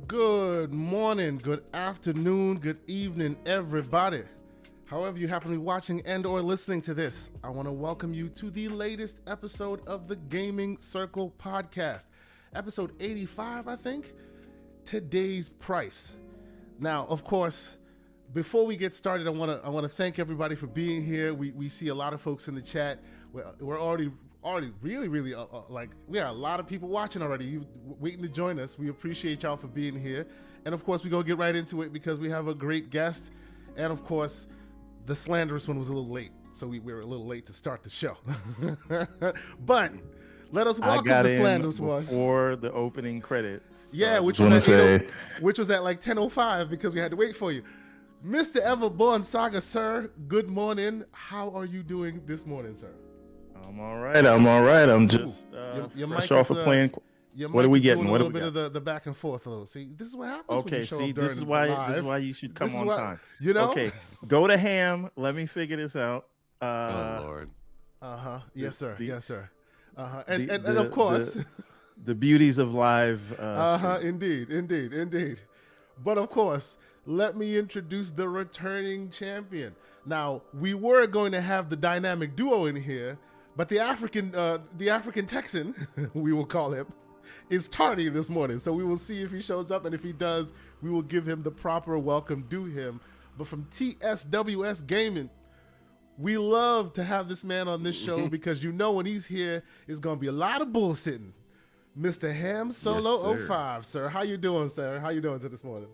Good morning, good afternoon, good evening, everybody. However you happen to be watching and or listening to this, I want to welcome you to the latest episode of the Gaming Circle podcast. Episode 85, I think. Today's price. Now, of course, before we get started, I want to thank everybody for being here. We see a lot of folks in the chat. We're already really we got a lot of people watching already, you waiting to join us. We appreciate y'all for being here, and of course we're gonna get right into it because we have a great guest, and of course the slanderous one was a little late, so we were a little late to start the show. But let us welcome the slanderous one before the opening credits. Yeah, which was at like 10:05 because we had to wait for you. Mr. EverbornSaga, sir, good morning. How are you doing this morning, sir? I'm all right. I'm just fresh off of playing. What are we getting? A little bit of the back and forth a little. See, this is what happens. Okay, when you show see, up during this is why you should come on time. You know? Okay, go to ham. Let me figure this out. Oh Lord. Yes, sir. Yes, sir. And of course, the beauties of live. Indeed. But of course, let me introduce the returning champion. Now, we were going to have the dynamic duo in here, but the African Texan, we will call him, is tardy this morning. So we will see if he shows up, and if he does, we will give him the proper welcome due him. But from TSWS Gaming, we love to have this man on this show because when he's here, it's going to be a lot of bullshitting. Mr. Ham Solo 05, sir. How you doing, sir? How you doing this morning?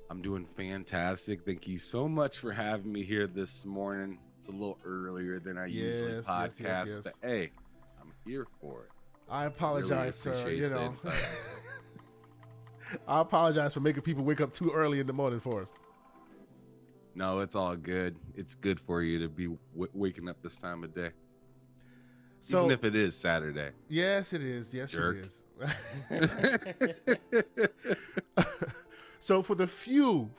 I'm doing fantastic. Thank you so much for having me here this morning. It's a little earlier than I usually podcast, yes. But hey, I'm here for it. I apologize, really sir. I apologize for making people wake up too early in the morning for us. No, it's all good. It's good for you to be waking up this time of day. So, even if it is Saturday. Yes, it is. Yes, Jerk. It is. So for the few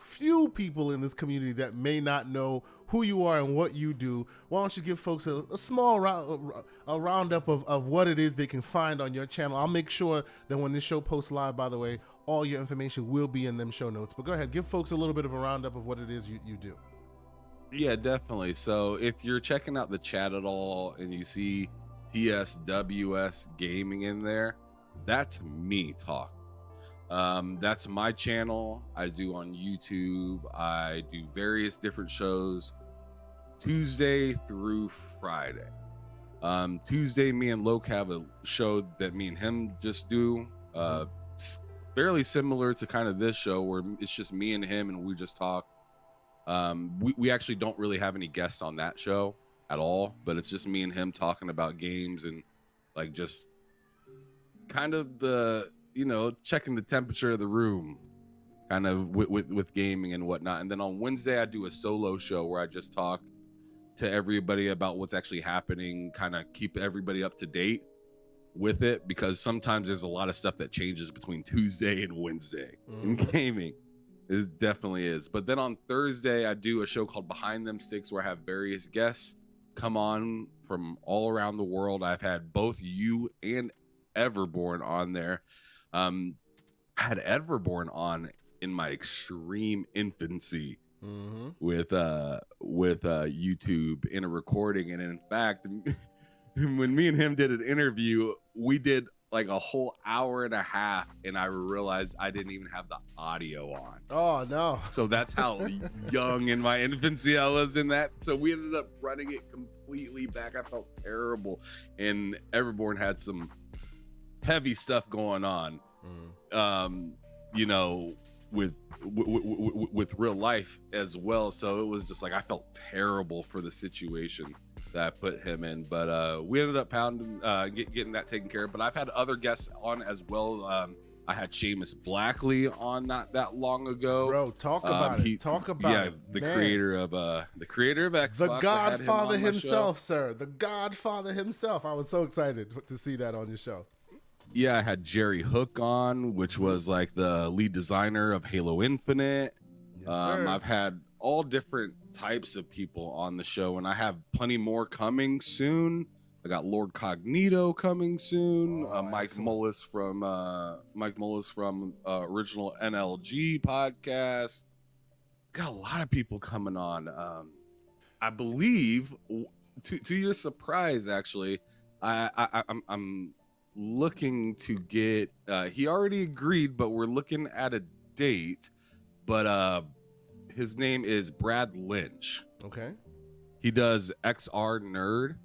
people in this community that may not know who you are and what you do, why don't you give folks a small roundup of what it is they can find on your channel. I'll make sure that when this show posts live, by the way, all your information will be in them show notes. But go ahead, give folks a little bit of a roundup of what it is you do. Yeah, definitely. So if you're checking out the chat at all and you see TSWS Gaming in there, that's me talking. That's my channel. I do on YouTube. I do various different shows. Tuesday through Friday. Tuesday, me and Loke have a show that me and him just do. Fairly similar to kind of this show where it's just me and him and we just talk. We actually don't really have any guests on that show at all, but it's just me and him talking about games and like just kind of the, checking the temperature of the room kind of with gaming and whatnot. And then on Wednesday, I do a solo show where I just talk to everybody about what's actually happening, kind of keep everybody up to date with it, because sometimes there's a lot of stuff that changes between Tuesday and Wednesday in gaming. It definitely is. But then on Thursday, I do a show called Behind Them Sticks where I have various guests come on from all around the world. I've had both you and Everborn on there. I had Everborn on in my extreme infancy with YouTube in a recording, and in fact, when me and him did an interview, we did like a whole hour and a half, and I realized I didn't even have the audio on. Oh no. So that's how young in my infancy I was in that. So we ended up running it completely back. I felt terrible, and Everborn had some heavy stuff going on. With real life as well. So it was just like I felt terrible for the situation that I put him in, but we ended up getting that taken care of. But I've had other guests on as well. I had Seamus Blackley on not that long ago. Bro, talk about it. The creator of Xbox, the Godfather himself, sir. The Godfather himself. I was so excited to see that on your show. Yeah, I had Jerry Hook on, which was like the lead designer of Halo Infinite. Yes, sir. I've had all different types of people on the show, and I have plenty more coming soon. I got Lord Cognito coming soon. Mike Mullis from original NLG podcast. Got a lot of people coming on. I believe, to your surprise, actually, I'm looking to get. He already agreed, but we're looking at a date. But his name is Brad Lynch. Okay. He does XR Nerd,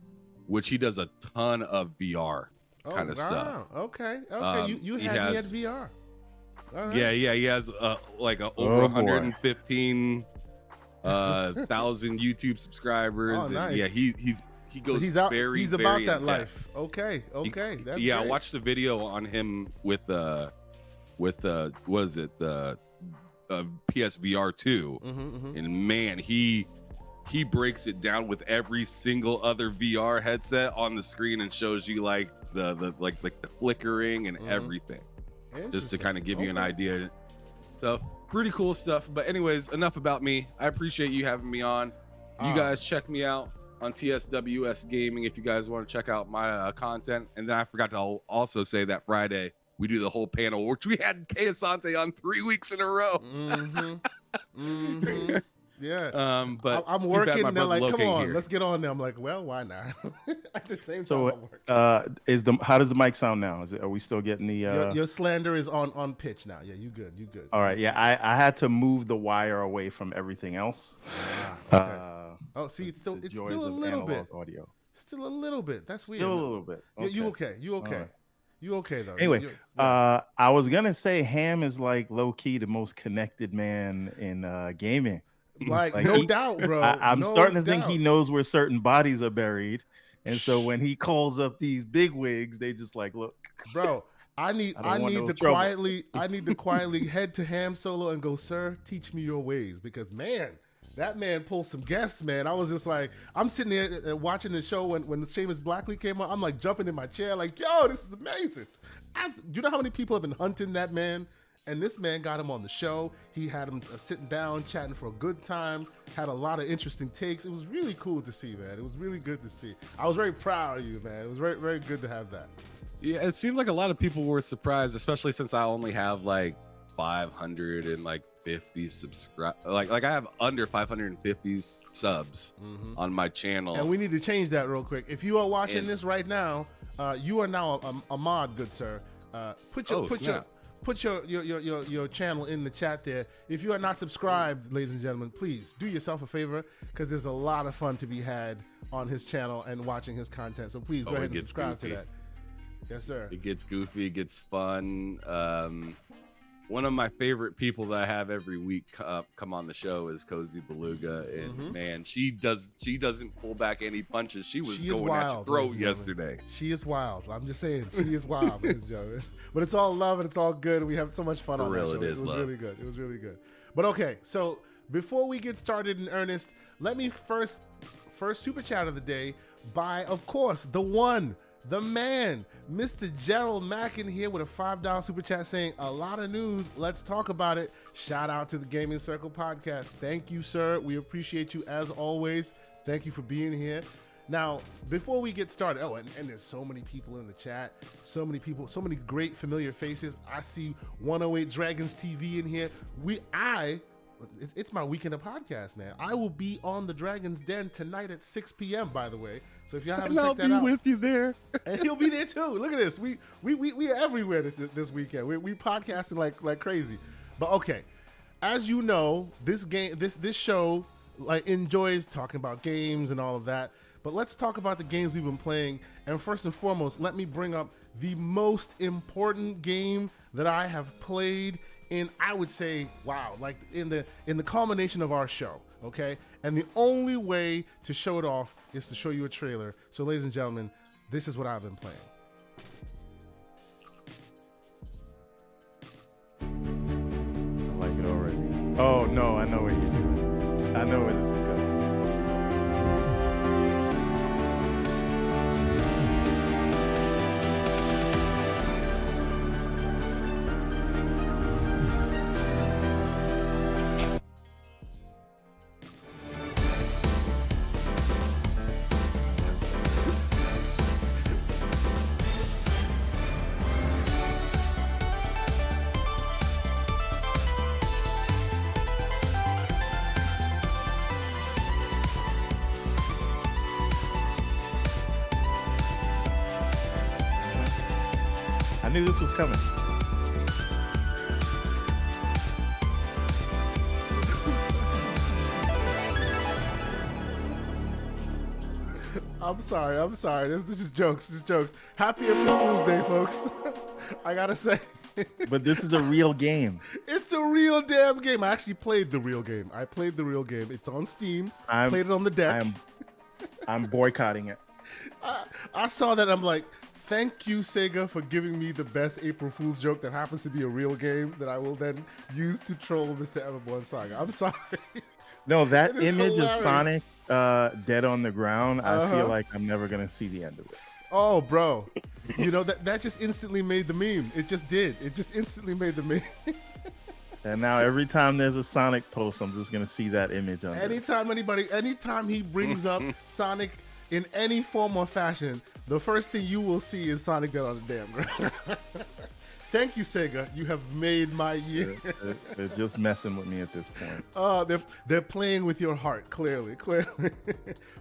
which he does a ton of VR kind of stuff. Okay. You had me at VR. All right. Yeah. He has over 115 thousand YouTube subscribort. Oh, nice. And yeah, he goes he's out. very. He's very about that in-depth. life. Okay. That's great. I watched the video on him with what is it, the PSVR 2, and man, he breaks it down with every single other VR headset on the screen and shows you like the flickering and everything, just to kind of give you an idea. So pretty cool stuff. But anyways, enough about me. I appreciate you having me on. You guys check me out on TSWS Gaming if you guys want to check out my content. And then I forgot to also say that Friday we do the whole panel, which we had Kay Asante on 3 weeks in a row. Yeah. But I'm working and they're like, Loke come on, here. let's get on there. I'm like, well, why not? At the same time, So, I'm working. how does the mic sound now? Are we still getting the? Your slander is on pitch now. Yeah, you good. All right. Yeah, I had to move the wire away from everything else. Okay. See, it's still a of little bit. Audio. Still a little bit. That's weird. Still a little bit. Okay. You okay? You okay? Right. You okay though? Anyway, I was gonna say Ham is like low key the most connected man in gaming. Like no doubt, bro. I'm no starting to doubt. think he knows where certain bodies are buried, and so when he calls up these big wigs, they just like, look, bro. I need to quietly head to Ham Solo and go, sir, teach me your ways, because man, that man pulled some guests, man. I was just like, I'm sitting there watching the show when Seamus Blackley came on. I'm like jumping in my chair, like, yo, this is amazing. You know how many people have been hunting that man? And this man got him on the show. He had him sitting down, chatting for a good time, had a lot of interesting takes. It was really cool to see, man. It was really good to see. I was very proud of you, man. It was very, very good to have that. Yeah, it seemed like a lot of people were surprised, especially since I only have like 550 subscribe. Like I have under 550 subs on my channel. And we need to change that real quick. If you are watching this right now, you are now a mod, good sir. put your channel in the chat there. If you are not subscribed, ladies and gentlemen, please do yourself a favor, because there's a lot of fun to be had on his channel and watching his content. So please go ahead and subscribe to that. Yes, sir. It gets goofy. It gets fun. One of my favorite people that I have every week come on the show is Cozy Beluga, and man, she doesn't pull back any punches. She was going at your throat yesterday. She is wild. I'm just saying, she is wild, ladies and gentlemen. But it's all love and it's all good. We have so much fun on that show. It was really good. It was really good. But okay, so before we get started in earnest, let me first super chat of the day by, of course, the one, the man, Mr. Gerald Mackin here with a $5 super chat saying, a lot of news. Let's talk about it. Shout out to the Gaming Circle podcast. Thank you, sir. We appreciate you as always. Thank you for being here. Now, before we get started, and there's so many people in the chat, so many people, so many great familiar faces. I see 108 Dragons TV in here. It's my weekend of podcast, man. I will be on the Dragon's Den tonight at 6 p.m., by the way. So if y'all haven't checked that out, I'll be with you there. And he'll be there too. Look at this. We are everywhere this weekend. We podcasting like crazy. But okay, as you know, this show like enjoys talking about games and all of that. But let's talk about the games we've been playing. And first and foremost, let me bring up the most important game that I have played in, I would say, wow, like in the culmination of our show, okay? And the only way to show it off is to show you a trailer. So, ladies and gentlemen, this is what I've been playing. I like it already. Oh, no, I know where you're doing. I know where this is going. I knew this was coming. I'm sorry. This is jokes. Happy April Fool's Day, folks. I gotta say. But this is a real game. It's a real damn game. I actually played the real game. It's on Steam. I played it on the deck. I'm boycotting it. I saw that. I'm like, thank you, Sega, for giving me the best April Fool's joke that happens to be a real game that I will then use to troll Mr. EverbornSaga. I'm sorry. No, that image hilarious. Of Sonic dead on the ground, I feel like I'm never going to see the end of it. Oh, bro. You know, that just instantly made the meme. It just did. It just instantly made the meme. And now every time there's a Sonic post, I'm just going to see that image on Anytime he brings up Sonic in any form or fashion, the first thing you will see is Sonic dead on the damn ground. Thank you, Sega. You have made my year. They're just messing with me at this point. They're playing with your heart, clearly.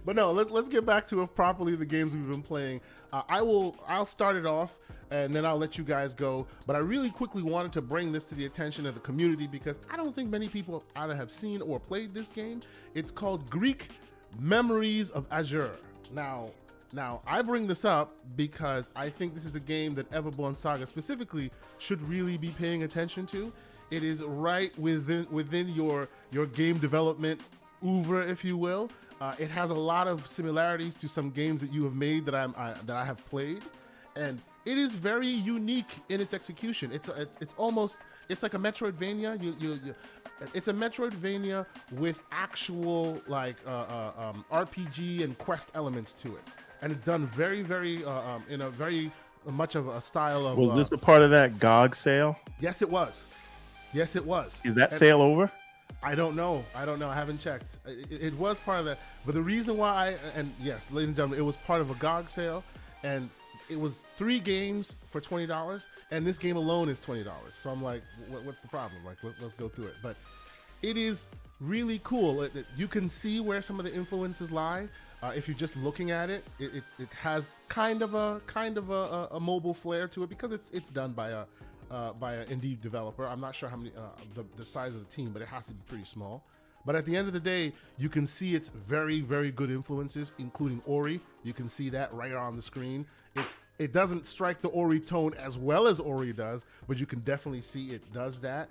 But no, let's get back to properly the games we've been playing. I'll start it off, and then I'll let you guys go. But I really quickly wanted to bring this to the attention of the community because I don't think many people either have seen or played this game. It's called Greek Memories of Azure. Now, I bring this up because I think this is a game that EverbornSaga specifically should really be paying attention to. It is right within your game development oeuvre, if you will. It has a lot of similarities to some games that you have made that I have played, and it is very unique in its execution. It's like a Metroidvania. It's a Metroidvania with actual like RPG and quest elements to it. And it's done very, very in a very much of a style of. Was this a part of that GOG sale? Yes, it was. Is that sale over? I don't know. I haven't checked. It was part of that. But the reason why, and yes, ladies and gentlemen, it was part of a GOG sale, and it was 3 games for $20, and this game alone is $20. So I'm like, what's the problem? Like, let's go through it. But it is really cool. You can see where some of the influences lie. If you're just looking at it, it has kind of a mobile flair to it because it's done by by an indie developer. I'm not sure how many the size of the team, but it has to be pretty small. But at the end of the day, you can see its very, very good influences, including Ori. You can see that right on the screen. It doesn't strike the Ori tone as well as Ori does, but you can definitely see it does that.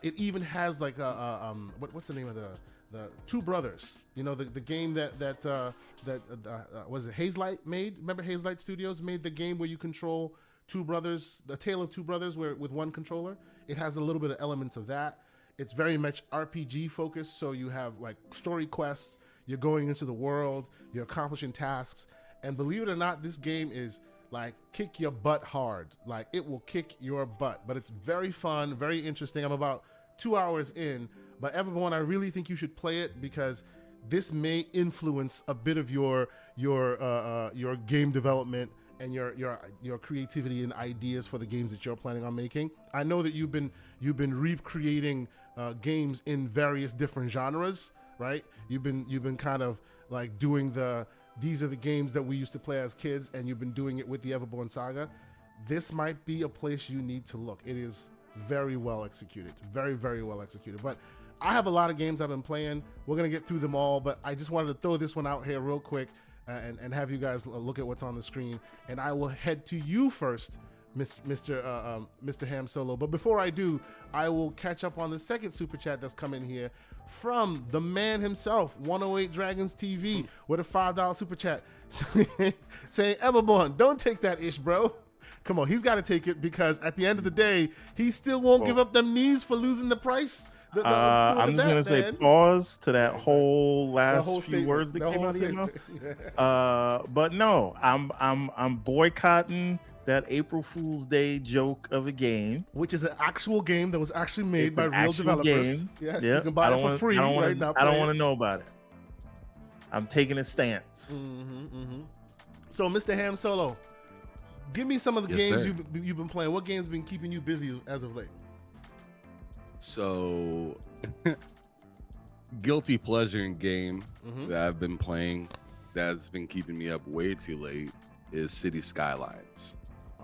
It even has like what's the name of the Two Brothers? You know, the game that was it Hazelight made? Remember Hazelight Studios made the game where you control two brothers, the Tale of Two Brothers, where with one controller. It has a little bit of elements of that. It's very much RPG focused, so you have like story quests, you're going into the world, you're accomplishing tasks, and believe it or not, this game is like kick your butt hard. Like it will kick your butt, but it's very fun, very interesting. I'm about 2 hours in, but Everborn, I really think you should play it because this may influence a bit of your game development and your creativity and ideas for the games that you're planning on making. I know that you've been recreating games in various different genres, right? You've been kind of like doing these are the games that we used to play as kids, and you've been doing it with the Everborn Saga. This might be a place you need to look. It is very well executed, very, very well executed. But I have a lot of games I've been playing. We're gonna get through them all, but I just wanted to throw this one out here real quick and have you guys look at what's on the screen. And I will head to you first, Mr. Ham Solo. But before I do, I will catch up on the second super chat that's come in here from the man himself, 108 Dragons TV, with a $5 super chat saying, Everborn, don't take that ish, bro. Come on, he's got to take it because at the end of the day, he still won't give up them knees for losing the price. I'm just gonna say pause to that whole last few statement, words that came out of your mouth. Yeah. But no, I'm boycotting that April Fool's Day joke of a game, which is an actual game that was actually made it's by real developers. Game. Yes, yep. You can buy it for free right now. I don't want to know about it. I'm taking a stance. So, Mr. Ham Solo, give me some of the games sir. you've been playing. What games have been keeping you busy as of late? So, guilty pleasure game that I've been playing that's been keeping me up way too late is City Skylines.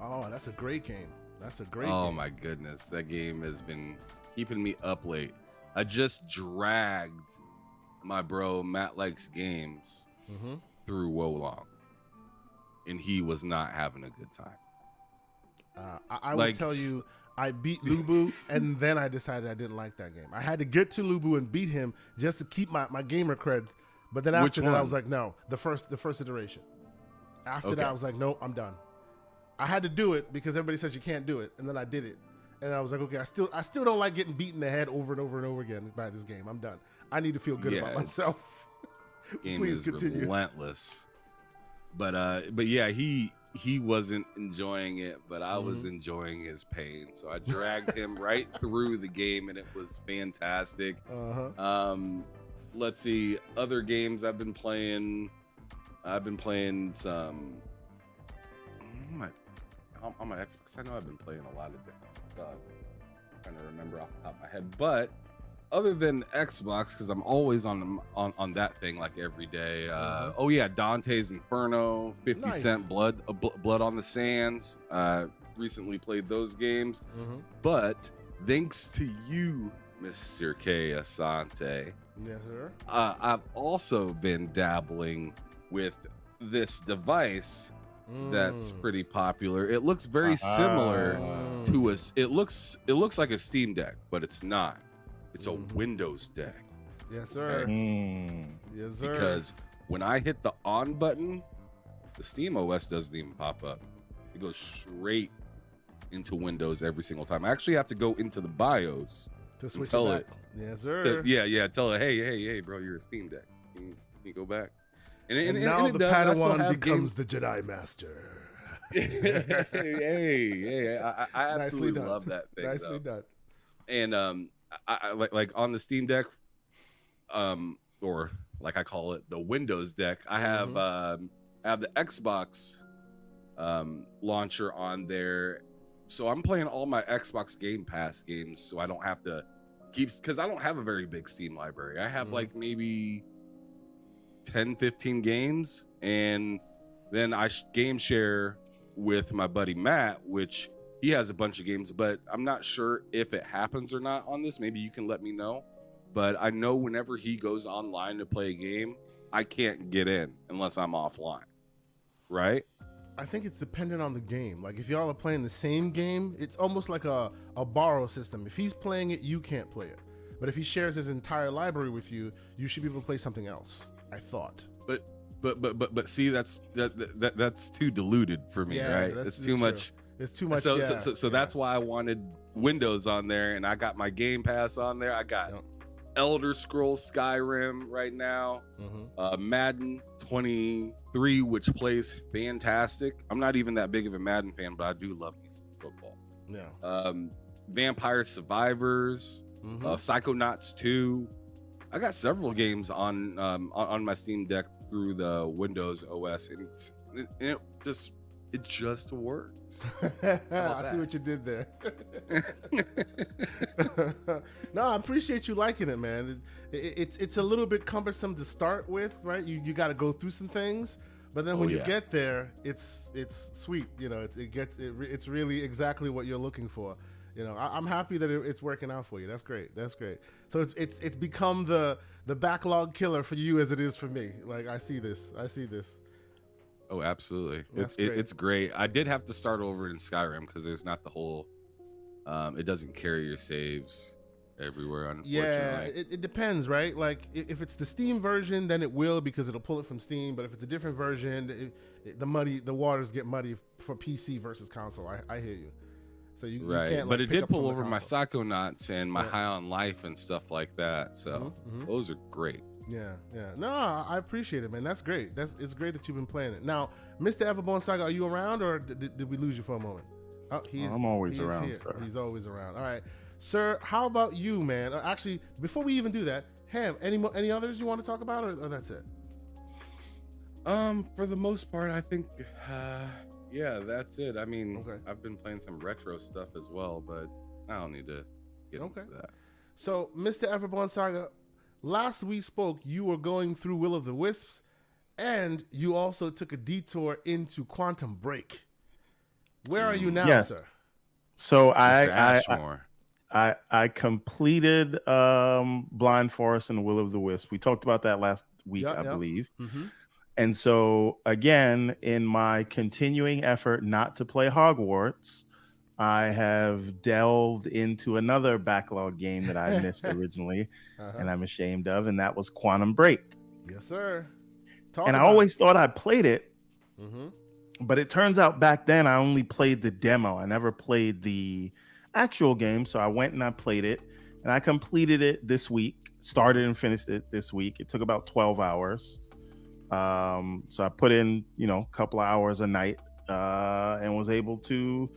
Oh, that's a great game. Oh my goodness, that game has been keeping me up late. I just dragged my bro Matt Likes Games through Wolong, and he was not having a good time. I would tell you, I beat Lubu, and then I decided I didn't like that game. I had to get to Lubu and beat him just to keep my gamer cred. But then after that, I was like, no, the first iteration. After that, I was like, no, I'm done. I had to do it because everybody says you can't do it, and then I did it, and I was like, okay, I still don't like getting beaten in the head over and over and over again by this game. I'm done. I need to feel good about myself. Game Please is continue. relentless. But yeah, he wasn't enjoying it, but I was enjoying his pain. So I dragged him right through the game, and it was fantastic. Let's see, other games I've been playing. I've been playing some on my Xbox. I know I've been playing a lot of different stuff. I'm trying to remember off the top of my head, but other than Xbox, because I'm always on that thing like every day. Oh yeah, Dante's Inferno, 50 Cent Blood on the Sands. Recently played those games, but thanks to you, Mr. K. Asante, yes sir, I've also been dabbling with this device that's pretty popular. It looks very similar to us. It looks like a Steam Deck, but it's not. It's a Windows deck. Yes, sir. Okay? Yes, sir. Because when I hit the on button, the Steam OS doesn't even pop up. It goes straight into Windows every single time. I actually have to go into the BIOS to switch tell it back. Yes, sir. Tell it, hey, bro, you're a Steam Deck. Can you go back? And now the Padawan becomes the Jedi Master. hey, I absolutely love that thing. Nicely done. And I like on the Steam Deck, or like I call it the Windows deck. I have the Xbox launcher on there, so I'm playing all my Xbox Game Pass games. So I don't have to because I don't have a very big Steam library. I have like maybe 10-15 games, and then I game share with my buddy Matt, which he has a bunch of games, but I'm not sure if it happens or not on this. Maybe you can let me know. But I know whenever he goes online to play a game, I can't get in unless I'm offline, right? I think it's dependent on the game. Like if y'all are playing the same game, it's almost like a borrow system. If he's playing it, you can't play it. But if he shares his entire library with you, you should be able to play something else. I thought. But see, that's too diluted for me, right? It's too much. It's too much. So that's why I wanted Windows on there, and I got my Game Pass on there. I got Elder Scrolls Skyrim right now, Madden 23, which plays fantastic. I'm not even that big of a Madden fan, but I do love me some football. Yeah. Vampire Survivors, Psychonauts 2. I got several games on my Steam Deck through the Windows OS, and it just works. I see what you did there. No, I appreciate you liking it, man. It's a little bit cumbersome to start with, right? You got to go through some things, but then when you get there, it's sweet. You know, it's really exactly what you're looking for. You know, I'm happy that it's working out for you. That's great. That's great. So it's become the backlog killer for you as it is for me. Like I see this. Oh, absolutely. It's great. I did have to start over in Skyrim because there's not the whole. It doesn't carry your saves everywhere. Unfortunately. Yeah, it depends, right? Like if it's the Steam version, then it will because it'll pull it from Steam. But if it's a different version, the waters get muddy for PC versus console. I hear you. So you can't. But it did pull over my Psychonauts and my High on Life and stuff like that. So those are great. Yeah. No, I appreciate it, man. That's great. It's great that you've been playing it. Now, Mr. EverbornSaga, are you around, or did we lose you for a moment? Oh, I'm always around, sir. He's always around. All right, sir. How about you, man? Actually, before we even do that, Ham, any others you want to talk about, or that's it? For the most part, I think, yeah, that's it. I mean, I've been playing some retro stuff as well, but I don't need to get into that. So, Mr. EverbornSaga, last we spoke, you were going through Will of the Wisps, and you also took a detour into Quantum Break. Where are you now, sir? So I completed Blind Forest and Will of the Wisp. We talked about that last week, I believe. And so again, in my continuing effort not to play Hogwarts, I have delved into another backlog game that I missed originally, and I'm ashamed of, and that was Quantum Break. Yes, sir. I always thought I played it, but it turns out back then I only played the demo. I never played the actual game, so I went and I played it, and I completed it this week, started and finished it this week. It took about 12 hours. So I put in, a couple of hours a night, and was able to,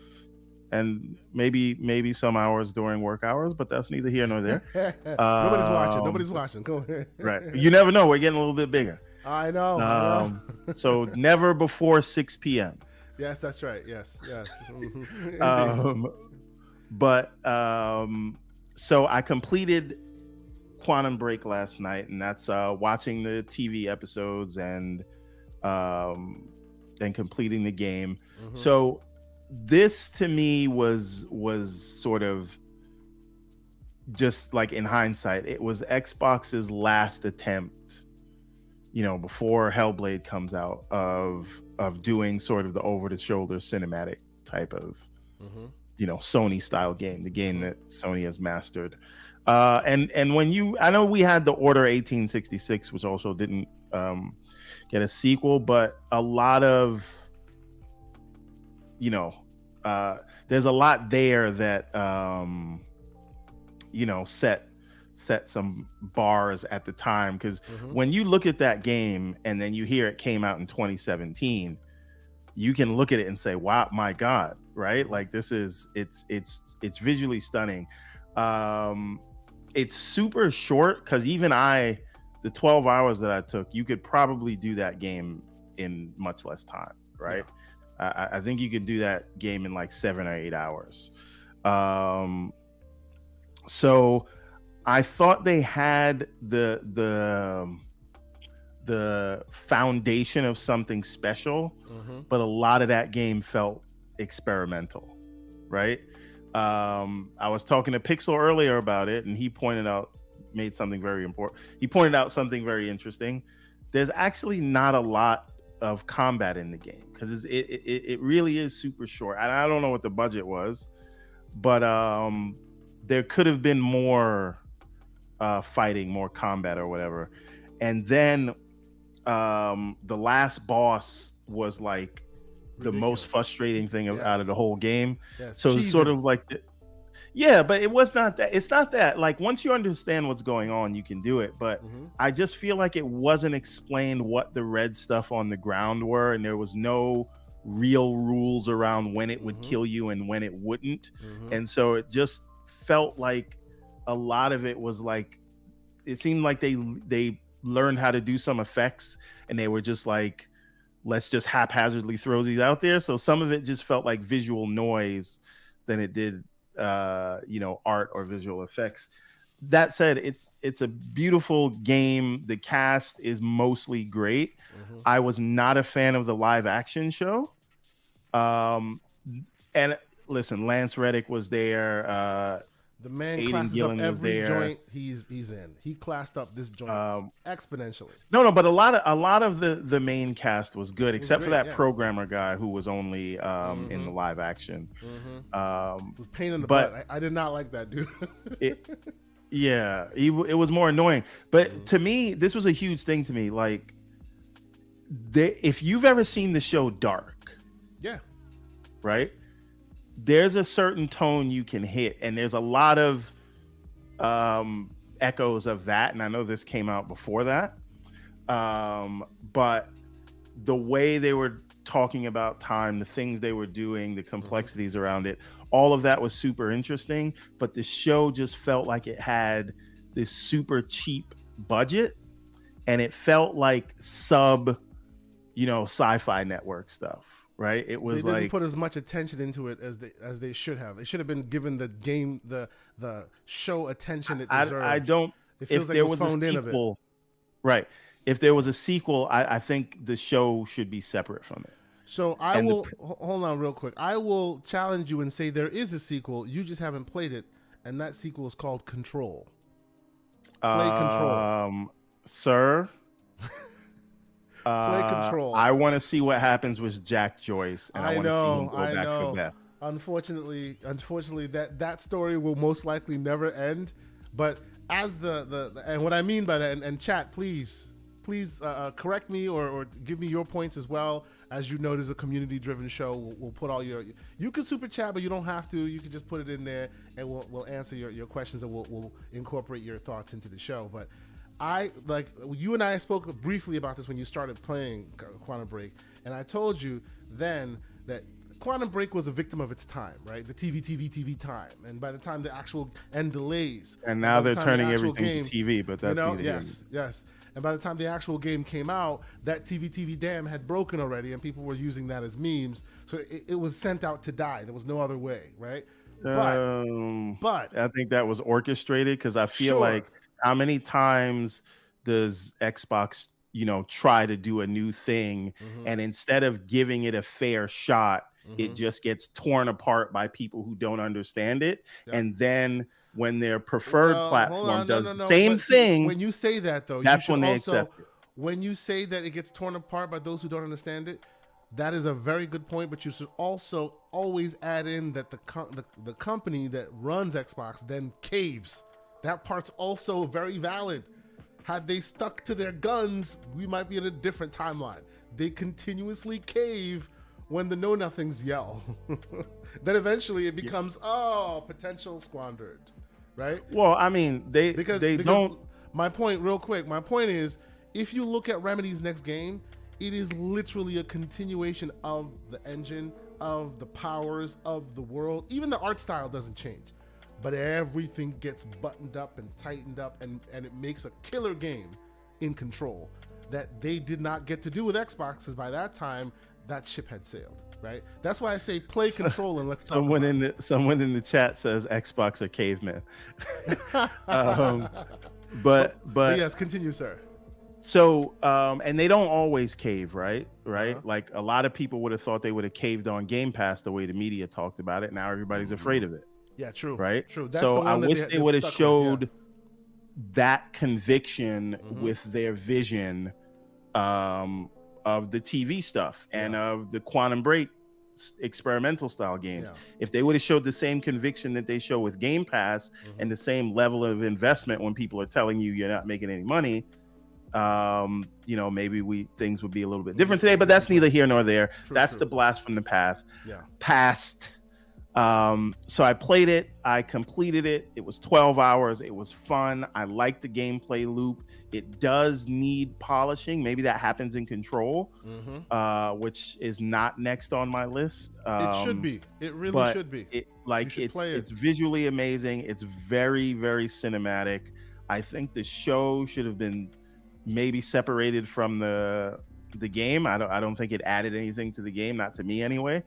and maybe some hours during work hours, but that's neither here nor there. Nobody's watching. Go ahead. Right. You never know. We're getting a little bit bigger. I know. So never before 6 p.m. Yes, that's right. Yes. So I completed Quantum Break last night, and that's watching the TV episodes and completing the game. So this to me was sort of, just like in hindsight, it was Xbox's last attempt, before Hellblade comes out, of doing sort of the over the shoulder cinematic type of Sony style game, the game that Sony has mastered. And when I know we had the Order 1866, which also didn't get a sequel, but a lot of, there's a lot there that, set some bars at the time. Because when you look at that game and then you hear it came out in 2017, you can look at it and say, wow, my God, right? Like it's visually stunning. It's super short, because even the 12 hours that I took, you could probably do that game in much less time, right? Yeah. I think you could do that game in like 7 or 8 hours. So I thought they had the foundation of something special, but a lot of that game felt experimental. right? I was talking to Pixel earlier about it, and he pointed out something very interesting. There's actually not a lot of combat in the game because it really is super short. And I don't know what the budget was, but there could have been more fighting, more combat or whatever. And then the last boss was like the most frustrating thing out of the whole game. So it's sort of like but it was not that. It's not that. Like, once you understand what's going on, you can do it. But I just feel like it wasn't explained what the red stuff on the ground were, and there was no real rules around when it would kill you and when it wouldn't. And so it just felt like a lot of it was like, it seemed like they learned how to do some effects, and they were just like, let's just haphazardly throw these out there. So some of it just felt like visual noise than it did art or visual effects. That said, it's a beautiful game. The cast is mostly great. I was not a fan of the live action show. And listen, Lance Reddick was there. The man Aidan classes Gillen up was every there. joint he's in. He classed up this joint exponentially. No, but a lot of the main cast was good, except for that programmer guy who was only in the live action. It was pain in the butt. I did not like that dude. It was more annoying. But to me, this was a huge thing to me. Like, if you've ever seen the show Dark, right? There's a certain tone you can hit, and there's a lot of echoes of that. And I know this came out before that, but the way they were talking about time, the things they were doing, the complexities around it, all of that was super interesting. But the show just felt like it had this super cheap budget, and it felt like sci-fi network stuff. Right, it was they like didn't put as much attention into it as they should have. It should have been given the game the show attention it deserved. I don't. It feels if like there it was a phoned in sequel, right? If there was a sequel, I think the show should be separate from it. So hold on real quick. I will challenge you and say there is a sequel. You just haven't played it, and that sequel is called Control. Play Control, sir. Play Control. I want to see what happens with Jack Joyce, and I want to see him go back for Beth. Unfortunately, that story will most likely never end. But as the and what I mean by that, and chat, please correct me or give me your points as well. As you know, there's a community-driven show. We'll put all you can super chat, but you don't have to. You can just put it in there, and we'll answer your questions, and we'll incorporate your thoughts into the show. But you and I spoke briefly about this when you started playing Quantum Break, and I told you then that Quantum Break was a victim of its time, right? The TV time, and by the time the actual delays, and now they're turning everything to TV. But that's yes. And by the time the actual game came out, that TV dam had broken already, and people were using that as memes. So it was sent out to die. There was no other way, right? But I think that was orchestrated, because I feel like, how many times does Xbox, try to do a new thing, and instead of giving it a fair shot, it just gets torn apart by people who don't understand it, and then when their preferred platform does the same thing. When you say that, though, that's when they accept it. When you say that it gets torn apart by those who don't understand it, that is a very good point. But you should also always add in that the company that runs Xbox then caves. That part's also very valid. Had they stuck to their guns, we might be in a different timeline. They continuously cave when the know-nothings yell. Then eventually it becomes, potential squandered. Right? Well, I mean, because don't. My point is, if you look at Remedy's next game, it is literally a continuation of the engine, of the powers, of the world. Even the art style doesn't change. But everything gets buttoned up and tightened up, and it makes a killer game in Control that they did not get to do with Xbox, because by that time, that ship had sailed, right? That's why I say play Control and let's talk someone in the chat says Xbox are cavemen. But yes, continue, sir. So, and they don't always cave, right? right? Like a lot of people would have thought they would have caved on Game Pass the way the media talked about it. Now everybody's afraid of it. Yeah, true. Right? True. That's So the one I wish they would have showed that conviction with their vision of the TV stuff and of the Quantum Break experimental style games. If they would have showed the same conviction that they show with Game Pass and the same level of investment when people are telling you you're not making any money, you know, maybe things would be a little bit different today, but that's neither here nor there. That's the blast from the past. So I played it, I completed it. It was 12 hours. It was fun. I liked the gameplay loop. It does need polishing. Maybe that happens in Control, which is not next on my list. It should be. It really should be. It's visually amazing. It's very, very cinematic. I think the show should have been maybe separated from the game. I don't think it added anything to the game, not to me anyway.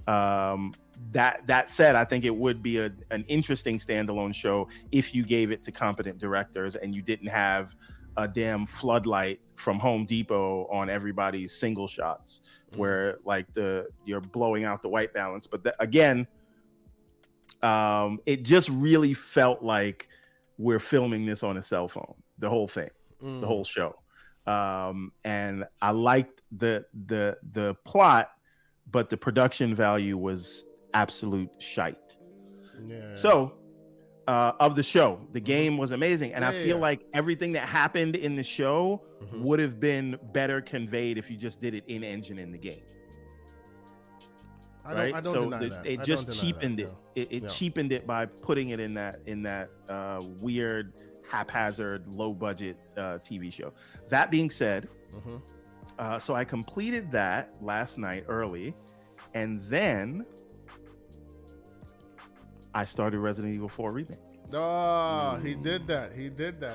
That said, I think it would be an interesting standalone show if you gave it to competent directors and you didn't have a damn floodlight from Home Depot on everybody's single shots where like you're blowing out the white balance. But again, it just really felt like we're filming this on a cell phone, the whole thing, the whole show. And I liked the plot, but the production value was absolute shite. So of the show, the game was amazing, and I feel like everything that happened in the show would have been better conveyed if you just did it in engine in the game. I don't deny that. It just cheapened it. It cheapened it by putting it in that weird, haphazard, low budget TV show. That being said, so I completed that last night early, and then I started Resident Evil 4 Remake. Oh, he did that.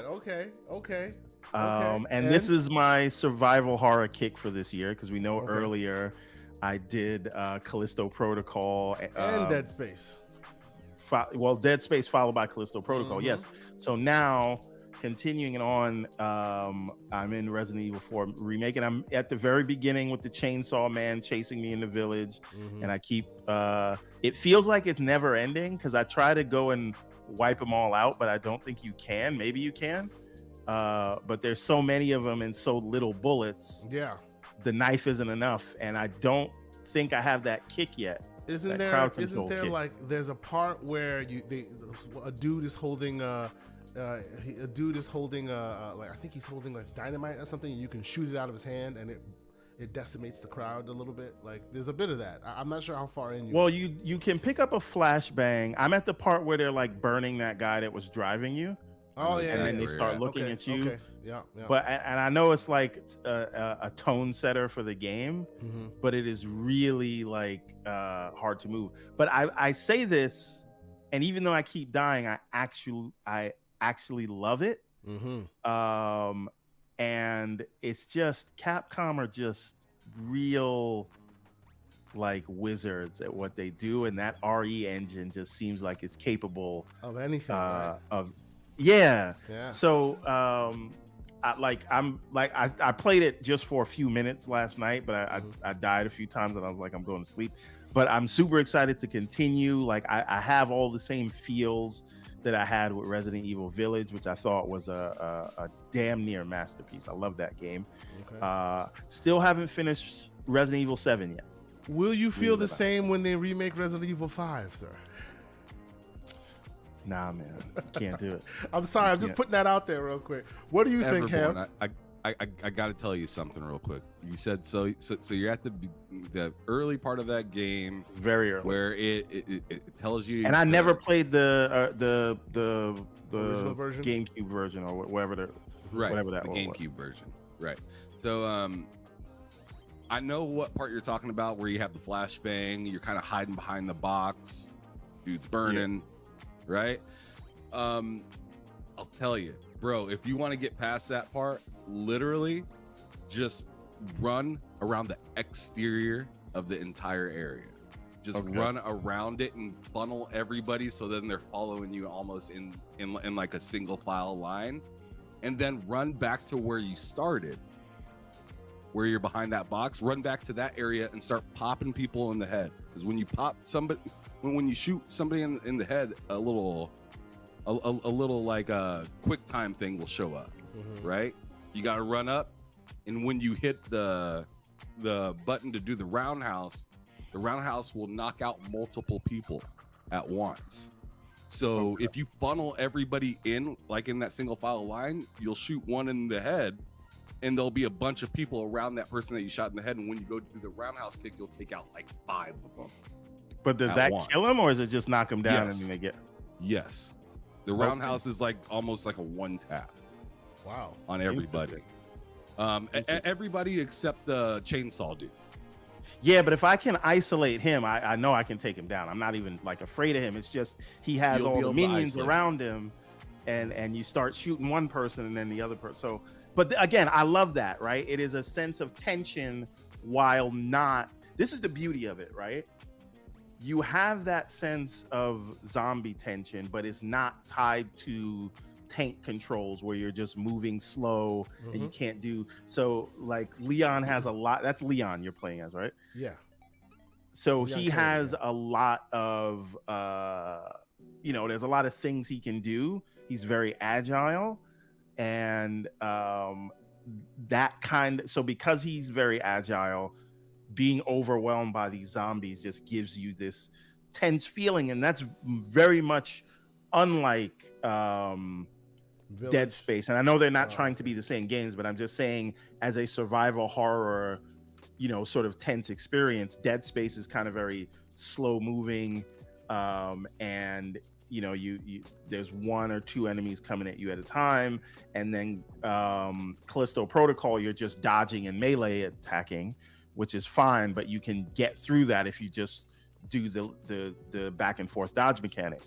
Okay. And this is my survival horror kick for this year, because we know earlier I did Callisto Protocol and Dead Space. Dead Space followed by Callisto Protocol. Yes. So now continuing on, I'm in Resident Evil 4 Remake, and I'm at the very beginning with the chainsaw man chasing me in the village, and I keep it feels like it's never ending because I try to go and wipe them all out, but I don't think you can. Maybe you can, but there's so many of them and so little bullets. The knife isn't enough, and I don't think I have that kick yet. Isn't there kick. Like there's a part where a dude is holding like I think he's holding like dynamite or something, and you can shoot it out of his hand and it decimates the crowd a little bit. Like there's a bit of that. I'm not sure how far in you. Well, you can pick up a flashbang. I'm at the part where they're like burning that guy that was driving you. And then they start looking at you. Okay. Yeah. But I know it's like a tone setter for the game, but it is really like hard to move. But I say this, and even though I keep dying, I actually love it. And it's just Capcom are just real like wizards at what they do, and that RE engine just seems like it's capable of anything. So I played it just for a few minutes last night, but I died a few times and I was like, I'm going to sleep. But I'm super excited to continue. Like I have all the same feels that I had with Resident Evil Village, which I thought was a damn near masterpiece. I love that game. Still haven't finished Resident Evil 7 yet. Will you feel the same when they remake Resident Evil 5, sir? Nah, man, can't do it. I'm sorry, I'm just putting that out there real quick. What do you think, Cam? I got to tell you something real quick. You said so you're at the early part of that game, very early, where it tells you. And I never played the original version? GameCube version or whatever whatever that the was. GameCube version, right? So I know what part you're talking about, where you have the flashbang. You're kind of hiding behind the box. Dude's burning, right? I'll tell you, bro, if you want to get past that part, literally just run around the exterior of the entire area. Just run around it and funnel everybody so then they're following you almost in like a single file line, and then run back to where you started where you're behind that box, run back to that area and start popping people in the head. Because when you pop somebody, when you shoot somebody in the head, a little like a quick time thing will show up, right? You got to run up, and when you hit the button to do the roundhouse will knock out multiple people at once. So if you funnel everybody in, like in that single file line, you'll shoot one in the head, and there'll be a bunch of people around that person that you shot in the head. And when you go do the roundhouse kick, you'll take out like 5 of them. But does that kill him, or is it just knock him down and then they get? Yes. The roundhouse is like almost like a one tap. Wow. On everybody. Everybody except the chainsaw dude. Yeah, but if I can isolate him, I know I can take him down. I'm not even like afraid of him. It's just he has all the minions around him, and you start shooting one person and then the other person. So, but again, I love that, right? It is a sense of tension while not. This is the beauty of it, right? You have that sense of zombie tension, but it's not tied to tank controls where you're just moving slow and you can't do so. Like Leon has a lot. That's Leon you're playing as, right? Yeah. So Leon he has a lot of there's a lot of things he can do. He's very agile, and so because he's very agile, being overwhelmed by these zombies just gives you this tense feeling, and that's very much unlike Dead Space. And I know they're not trying to be the same games, but I'm just saying as a survival horror, sort of tense experience, Dead Space is kind of very slow moving, and you there's 1 or 2 enemies coming at you at a time, and then Callisto Protocol, you're just dodging and melee attacking, which is fine, but you can get through that if you just do the back and forth dodge mechanic.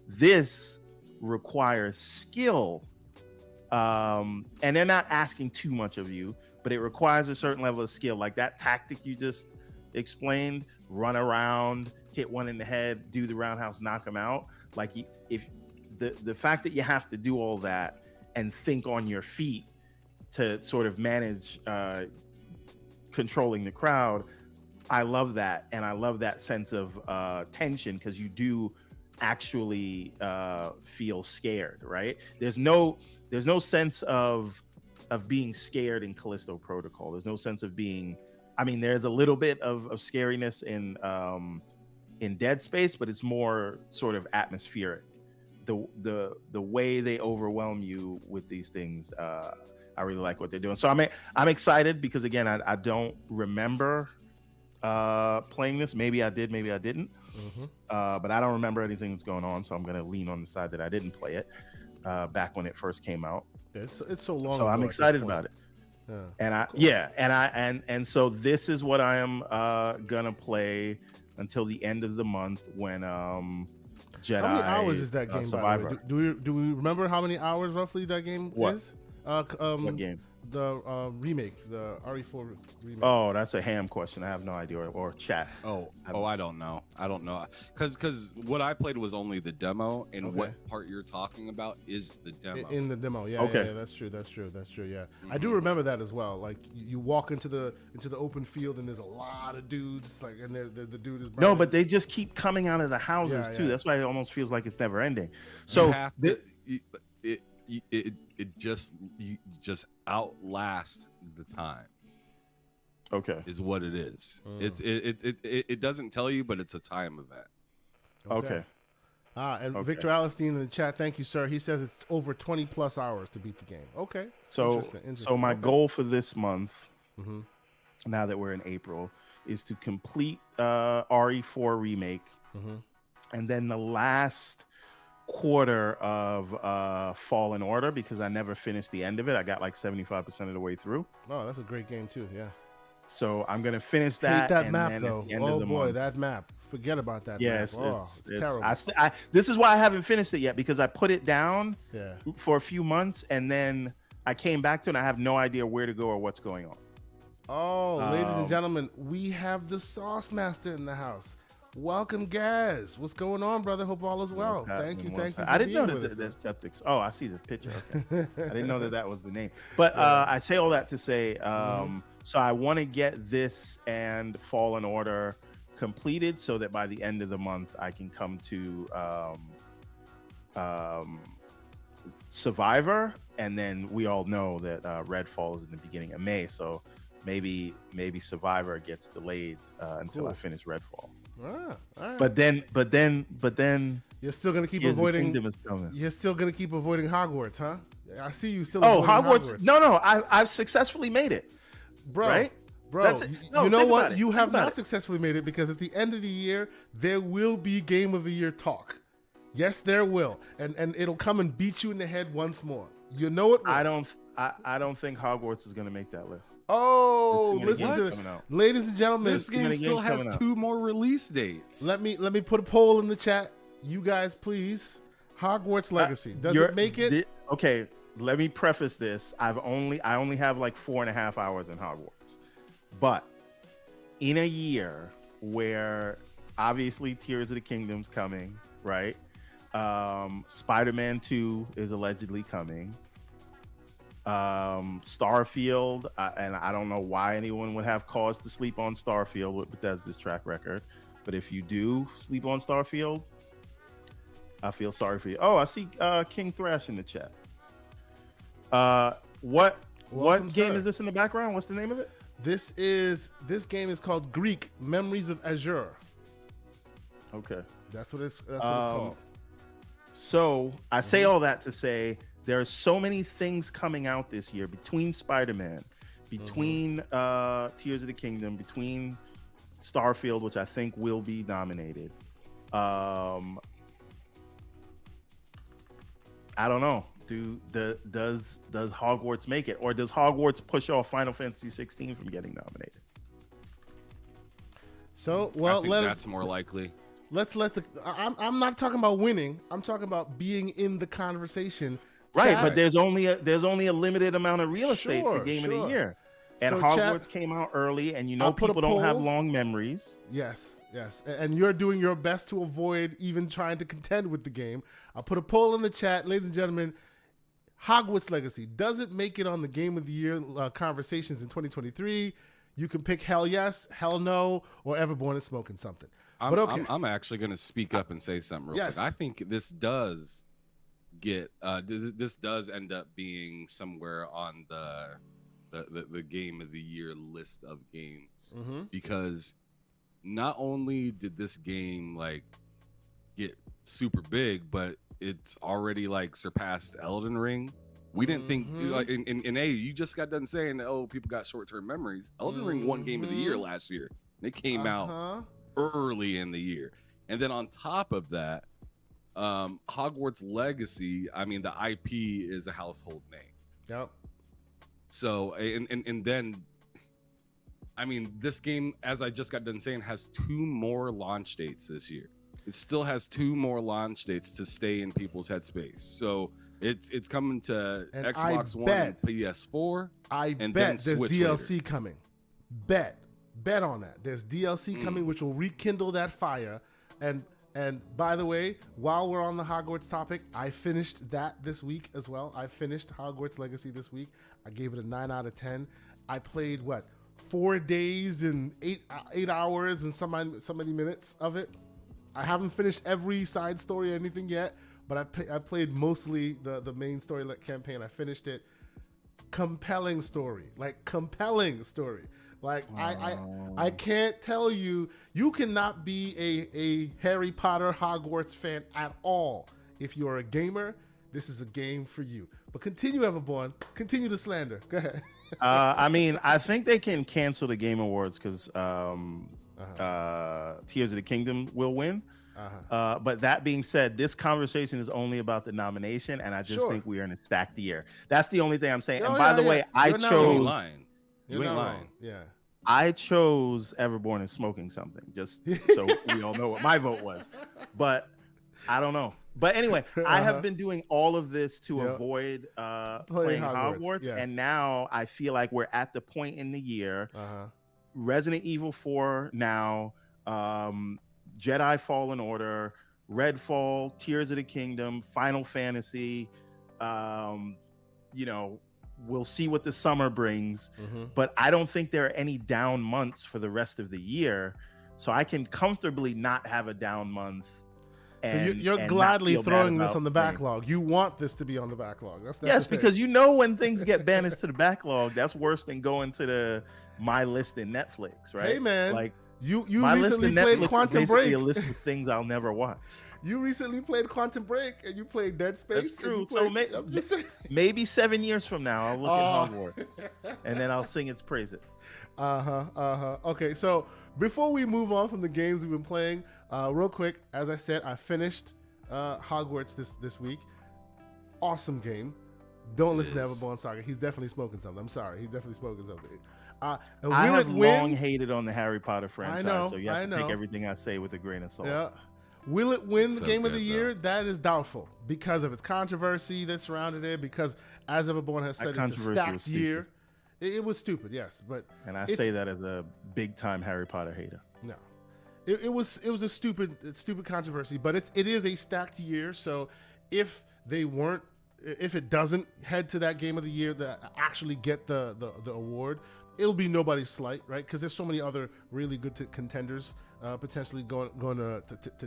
This requires skill, and they're not asking too much of you, but it requires a certain level of skill. Like that tactic you just explained, run around, hit one in the head, do the roundhouse, knock them out. Like if the fact that you have to do all that and think on your feet to sort of manage controlling the crowd, I love that. And I love that sense of tension, because you do actually feel scared, right? There's no sense of being scared in Callisto Protocol. There's no sense of being, I mean, there's a little bit of scariness in Dead Space, but it's more sort of atmospheric. The way they overwhelm you with these things, I really like what they're doing. So I'm excited because, again, I don't remember playing this. Maybe I did, maybe I didn't. But I don't remember anything that's going on, so I'm going to lean on the side that I didn't play it back when it first came out. It's so long. So I'm excited about it. And so this is what I am gonna play until the end of the month when Jedi. How many hours is that game? Survivor. By the way? Do we remember how many hours roughly that game is? What game? The remake, the RE4 remake. Oh, that's a ham question. I have no idea, or chat. I don't know. Because what I played was only the demo, and what part you're talking about is the demo. In the demo, yeah. Okay. Yeah, that's true. Yeah, I do remember that as well. Like you walk into the open field, and there's a lot of dudes. Like, and the dude is no, but they just keep coming out of the houses too. That's why it almost feels like it's never ending. So it just outlasts the time. Okay, is what it is. It doesn't tell you, but it's a time event. Okay. Victor Alistine in the chat, thank you, sir. He says it's over 20 plus hours to beat the game. Okay. So my goal for this month, now that we're in April, is to complete RE4 remake, and then the last quarter of Fallen Order, because I never finished the end of it. I got like 75% of the way through. Oh, that's a great game too. Yeah. So I'm gonna finish that. Hate that map though. Oh boy, that map. Forget about that. Yes, map. it's terrible. This is why I haven't finished it yet, because I put it down for a few months, and then I came back to it, and I have no idea where to go or what's going on. Oh, ladies and gentlemen, we have the Sauce Master in the house. Welcome, Gaz. What's going on, brother? Hope all is well. Thank you. Thank you. I didn't know that that's Septics. Oh, I see the picture. Okay. I didn't know that was the name. But I say all that to say, so I want to get this and Fallen Order completed so that by the end of the month I can come to Survivor, and then we all know that Redfall is in the beginning of May, so maybe Survivor gets delayed until I finish Redfall. All right. But then you're still gonna keep avoiding. You're still gonna keep avoiding Hogwarts, huh? I see you still. Oh, Hogwarts! No, I've successfully made it, bro. Right? Bro, you know what? You have not successfully made it, because at the end of the year there will be Game of the Year talk. Yes, there will, and it'll come and beat you in the head once more. You know it will. I don't think Hogwarts is going to make that list. Oh, listen to this, ladies and gentlemen. This game still has 2 more release dates. Let me put a poll in the chat. You guys, please. Hogwarts Legacy, does it make it? Okay, let me preface this. I only have like 4.5 hours in Hogwarts, but in a year where obviously Tears of the Kingdom's coming, right? Spider-Man 2 is allegedly coming. Starfield, and I don't know why anyone would have cause to sleep on Starfield with Bethesda's track record, but if you do sleep on Starfield, I feel sorry for you. Oh, I see King Thrash in the chat. What game is this in the background? What's the name of it? This game is called Greek Memories of Azure. Okay, that's what it's called. So I say all that to say there are so many things coming out this year between Spider-Man, between Tears of the Kingdom, between Starfield, which I think will be nominated. I don't know. Does Hogwarts make it, or does Hogwarts push off Final Fantasy 16 from getting nominated? So, well, that's more likely. Let's let I'm not talking about winning. I'm talking about being in the conversation. Right, but there's only a limited amount of real estate for Game of the Year, and so Hogwarts came out early, and people don't have long memories. Yes, and you're doing your best to avoid even trying to contend with the game. I'll put a poll in the chat, ladies and gentlemen. Hogwarts Legacy, does it make it on the Game of the Year conversations in 2023? You can pick hell yes, hell no, or Everborn is smoking something. I'm actually going to speak up and say something real quick. I think this does end up being somewhere on the Game of the Year list of games, because not only did this game like get super big, but it's already like surpassed Elden Ring. We didn't think like in you just got done saying people got short-term memories. Elden Ring won Game of the Year last year. It came out early in the year, and then on top of that, Hogwarts Legacy, I mean, the IP is a household name. Yep. So and then, I mean, this game, as I just got done saying, has 2 more launch dates this year. It still has 2 more launch dates to stay in people's headspace. So it's coming to Xbox One and PS4. I bet there's DLC coming. Bet on that. There's DLC coming, which will rekindle that fire. And by the way, while we're on the Hogwarts topic, I finished that this week as well. I finished Hogwarts Legacy this week. I gave it a 9 out of 10. I played 4 days and 8 hours and so many minutes of it. I haven't finished every side story or anything yet, but I played mostly the main story campaign. I finished it. Compelling story. I can't tell you. You cannot be a Harry Potter Hogwarts fan at all. If you're a gamer, this is a game for you. But continue, Everborn. Continue the slander. Go ahead. I mean, I think they can cancel the Game Awards because Tears of the Kingdom will win. But that being said, this conversation is only about the nomination, and I just think we are in a stacked year. That's the only thing I'm saying. And by the way, I chose. You ain't lying. Yeah. I chose Everborn and Smoking Something, just so we all know what my vote was. But I don't know. But anyway, I have been doing all of this to avoid playing Hogwarts, and now I feel like we're at the point in the year. Resident Evil 4 now. Jedi Fallen Order, Redfall, Tears of the Kingdom, Final Fantasy. You know, we'll see what the summer brings, but I don't think there are any down months for the rest of the year, so I can comfortably not have a down month. So you're gladly throwing this on the backlog. You want this to be on the backlog. That's yes, because you know when things get banished to the backlog, that's worse than going to the my list in Netflix, right? Hey man, like you recently played Quantum Break. A list of things I'll never watch. You recently played Quantum Break and you played Dead Space. That's true. So maybe 7 years from now, I'll look at Hogwarts and then I'll sing its praises. Okay, so before we move on from the games we've been playing, real quick, as I said, I finished Hogwarts this week. Awesome game. Don't listen to EverbornSaga. He's definitely smoking something. I'm sorry. He's definitely smoking something. I have long hated on the Harry Potter franchise, so you have to take know. Everything I say with a grain of salt. Yeah. Will it win the game of the year? That is doubtful because of its controversy that surrounded it. Because as Everborn has said, it's a stacked year. It was stupid, yes, and I say that as a big time Harry Potter hater. No, it was a stupid controversy, but it is a stacked year. So if it doesn't head to that game of the year that actually get the award, it'll be nobody's slight, right? Because there's so many other really good contenders potentially going to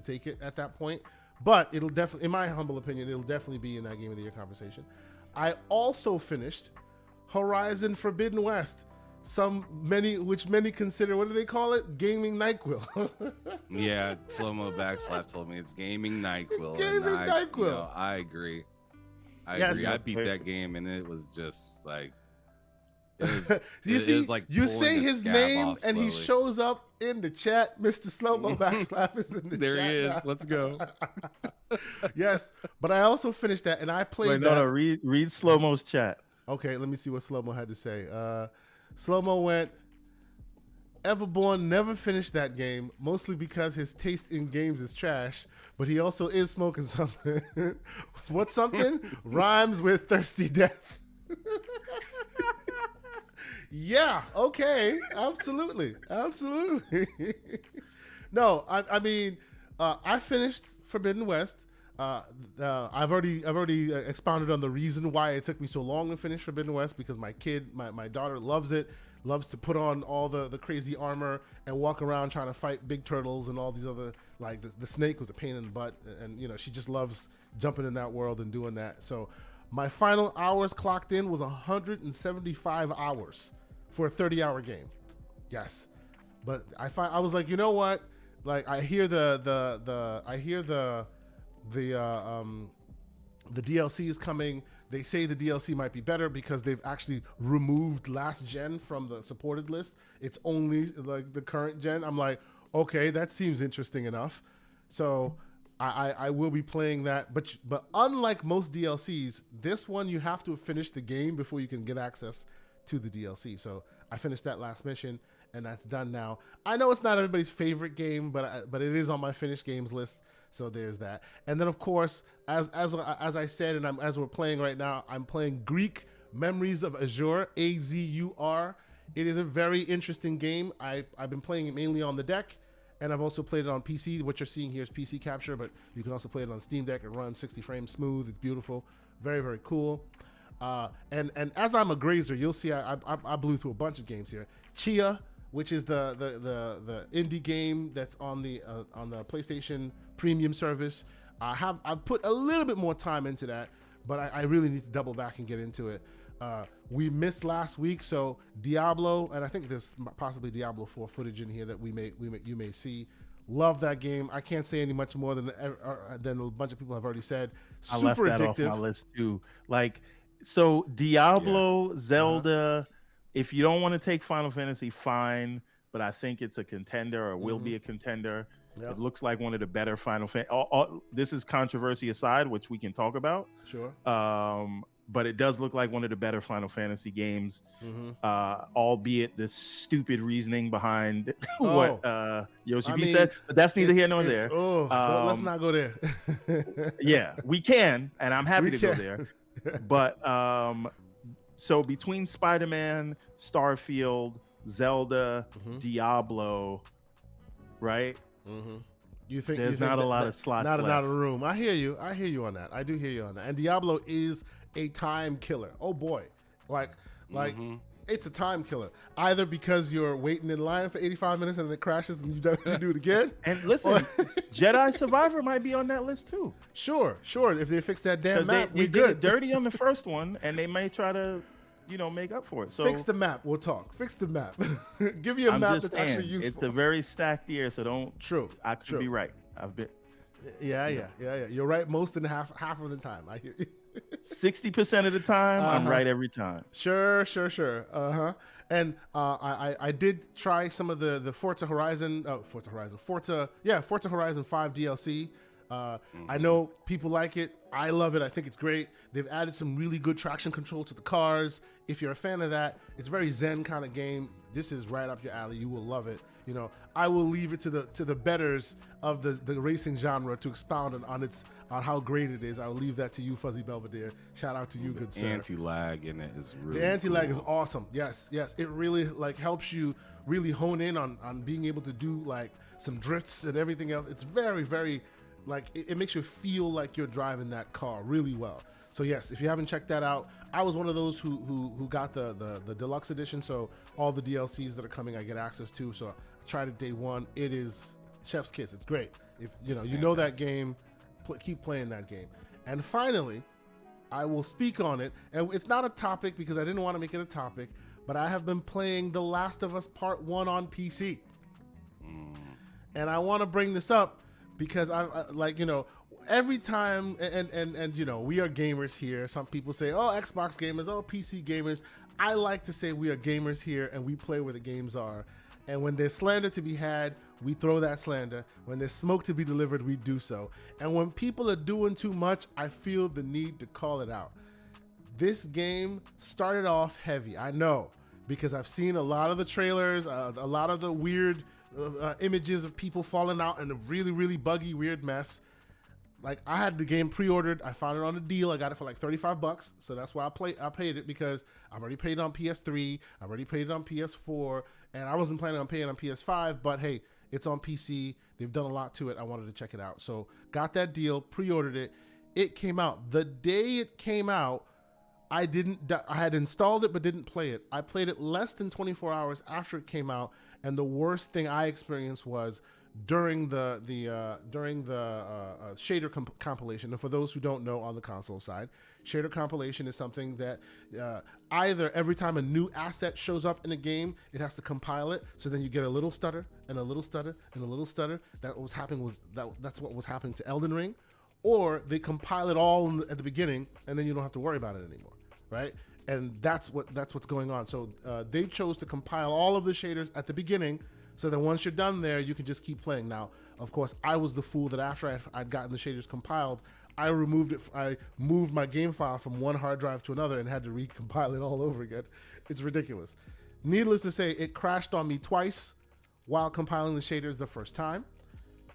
take it at that point. But it'll definitely, in my humble opinion, it'll definitely be in that game of the year conversation. I also finished Horizon Forbidden West, which many consider, what do they call it? Gaming NyQuil. Yeah, Slow-Mo Backslap told me it's gaming NyQuil. Gaming NyQuil. You know, I agree. I agree. I beat that game and it was just like, it was like you say his name and slowly. he shows up in the chat. Mr. Slow-Mo Backslap is in the chat. There he is. Now. Let's go. Yes, but I also finished that and I played that. No, read Slow-Mo's chat. Okay, let me see what Slow-Mo had to say. Slow-Mo went, Everborn never finished that game, mostly because his taste in games is trash, but he also is smoking something. What's something? Rhymes with thirsty death. Yeah, okay, absolutely. No, I mean, I finished Forbidden West. I've already expounded on the reason why it took me so long to finish Forbidden West, because my daughter loves it, loves to put on all the crazy armor and walk around trying to fight big turtles and all these other, like the snake was a pain in the butt, and you know, she just loves jumping in that world and doing that. So my final hours clocked in was 175 hours for a 30-hour game. Yes, but I was like, you know what? Like I hear the DLC is coming. They say the DLC might be better because they've actually removed last gen from the supported list. It's only like the current gen. I'm like, okay, that seems interesting enough. So I will be playing that. But unlike most DLCs, this one you have to finish the game before you can get access to the DLC. So I finished that last mission and that's done now. I know it's not everybody's favorite game, but it is on my finished games list. So there's that. And then of course, as I said, and as we're playing right now, I'm playing Greek Memories of Azure, AZUR. It is a very interesting game. I've been playing it mainly on the deck, and I've also played it on PC. What you're seeing here is PC capture, but you can also play it on Steam Deck and run 60 frames smooth. It's beautiful, very, very cool. And as I'm a grazer, you'll see I blew through a bunch of games here. Chia, which is the indie game that's on the PlayStation Premium service. I've put a little bit more time into that, but I really need to double back and get into it. We missed last week, so Diablo, and I think there's possibly Diablo 4 footage in here that you may see. Love that game. I can't say any much more than a bunch of people have already said. Super I left that addictive. off my list too. Like, so Diablo, Zelda. If you don't want to take Final Fantasy, fine, but I think it's a contender or will be a contender. Yep. It looks like one of the better Final Fantasy. This is controversy aside, which we can talk about. Sure. But it does look like one of the better Final Fantasy games, albeit the stupid reasoning behind what Yoshi B said. But that's neither here nor there. Let's not go there. Yeah, we can, and I'm happy to go there. But so between Spider-Man, Starfield, Zelda, Diablo, right? You think there's not a lot of slots not left. a room. I hear you on that. I do hear you on that. And Diablo is a time killer. Oh boy, like it's a time killer. Either because you're waiting in line for 85 minutes and it crashes and you do it again. And listen, Jedi Survivor might be on that list too. Sure. If they fix that damn map, they we did good. it dirty on the first one, and they may try to, make up for it. So fix the map. We'll talk. Fix the map. Give me a I'm map just that's saying, actually useful. it's a very stacked year, so don't. True. I could be right. I've been. Yeah. You're right most in half of the time. I hear you. 60% of the time, I'm right every time. Sure. And I did try some of the Forza Horizon 5 DLC. I know people like it. I love it. I think it's great. They've added some really good traction control to the cars. If you're a fan of that, it's a very zen kind of game. This is right up your alley. You will love it. I will leave it to the betters of the racing genre to expound on how great it is. I will leave that to you, Fuzzy Belvedere. Shout out to you, good sir. The anti-lag in it is really The anti-lag cool. is awesome. Yes. It really helps you really hone in on being able to do some drifts and everything else. It's very, very it makes you feel like you're driving that car really well. So yes, if you haven't checked that out, I was one of those who got the deluxe edition. So all the DLCs that are coming, I get access to. So I tried it day one. It is chef's kiss. It's great. If you know that game, keep playing that game. And finally, I will speak on it. And it's not a topic because I didn't want to make it a topic, but I have been playing The Last of Us Part 1 on PC. And I want to bring this up because every time, and we are gamers here. Some people say, oh, Xbox gamers, oh, PC gamers. I like to say we are gamers here and we play where the games are. And when there's slander to be had, we throw that slander. When there's smoke to be delivered, we do so. And when people are doing too much, I feel the need to call it out. This game started off heavy, I know, because I've seen a lot of the trailers, a lot of the weird images of people falling out in a really, really buggy, weird mess. I had the game pre-ordered. I found it on a deal. I got it for $35. So that's why I paid it, because I've already paid it on PS3. I've already paid it on PS4. And I wasn't planning on paying on PS5. But hey, it's on PC. They've done a lot to it. I wanted to check it out. So got that deal, pre-ordered it. It came out. The day it came out, I had installed it but didn't play it. I played it less than 24 hours after it came out. And the worst thing I experienced was during the shader compilation. And for those who don't know, on the console side, shader compilation is something that either every time a new asset shows up in a game, it has to compile it. So then you get a little stutter and a little stutter and a little stutter. That's what was happening to Elden Ring. Or they compile it all at the beginning, and then you don't have to worry about it anymore, right? And that's what's going on. So they chose to compile all of the shaders at the beginning, so that once you're done there, you can just keep playing. Now, of course, I was the fool that after I'd gotten the shaders compiled, I moved my game file from one hard drive to another and had to recompile it all over again. It's ridiculous. Needless to say, it crashed on me twice while compiling the shaders the first time.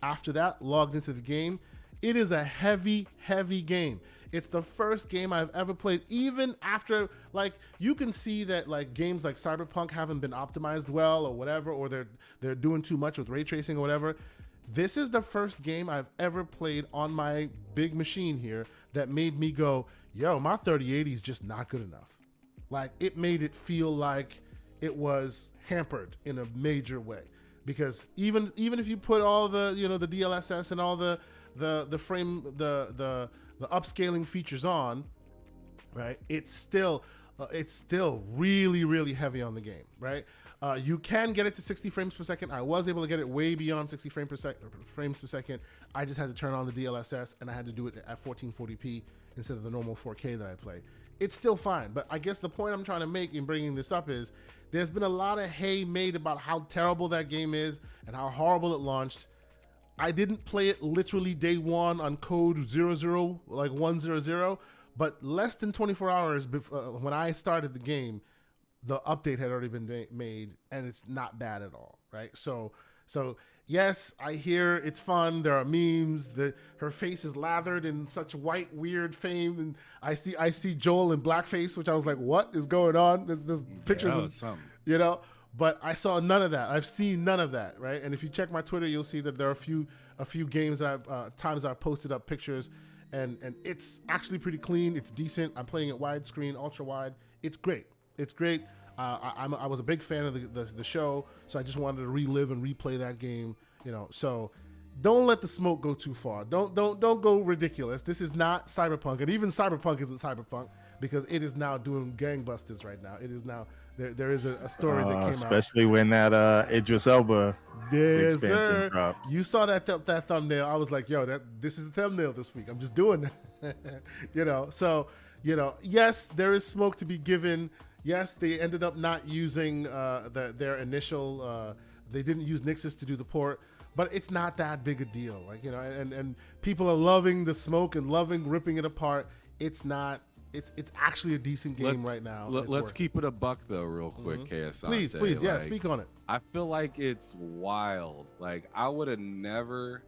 After that, logged into the game. It is a heavy, heavy game. It's the first game I've ever played, even after, you can see that, games like Cyberpunk haven't been optimized well or whatever, or they're doing too much with ray tracing or whatever. This is the first game I've ever played on my big machine here that made me go, yo, my 3080 is just not good enough. It made it feel like it was hampered in a major way. Because even if you put all the, the DLSS and all the upscaling features on, right? It's still really, really heavy on the game, right? You can get it to 60 frames per second. I was able to get it way beyond 60 frames per second. I just had to turn on the DLSS, and I had to do it at 1440p instead of the normal 4K that I play. It's still fine, but I guess the point I'm trying to make in bringing this up is there's been a lot of hay made about how terrible that game is and how horrible it launched. I didn't play it literally day one on code 100, but less than 24 hours before, when I started the game, the update had already been made, and it's not bad at all, right? So yes, I hear it's fun. There are memes. Her face is lathered in such white, weird fame, and I see Joel in blackface, which I was like, what is going on? There's pictures of something, But I saw none of that. I've seen none of that, right? And if you check my Twitter, you'll see that there are a few a few games times I've posted up pictures, and it's actually pretty clean. It's decent. I'm playing it widescreen, ultra wide. It's great. It's great. I was a big fan of the show, so I just wanted to relive and replay that game. So don't let the smoke go too far. Don't go ridiculous. This is not Cyberpunk, and even Cyberpunk isn't Cyberpunk because it is now doing gangbusters right now. It is now there is a story that came out, especially when that Idris Elba expansion drops. You saw that thumbnail. I was like, yo, this is the thumbnail this week. I'm just doing that. So yes, there is smoke to be given. Yes, they ended up not using their initial. They didn't use Nixus to do the port, but it's not that big a deal. And people are loving the smoke and loving ripping it apart. It's not. It's actually a decent game right now. Let's keep it a buck though, real quick, KSI. Please, yeah, speak on it. I feel like it's wild. Like I would have never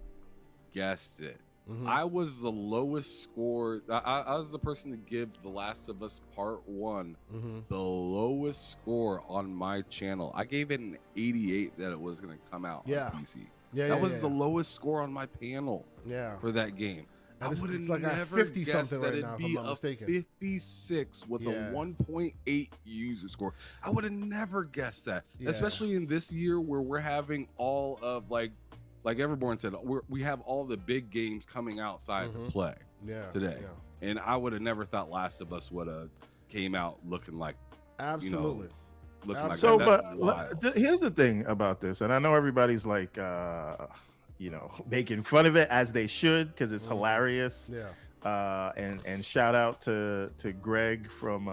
guessed it. I was the lowest score. I was the person to give The Last of Us Part 1 the lowest score on my channel. I gave it an 88 that it was going to come out on PC. That was the lowest score on my panel for that game. And I would have like never 50 guessed something that right it'd now, be if I'm not a mistaken. 56 with a 1.8 user score. I would have never guessed that, especially in this year where we're having all of like Everborn said, we have all the big games coming outside to play today. And I would have never thought Last of Us would have came out looking like absolutely. Looking like so, that. but here's the thing about this, and I know everybody's like, making fun of it as they should because it's hilarious. And shout out to Greg from.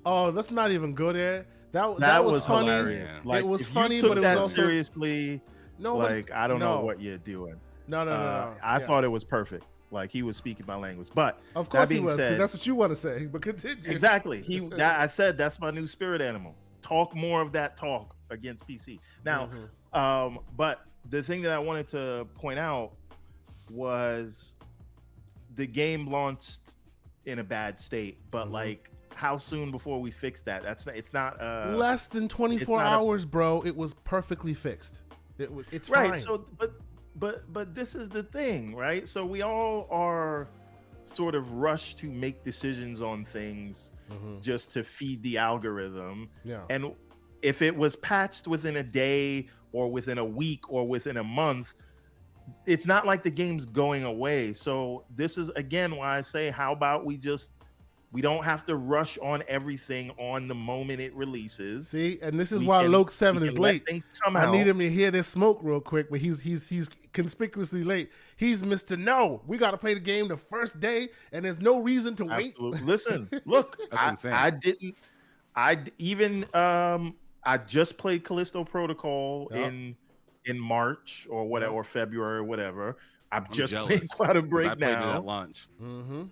Let's not even go there. That was funny. Hilarious. Like, it was if funny, you took but it that was also seriously. no. Like I don't know what you're doing. No. I thought it was perfect. Like he was speaking my language, but of course he was because that's what you want to say. But continue. Exactly. I said that's my new spirit animal. Talk more of that talk against PC. Now, but the thing that I wanted to point out was the game launched in a bad state, but like how soon before we fix that? It's not less than 24 hours, bro. It was perfectly fixed. It's right. fine. So, but this is the thing, right? So we all are sort of rushed to make decisions on things just to feed the algorithm. And if it was patched within a day or within a week or within a month, it's not like the game's going away. So this is again why I say, how about we don't have to rush on everything on the moment it releases. See, and this is why Loke 7 is late. I need him to hear this smoke real quick, but he's conspicuously late. He's Mr. No, we got to play the game the first day, and there's no reason to wait. Listen, look, I just played Callisto Protocol in March or whatever, or February or whatever. I'm just playing Quantum Break now. I played it at launch,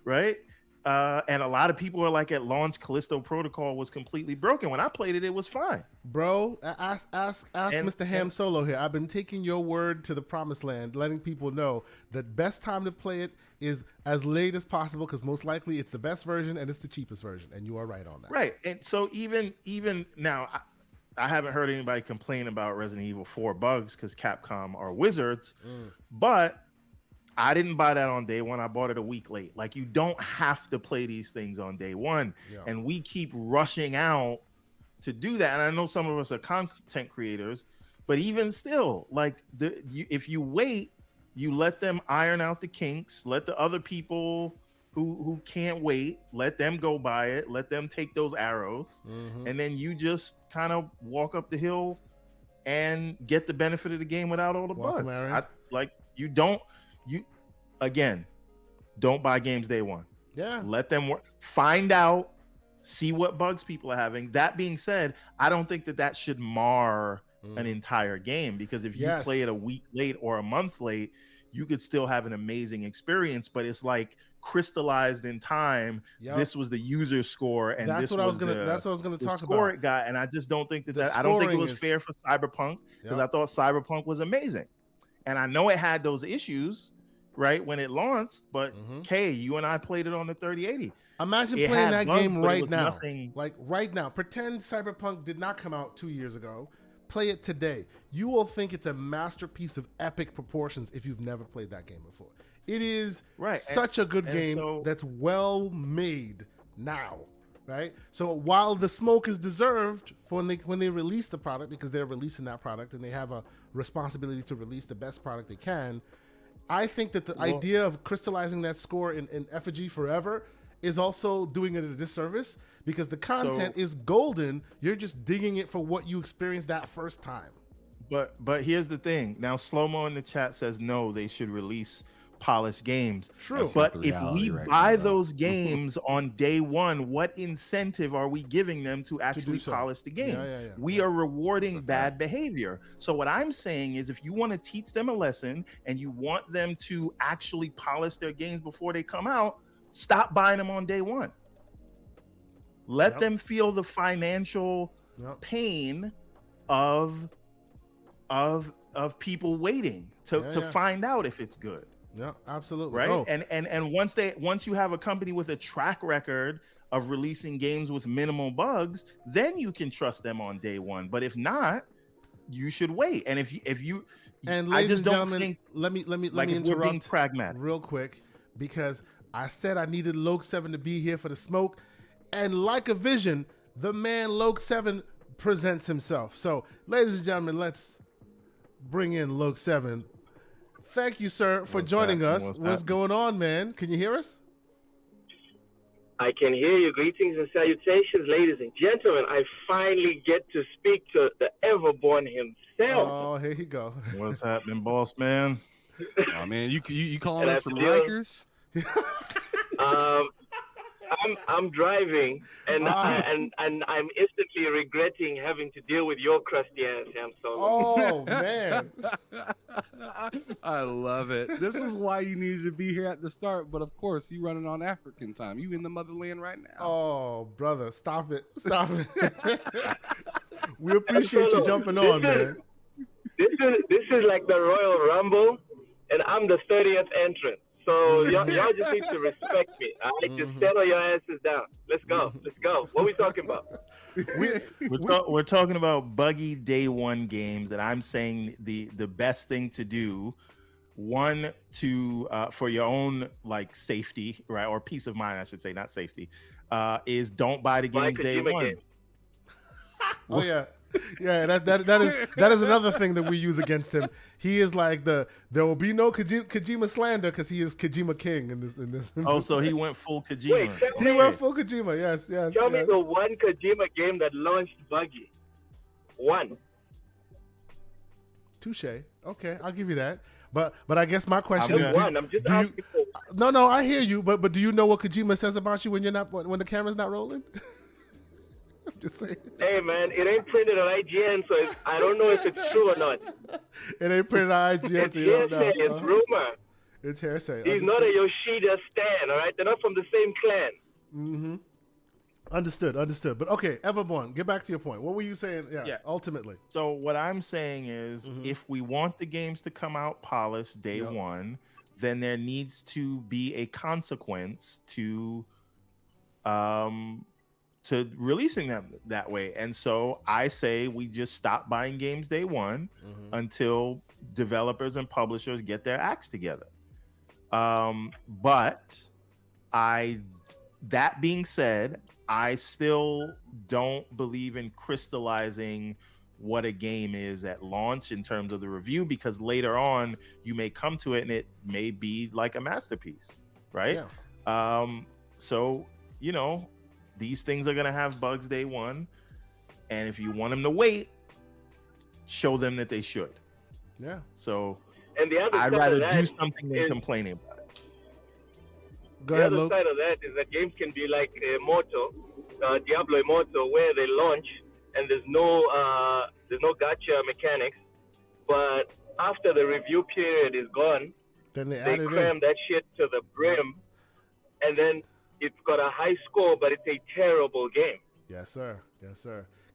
right? And a lot of people are like, at launch, Callisto Protocol was completely broken. When I played it, it was fine. Bro, ask Mr. Ham Solo here. I've been taking your word to the promised land, letting people know that best time to play it is as late as possible because most likely it's the best version and it's the cheapest version. And you are right on that. Right. And so even now, I haven't heard anybody complain about Resident Evil 4 bugs because Capcom are wizards, but I didn't buy that on day one. I bought it a week late. Like, you don't have to play these things on day one. And we keep rushing out to do that. And I know some of us are content creators, but even still, like, if you wait, you let them iron out the kinks, let the other people who can't wait, let them go buy it, let them take those arrows, and then you just kind of walk up the hill and get the benefit of the game without all the bugs. Don't buy games day one. Let them work, find out, see what bugs people are having. That being said, I don't think that should mar an entire game, because if you play it a week late or a month late, you could still have an amazing experience, but it's like crystallized in time. This was the user score, and that's what I was gonna talk about. It got, and I just don't think that I don't think it was fair for Cyberpunk, because I thought Cyberpunk was amazing, and I know it had those issues right when it launched, but Kay, you and I played it on the 3080. Imagine playing that game right now. Like right now, pretend Cyberpunk did not come out 2 years ago. play it today, you will think it's a masterpiece of epic proportions if you've never played that game before. It is such a good game that's well made now, right? So while the smoke is deserved for when they release the product, because they're releasing that product and they have a responsibility to release the best product they can, I think that the idea of crystallizing that score in effigy forever is also doing it a disservice, because the content is golden. You're just digging it for what you experienced that first time. But here's the thing. Now, Slow-Mo in the chat says no, they should release polished games. True. But if we buy those games on day one, what incentive are we giving them to actually polish the game? We are rewarding bad behavior. So what I'm saying is, if you want to teach them a lesson and you want them to actually polish their games before they come out, stop buying them on day one. Let them feel the financial pain of people waiting to find out if it's good. Yeah, absolutely. Right. Oh. And once you have a company with a track record of releasing games with minimal bugs, then you can trust them on day one. But if not, you should wait. And if you and I just don't gentlemen, think let me interrupt we're being pragmatic real quick, because I said I needed Loke 7 to be here for the smoke, and like a vision, the man Loke 7 presents himself. So, ladies and gentlemen, let's bring in Loke 7. Thank you, sir, for joining us. What's going on, man? Can you hear us? I can hear you. Greetings and salutations, ladies and gentlemen. I finally get to speak to the Everborn himself. Oh, here you go. What's happening, boss man? Oh man, you calling us from Rikers? I'm driving, and I'm instantly regretting having to deal with your crusty ass, Ham Solo. Oh man, I love it. This is why you needed to be here at the start, but of course you running on African time. You in the motherland right now. Oh brother, stop it! We appreciate you jumping on, man. This is like the Royal Rumble, and I'm the 30th entrant. So y'all just need to respect me. All right, just settle your asses down. Let's go. What are we talking about? We're talking about buggy day one games, and I'm saying the best thing to do, one, to for your own like safety, right, or peace of mind, I should say, not safety, is don't buy the games day one. Oh yeah. Yeah, that is another thing that we use against him. He is like there will be no Kojima slander because he is Kojima King in this. Oh, so he went full Kojima. He went full Kojima. Yes. Tell me the one Kojima game that launched buggy. One. Touche. Okay, I'll give you that. But I guess my question is, I'm just asking for. No, I hear you. But do you know what Kojima says about you when when the camera's not rolling? I'm just saying. Hey man, it ain't printed on IGN, so I don't know if it's true or not. It ain't printed on IGN, it's hearsay. It's rumor. It's hearsay. He's not a Yoshida stan, all right? They're not from the same clan. Mm-hmm. Understood. But okay, Everborn, get back to your point. What were you saying? Yeah. Ultimately. So what I'm saying is, if we want the games to come out polished day one, then there needs to be a consequence to releasing them that way. And so I say we just stop buying games day one until developers and publishers get their acts together. But that being said, I still don't believe in crystallizing what a game is at launch in terms of the review, because later on you may come to it and it may be like a masterpiece, right? So, these things are going to have bugs day one. And if you want them to wait, show them that they should. Yeah. So and the other I'd rather do something than complaining about it. Go ahead, the other Luke. side of that is that games can be like Diablo Immortal, where they launch and there's no gacha mechanics. But after the review period is gone, then they cram that shit to the brim. And then it's got a high score, but it's a terrible game. Yes, sir.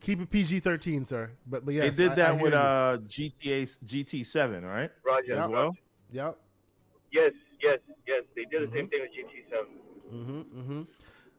Keep it PG-13, sir. But yes, they did that with GT7, right? Roger. As well. Yep. Yes. They did the same thing with GT7.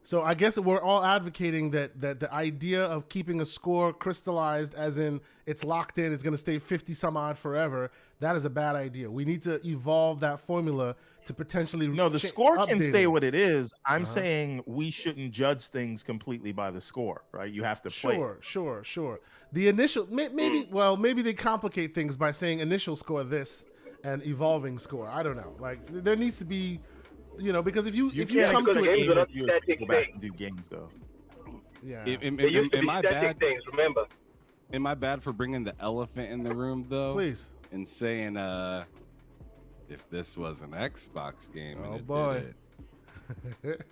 So I guess we're all advocating that the idea of keeping a score crystallized, as in it's locked in, it's going to stay 50 some odd forever. That is a bad idea. We need to evolve that formula to potentially No, the score can stay it. what it is. I'm saying we shouldn't judge things completely by the score, right? You have to play. Sure. The initial maybe they complicate things by saying initial score this and evolving score. I don't know. Like there needs to be, because if you come to games it, are not you static go back things. and do games though. yeah. They used to be static things, remember? Am I bad for bringing the elephant in the room though? Please. And saying, if this was an Xbox game and boy. did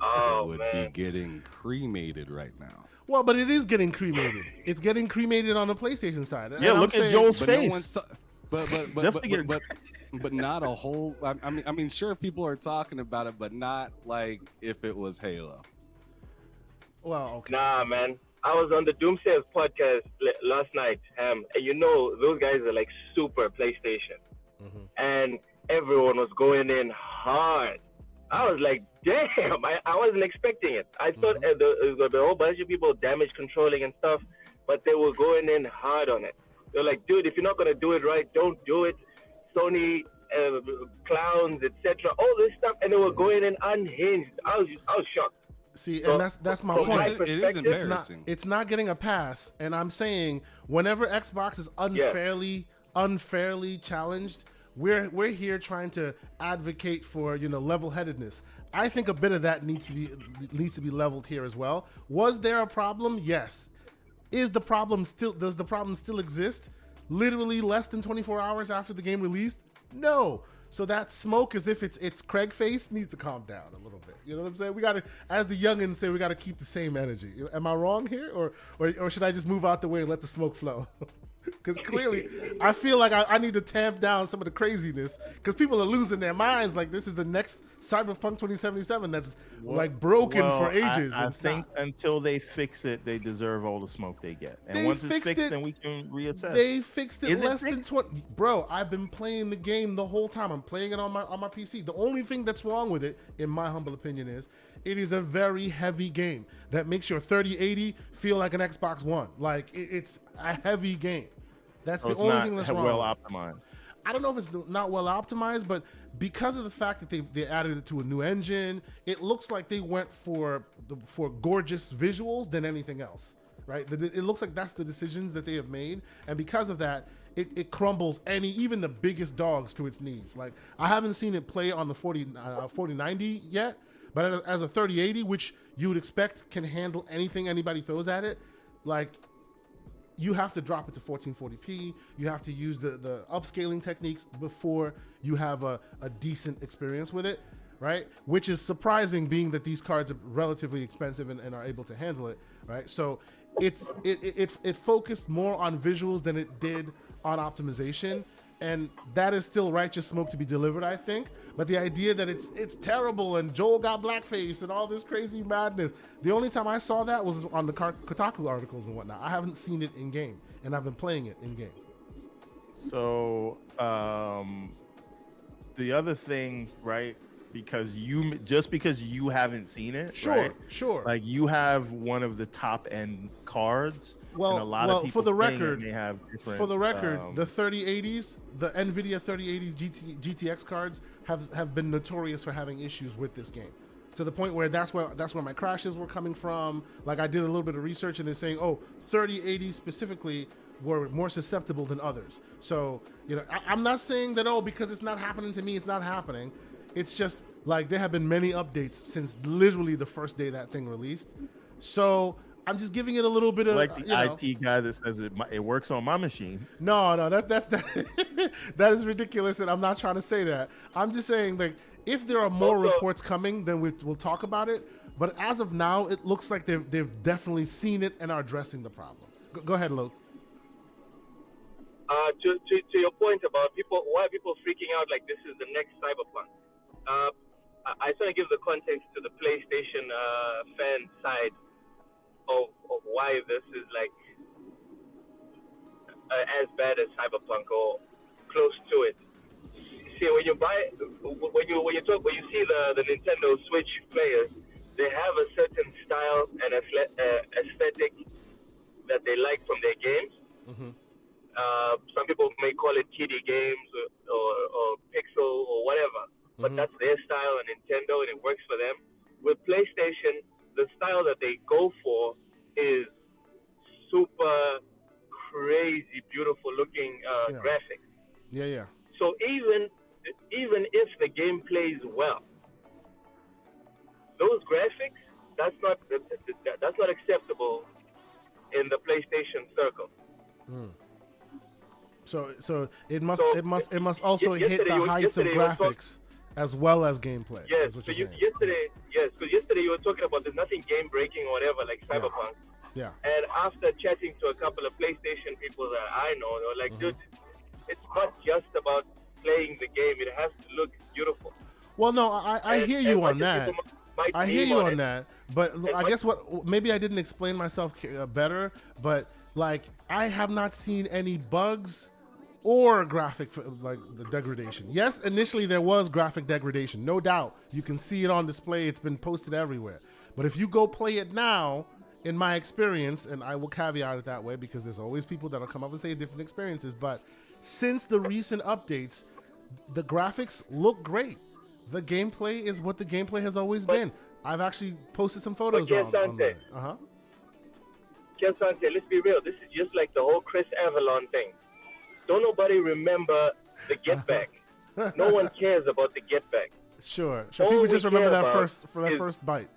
Oh, it would man. be getting cremated right now. Well, but it is getting cremated. It's getting cremated on the PlayStation side. Yeah, And look I'm at saying- Joel's But face. no one's but not a whole. I mean, sure, people are talking about it, but not like if it was Halo. Well, okay. Nah, man. I was on the Doomsayers podcast last night, and those guys are like super PlayStation. And everyone was going in hard. I was like, damn, I wasn't expecting it. I thought there was going to be a whole bunch of people damage controlling and stuff, but they were going in hard on it. They're like, dude, if you're not going to do it right, don't do it. Sony clowns, etc., all this stuff, and they were going in unhinged. I was shocked. See, So, and that's my from my point. It is perspective, embarrassing. It's not getting a pass, and I'm saying whenever Xbox is unfairly challenged, we're here trying to advocate for level-headedness. I think a bit of that needs to be leveled here as well. Was there a problem? Yes. Does the problem still exist? Literally less than 24 hours after the game released? No. So that smoke, as if it's Craig face, needs to calm down a little bit. You know what I'm saying? We got to, as the youngins say, we got to keep the same energy. Am I wrong here, or should I just move out the way and let the smoke flow? Because clearly, I feel like I need to tamp down some of the craziness because people are losing their minds. Like this is the next Cyberpunk 2077 that's like broken for ages. I think until they fix it, they deserve all the smoke they get. And once it's fixed, then we can reassess. They fixed it Is it less than fixed? 20. Bro, I've been playing the game the whole time. I'm playing it on my PC. The only thing that's wrong with it, in my humble opinion, is it is a very heavy game that makes your 3080 feel like an Xbox One. Like it's a heavy game. That's So the it's only not thing that's wrong. well optimized. I don't know if it's not well optimized, but because of the fact that they added it to a new engine, it looks like they went for gorgeous visuals than anything else, right? It looks like that's the decisions that they have made, and because of that, it crumbles even the biggest dogs to its knees. Like I haven't seen it play on the 4090 yet, but as a 3080, which you would expect can handle anything anybody throws at it, like. You have to drop it to 1440p. You have to use the upscaling techniques before you have a decent experience with it, right? Which is surprising, being that these cards are relatively expensive and are able to handle it, right? So it focused more on visuals than it did on optimization, and that is still righteous smoke to be delivered, I think. But the idea that it's terrible and Joel got blackface and all this crazy madness, the only time I saw that was on the Kotaku articles and whatnot. I haven't seen it in game, and I've been playing it in game. So the other thing, right? Because you haven't seen it, right? Sure. Like you have one of the top end cards. Well, and a lot of people for the playing it record, may have different, the 3080s, the NVIDIA 3080s GTX cards have been notorious for having issues with this game, to the point where that's where my crashes were coming from. Like I did a little bit of research, and they're saying, 3080s specifically were more susceptible than others. So I'm not saying that because it's not happening to me, it's not happening. It's just like there have been many updates since literally the first day that thing released. So I'm just giving it a little bit of like the IT guy that says it works on my machine. No, that's that is ridiculous, and I'm not trying to say that. I'm just saying, like, if there are more reports coming, then we'll talk about it. But as of now, it looks like they've definitely seen it and are addressing the problem. Go ahead, Lo. To your point about why are people freaking out like this is the next Cyberpunk? I just want to give the context to the PlayStation fan side of why this is like as bad as Cyberpunk or close to it. See, when you see the Nintendo Switch players, they have a certain style and aesthetic that they like from their games. Some people may call it kiddie games or pixel or whatever, but that's their style on Nintendo, and it works for them. With PlayStation, the style that they go for is super crazy, beautiful looking graphics. Yeah. So even if the game plays well, those graphics, that's not acceptable in the PlayStation circle. So it must also hit the heights of graphics as well as gameplay. Yes. Is what So you're saying. yesterday you were talking about there's nothing game breaking or whatever like Cyberpunk. Yeah. And after chatting to a couple of PlayStation people that I know, they were like, dude, it's not just about playing the game. It has to look beautiful. Well, no, I hear you on that. I hear you on that. But I guess maybe I didn't explain myself better, but like I have not seen any bugs or graphic like the degradation. Yes, initially there was graphic degradation, no doubt. You can see it on display. It's been posted everywhere. But if you go play it now, in my experience, and I will caveat it that way because there's always people that'll come up and say different experiences, but since the recent updates, the graphics look great. The gameplay is what the gameplay has always been. I've actually posted some photos online. Kelsante, let's be real. This is just like the whole Chris Avalon thing. Don't nobody remember the Get Back. No one cares about the Get Back. Sure. People just remember that first bite.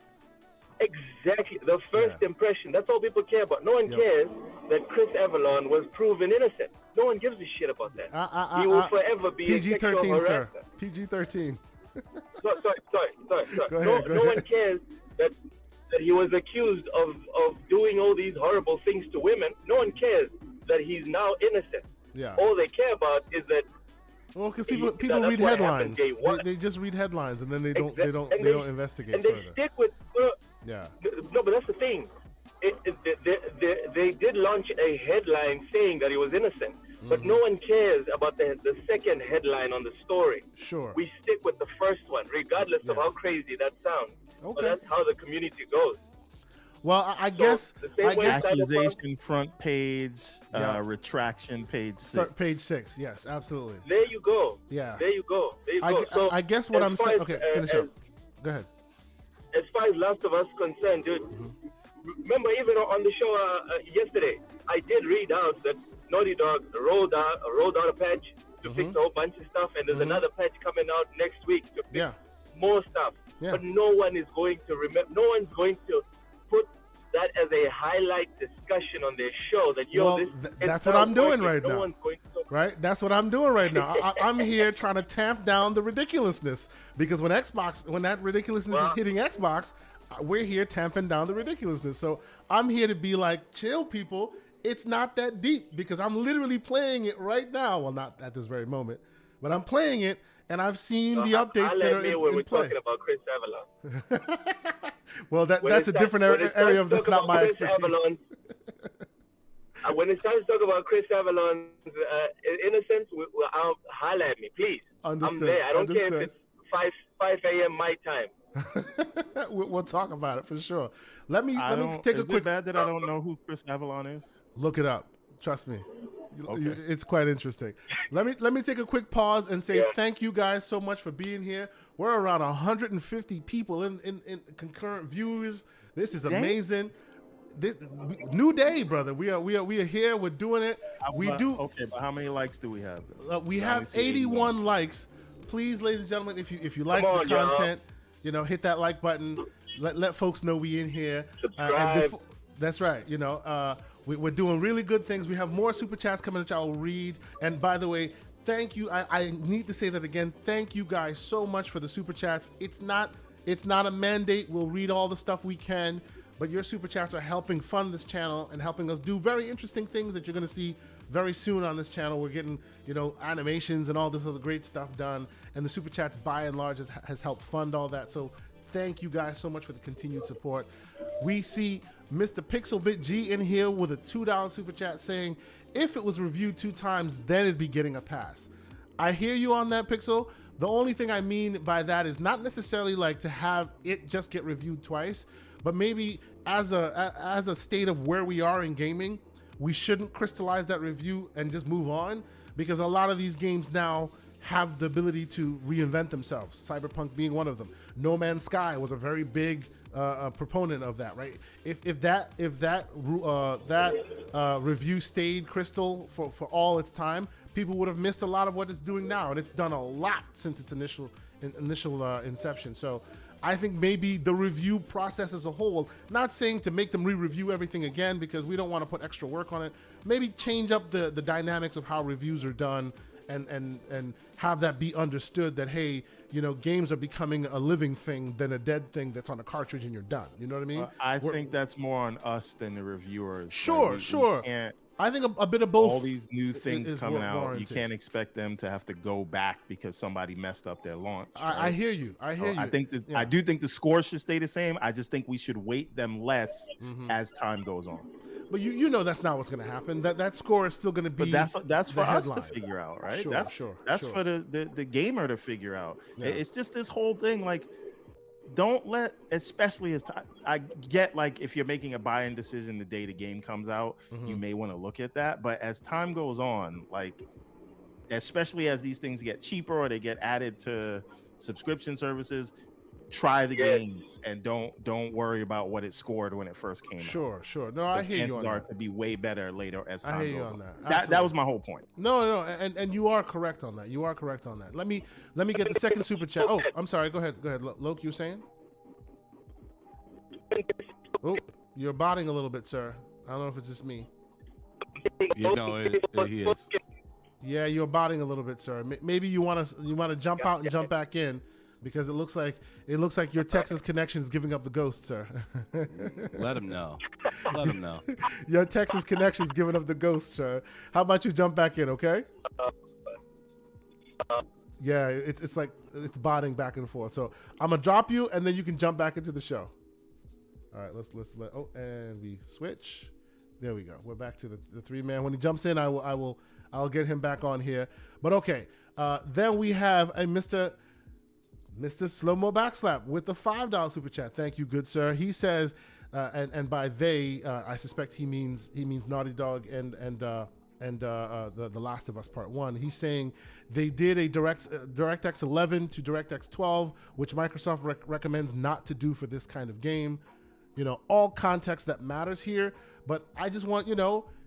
Exactly. The first impression. That's all people care about. No one cares that Chris Avalon was proven innocent. No one gives a shit about that. He will forever be a sexual PG-13, harasser. sir. PG-13. Sorry. Go ahead. No one cares that he was accused of doing all these horrible things to women. No one cares that he's now innocent. Yeah. All they care about is that. Well, because people read headlines. They just read headlines and then they don't investigate and they further. stick with. Yeah. No, but that's the thing. They did launch a headline saying that he was innocent, but no one cares about the second headline on the story. Sure. We stick with the first one, regardless of how crazy that sounds. Okay. But that's how the community goes. Well, I guess accusation front page, retraction page 6. Page 6, yes, absolutely. There you go. Yeah. There you go. So I guess what I'm saying. Okay, finish up. Go ahead. As far as Last of Us concerned, dude. Remember, even on the show yesterday, I did read out that Naughty Dog rolled out a patch to fix a whole bunch of stuff, and there's another patch coming out next week to fix more stuff. Yeah. But no one is going to remember. No one's going to put that as a highlight discussion on their show. That that's what I'm doing right now. No one's going to. Right, that's what I'm doing right now. I'm here trying to tamp down the ridiculousness because when that ridiculousness is hitting Xbox, we're here tamping down the ridiculousness. So I'm here to be like, chill, people. It's not that deep because I'm literally playing it right now. Well, not at this very moment, but I'm playing it and I've seen the updates that are in when we're play. Talking about Chris Avalon. Well, that's a different area of that's not my expertise. When it's time to talk about Chris Avalon's innocence, I'll holler at me, please. Understood. I'm there. I don't care if it's 5 a.m. my time. We'll talk about it for sure. Let me take a quick. Is it bad that I don't know who Chris Avalon is? Look it up. Trust me. Okay. It's quite interesting. Let me take a quick pause and say thank you guys so much for being here. We're around 150 people in concurrent views. This is amazing. New day, brother. We are here. We're doing it. Okay, but how many likes do we have? We have 81 likes. Please, ladies and gentlemen, if you like the content, hit that like button. Let folks know we in here. Subscribe. That's right. We're doing really good things. We have more super chats coming that y'all will read. And by the way, thank you. I need to say that again. Thank you guys so much for the super chats. It's not a mandate. We'll read all the stuff we can. But your super chats are helping fund this channel and helping us do very interesting things that you're going to see very soon on this channel. We're getting, animations and all this other great stuff done. And the super chats, by and large, has helped fund all that. So thank you guys so much for the continued support. We see Mr. Pixelbit G in here with a $2 super chat saying, if it was reviewed 2 times, then it'd be getting a pass. I hear you on that, Pixel, The only thing I mean by that is not necessarily like to have it just get reviewed twice, but maybe as a state of where we are in gaming, we shouldn't crystallize that review and just move on, because a lot of these games now have the ability to reinvent themselves. Cyberpunk being one of them. No Man's Sky was a very big proponent of that, right? If that review stayed crystal for all its time, people would have missed a lot of what it's doing now, and it's done a lot since its initial inception. So I think maybe the review process as a whole, not saying to make them re-review everything again, because we don't want to put extra work on it, maybe change up the dynamics of how reviews are done, and have that be understood that, hey, you know, games are becoming a living thing than a dead thing that's on a cartridge and you're done. You know what I mean? I think that's more on us than the reviewers. Sure, like, sure. Can't, I think a bit of both. all these new things is coming out, warranted. you can't expect them to have to go back because somebody messed up their launch. I hear you. I hear you. I think I do think the scores should stay the same. I just think we should weight them less as time goes on. But you know that's not what's going to happen. That score is still going to be. But that's for us to headline. figure out, right? Sure, that's sure. for the gamer to figure out. Yeah. It's just this whole thing, like, don't let, especially as time. I get, like, if you're making a buy-in decision the day the game comes out, you may want to look at that. But as time goes on, like, especially as these things get cheaper or they get added to subscription services, try the games and don't worry about what it scored when it first came out. Sure. No, I hear you on that. To be way better later as time I hear you goes on on. that. That was my whole point. No, and you are correct on that. Let me get the second super chat. Oh, I'm sorry. Go ahead, Loke. You were saying? Oh, you're botting a little bit, sir. I don't know if it's just me. You know, he is. Yeah, you're botting a little bit, sir. Maybe you want to jump out and jump back in, because it looks like your Texas connection is giving up the ghost, sir. Let him know. Your Texas connection is giving up the ghost, sir. How about you jump back in, okay? Yeah, it's like it's botting back and forth. So I'm gonna drop you, and then you can jump back into the show. All right, let's let. Oh, and we switch. There we go. We're back to the three man. When he jumps in, I'll get him back on here. But okay, then we have a Mr. Slow Mo Backslap with the $5 super chat. Thank you, good sir. He says, and by they, I suspect he means Naughty Dog and The Last of Us Part 1. He's saying they did a DirectX 11 to DirectX 12, which Microsoft recommends not to do for this kind of game. You know, all context that matters here. But I just want,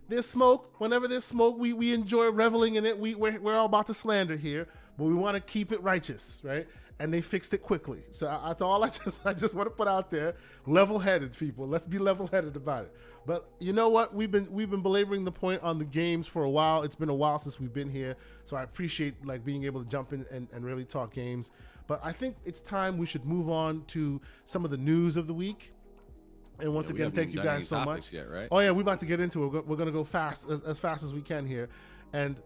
there's smoke. Whenever there's smoke, we enjoy reveling in it. We're all about to slander here, but we want to keep it righteous, right? And they fixed it quickly. So that's all I just want to put out there. Level-headed, people. Let's be level-headed about it. But you know what? We've been belaboring the point on the games for a while. It's been a while since we've been here, so I appreciate like being able to jump in and really talk games. But I think it's time we should move on to some of the news of the week. And once again, thank you guys so much. Yet, right? Oh yeah, we're about to get into it. We're gonna go fast, as fast as we can here. And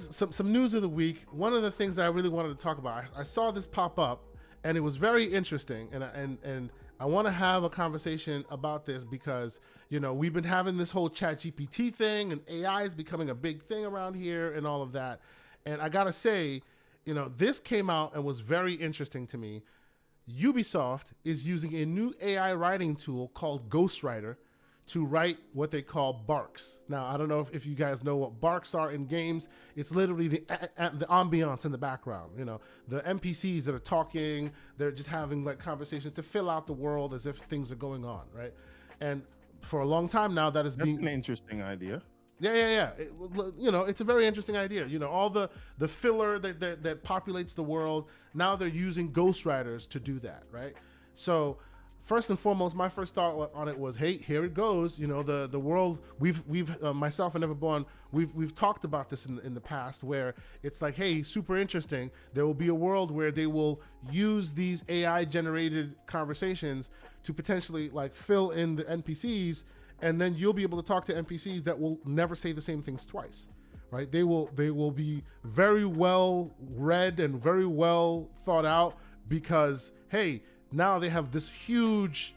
some news of the week. One of the things that I really wanted to talk about, I saw this pop up, and it was very interesting. And I want to have a conversation about this because we've been having this whole ChatGPT thing, and AI is becoming a big thing around here, and all of that. And I gotta say, this came out and was very interesting to me. Ubisoft is using a new AI writing tool called Ghostwriter to write what they call barks. Now, I don't know if you guys know what barks are in games. It's literally the ambiance in the background. The NPCs that are talking, they're just having like conversations to fill out the world as if things are going on, right? And for a long time now, that's an interesting idea. Yeah. It's a very interesting idea. All the filler that populates the world, now they're using ghostwriters to do that, right? So first and foremost, my first thought on it was, hey, here it goes. The world, we've myself and Everborn, we've talked about this in the past, where it's like, hey, super interesting. There will be a world where they will use these AI generated conversations to potentially like fill in the NPCs. And then you'll be able to talk to NPCs that will never say the same things twice, right? They will be very well read and very well thought out, because, hey, now they have this huge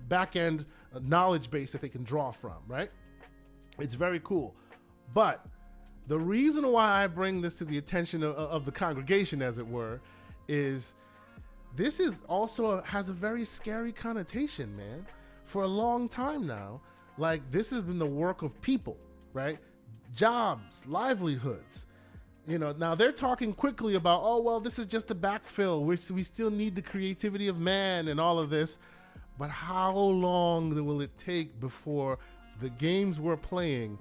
back-end knowledge base that they can draw from, right? It's very cool. But The reason why I bring this to the attention of the congregation, as it were, is this is also has a very scary connotation, man. For a long time now, like this has been the work of people, right? Jobs, livelihoods. You know, now they're talking quickly about, oh, well, this is just a backfill. We still need the creativity of man and all of this. But how long will it take before the games we're playing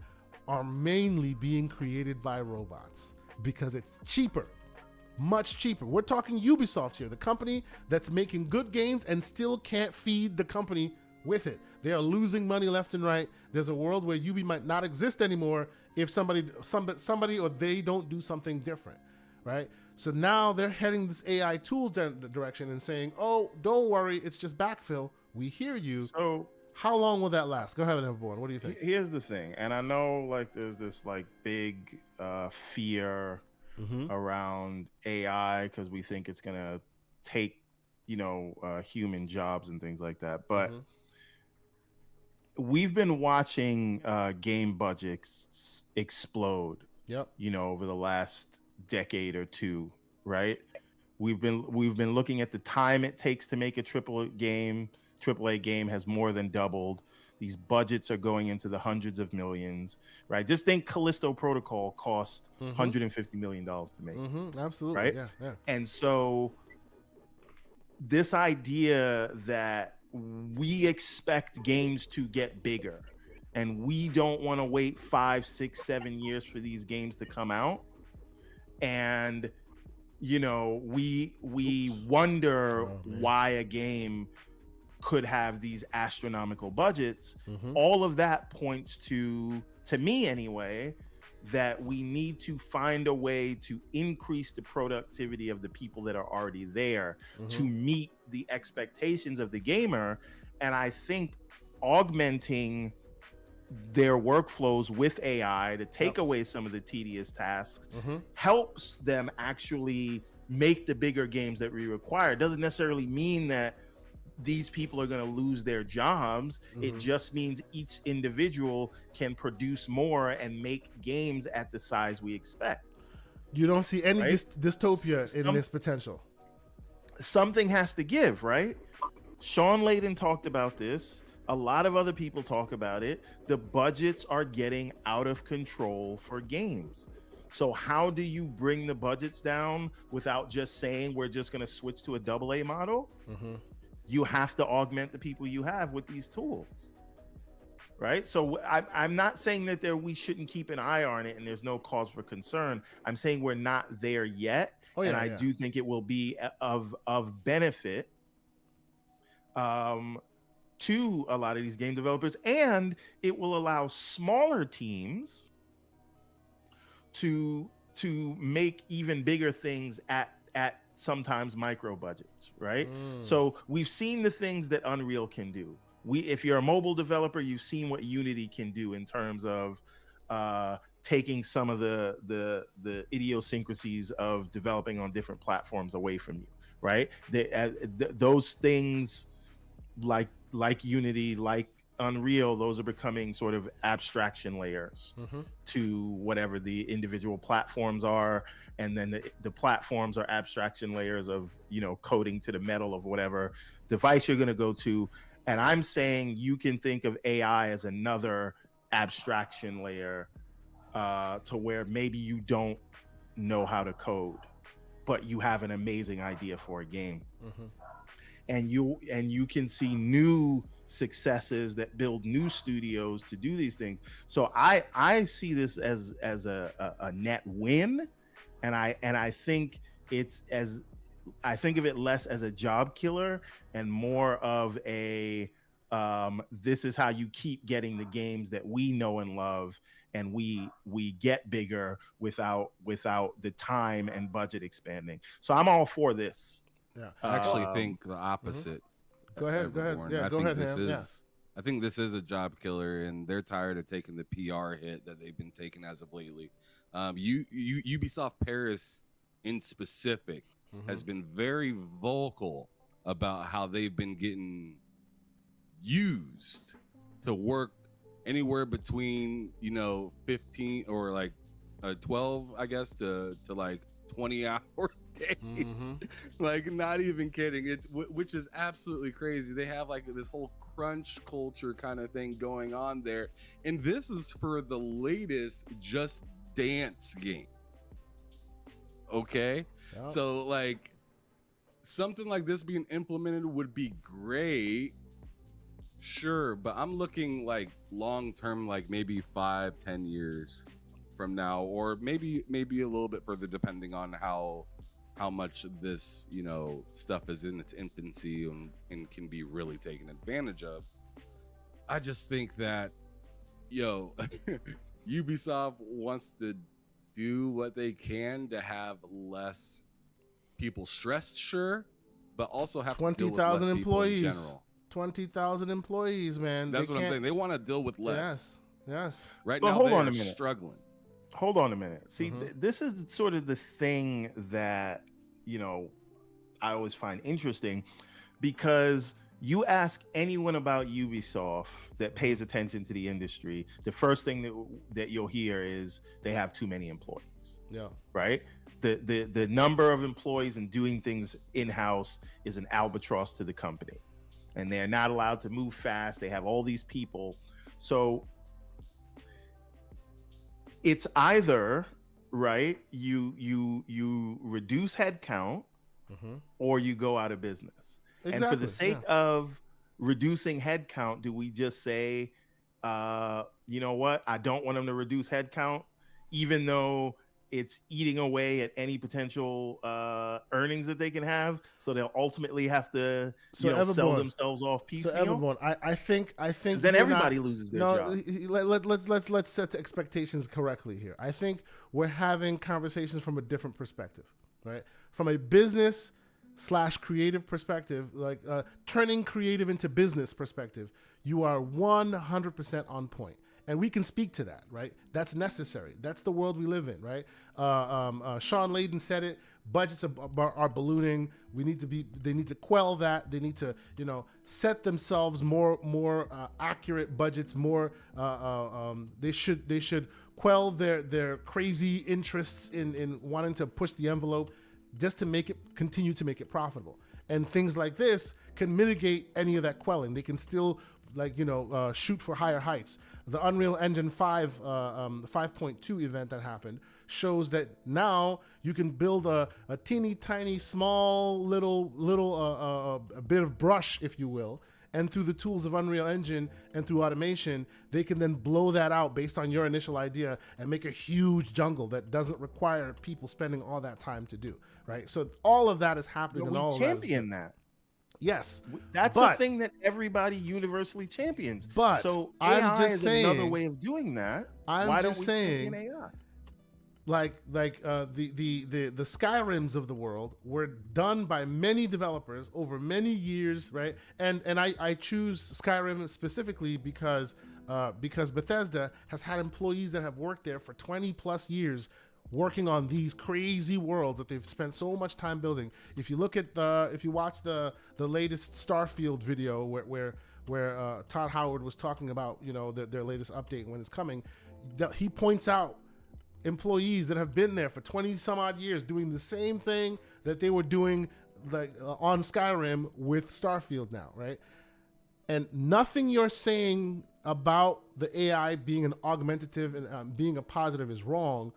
are mainly being created by robots? Because it's cheaper, much cheaper. We're talking Ubisoft here, the company that's making good games and still can't feed the company with it. They are losing money left and right. There's a world where Ubi might not exist anymore if somebody or they don't do something different, right? So now they're heading this AI tools direction and saying, oh, don't worry, it's just backfill. We hear you. So how long will that last? Go ahead, Everborn. What do you think? here's the thing, and I know like there's this like big fear around AI because we think it's gonna take human jobs and things like that, but we've been watching game budgets explode. Yep. Over the last decade or two, right? We've been looking at the time it takes to make a AAA game has more than doubled. These budgets are going into the hundreds of millions, right? Just think Callisto Protocol cost $150 million to make. Absolutely. Right? Yeah. And so this idea that we expect games to get bigger and we don't want to wait 5, 6, 7 years for these games to come out. And, we wonder why a game could have these astronomical budgets. All of that points to me anyway, that we need to find a way to increase the productivity of the people that are already there to meet the expectations of the gamer. And I think augmenting their workflows with AI to take away some of the tedious tasks helps them actually make the bigger games that we require. It doesn't necessarily mean that these people are going to lose their jobs. It just means each individual can produce more and make games at the size we expect. You don't see any dystopia in this potential. Something has to give, right? Sean Layden talked about this. A lot of other people talk about it. The budgets are getting out of control for games. So how do you bring the budgets down without just saying we're just going to switch to a AA model? You have to augment the people you have with these tools, right? So I'm not saying that we shouldn't keep an eye on it and there's no cause for concern. I'm saying we're not there yet. I do think it will be of benefit to a lot of these game developers, and it will allow smaller teams to make even bigger things at sometimes micro budgets, right? So we've seen the things that Unreal can do. If you're a mobile developer, you've seen what Unity can do in terms of taking some of the idiosyncrasies of developing on different platforms away from you, right? Those things like Unity, like Unreal, those are becoming sort of abstraction layers to whatever the individual platforms are, and then the platforms are abstraction layers of coding to the metal of whatever device you're going to go to. And I'm saying you can think of AI as another abstraction layer to where maybe you don't know how to code, but you have an amazing idea for a game. And you can see new successes that build new studios to do these things. So I see this as a net win, and I think I think of it less as a job killer and more of a this is how you keep getting the games that we know and love, and we get bigger without the time and budget expanding. So I'm all for this. Yeah, I actually think the opposite. Go ahead. Yeah, go ahead, Ham. I think this is a job killer, and they're tired of taking the PR hit that they've been taking as of lately. Ubisoft Paris, in specific, has been very vocal about how they've been getting used to work anywhere between 15 or like 12, I guess, to like 20-hour days. Mm-hmm. Like, not even kidding. It's which is absolutely crazy. They have like this whole crunch culture kind of thing going on there, and this is for the latest Just Dance game. Okay, Yep. so like something like this being implemented would be great, sure, but I'm looking like long term, like maybe 5-10 years from now, or maybe a little bit further, depending on how much this, you know, stuff is in its infancy and can be really taken advantage of. I just think that, yo, Ubisoft wants to do what they can to have less people stressed, sure, but also have to deal with less 20,000 people in employees. general. 20,000 employees, man. That's They what I'm can't- saying. They want to deal with less. Yes. Right But now, hold they on are a minute. struggling. Hold on a minute. See, Mhm. this is sort of the thing that, you know, I always find interesting, because you ask anyone about Ubisoft that pays attention to the industry, the first thing that you'll hear is they have too many employees, Yeah. right? The number of employees and doing things in-house is an albatross to the company, and they're not allowed to move fast. They have all these people. So it's either, right, you reduce headcount Mm-hmm. or you go out of business. And for the sake of reducing headcount, do we just say, you know what, I don't want them to reduce headcount, even though it's eating away at any potential earnings that they can have, so they'll ultimately have to sell themselves off piecemeal? So Everborn, I think 'Cause then everybody loses their job. Let's set the expectations correctly here. I think we're having conversations from a different perspective, right? From a business / creative perspective, like turning creative into business perspective, you are 100% on point. And we can speak to that, right? That's necessary. That's the world we live in, right? Sean Layden said it. Budgets are ballooning. They need to quell that. They need to, set themselves more accurate budgets. They should quell their crazy interests in wanting to push the envelope, just to continue to make it profitable. And things like this can mitigate any of that quelling. They can still, shoot for higher heights. The Unreal Engine 5 5.2 event that happened shows that now you can build a teeny tiny small little a bit of brush, if you will, and through the tools of Unreal Engine and through automation, they can then blow that out based on your initial idea and make a huge jungle that doesn't require people spending all that time to do, right? So all of that is happening. We champion that. Yes, that's a thing that everybody universally champions. But so I'm AI just is saying, another way of doing that. Why don't we champion AI? The Skyrims of the world were done by many developers over many years, right? And I choose Skyrim specifically because Bethesda has had employees that have worked there for 20 plus years, working on these crazy worlds that they've spent so much time building. If you watch the latest Starfield video where Todd Howard was talking about their latest update when it's coming, he points out employees that have been there for 20 some odd years doing the same thing that they were doing on Skyrim with Starfield now, right? And nothing you're saying about the AI being an augmentative and being a positive is wrong.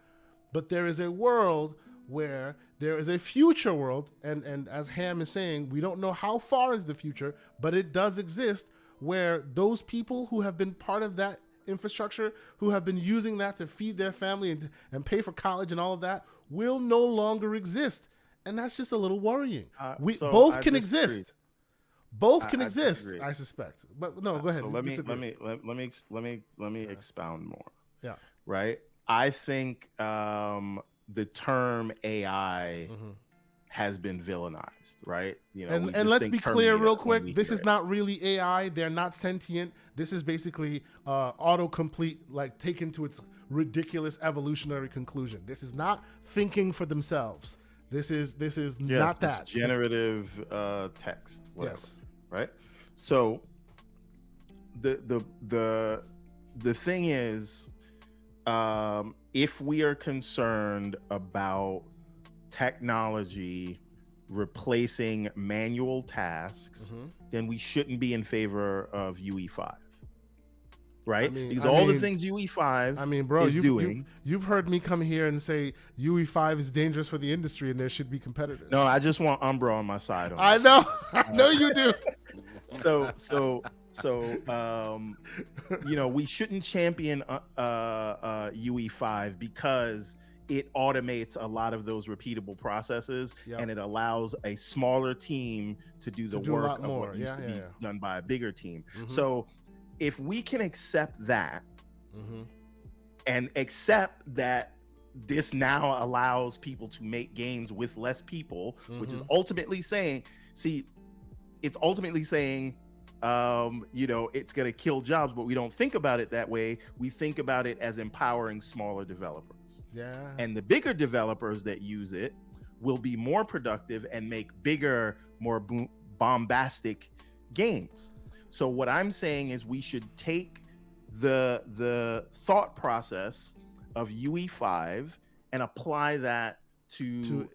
But there is a world where there is a future world, and as Ham is saying, we don't know how far into the future, but it does exist, where those people who have been part of that infrastructure, who have been using that to feed their family and pay for college and all of that, will no longer exist. And that's just a little worrying. Both can exist. Both can exist, I suspect. But no, go ahead. So let me expound more. Yeah. Right? I think the term AI has been villainized, right? And let's be clear real quick. This is not really AI. They're not sentient. This is basically autocomplete, like taken to its ridiculous evolutionary conclusion. This is not thinking for themselves. This is not that. Generative text. Whatever, yes. Right? So the thing is, if we are concerned about technology replacing manual tasks, then we shouldn't be in favor of UE5. Right? Because all the things UE5 bro, is doing. You've heard me come here and say UE5 is dangerous for the industry and there should be competitors. No, I just want Umbra on my side. I know. I know you do. So we shouldn't champion UE5 because it automates a lot of those repeatable processes, and it allows a smaller team to do the work of what used to be done by a bigger team. So if we can accept that and accept that this now allows people to make games with less people, which is ultimately saying, it's going to kill jobs, but we don't think about it that way. We think about it as empowering smaller developers. Yeah. And the bigger developers that use it will be more productive and make bigger, more bombastic games. So what I'm saying is we should take the thought process of UE5 and apply that to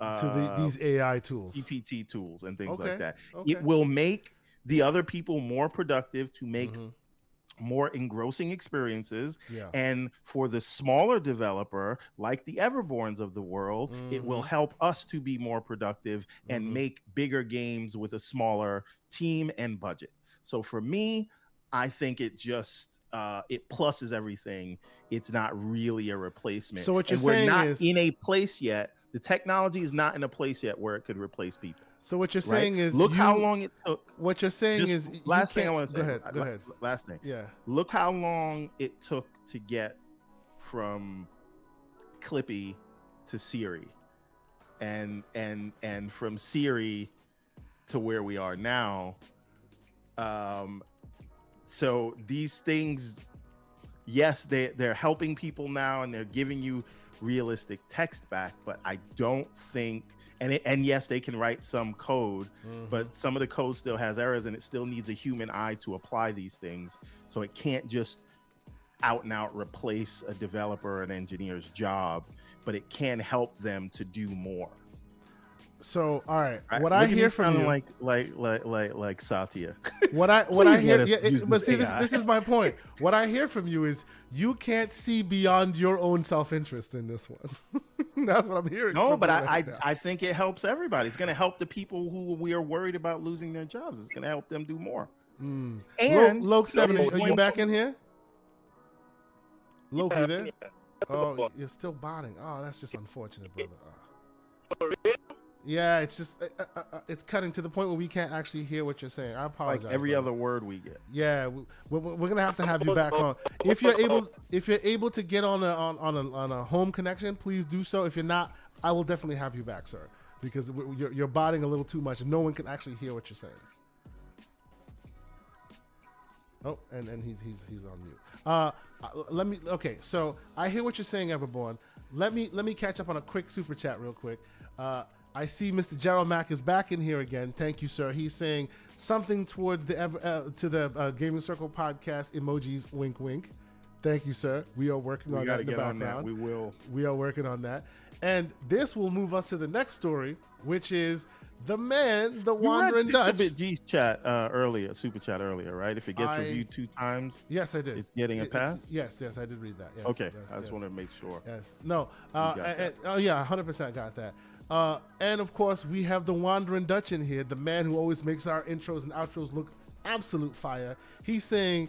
these AI tools, GPT tools and things like that. It will make the other people more productive to make more engrossing experiences. And for the smaller developer, like the Everborns of the world, it will help us to be more productive and make bigger games with a smaller team and budget. So for me, I think it just it pluses everything. It's not really a replacement. So what you're saying we're not is in a place yet. The technology is not in a place yet where it could replace people. So what you're saying is look how long it took. What you're saying is last thing I want to say. Go ahead. Last thing. Yeah. Look how long it took to get from Clippy to Siri, and from Siri to where we are now. So these things, yes, they're helping people now and they're giving you realistic text back, but I don't think, and yes, they can write some code, but some of the code still has errors and it still needs a human eye to apply these things. So it can't just out and out replace a developer or an engineer's job, but it can help them to do more. So, all right, what I hear from you, like Satya. What I hear, but see, this is my point. What I hear from you is you can't see beyond your own self-interest in this one. That's what I'm hearing. No, but I think it helps everybody. It's going to help the people who we are worried about losing their jobs. It's going to help them do more. And Loke 7, are you back in here? Loke, you there? Oh, you're still botting. Oh, that's just unfortunate, brother. Yeah, it's just it's cutting to the point where we can't actually hear what you're saying. I apologize. Like every other word we get. Yeah, we're gonna have to have you back on. If you're able to get on a home connection, please do so. If you're not, I will definitely have you back, sir, because you're botting a little too much, and no one can actually hear what you're saying. Oh, and he's on mute. Okay, so I hear what you're saying, Everborn. Let me catch up on a quick super chat real quick. I see Mr. Gerald Mack is back in here again. Thank you, sir. He's saying something towards the Gaming Circle podcast emojis. Wink, wink. Thank you, sir. We are working on that in the background. We will. We are working on that, and this will move us to the next story, which is the man, the Wandering Dutch. G's chat earlier, super chat earlier, right? If it gets reviewed 2 times, yes, I did. It's getting a pass. Yes, I did read that. Yes, okay, yes, I just want to make sure. Yes, no. Oh yeah, 100% got that. And of course, we have the Wandering Dutch in here, the man who always makes our intros and outros look absolute fire. He's saying,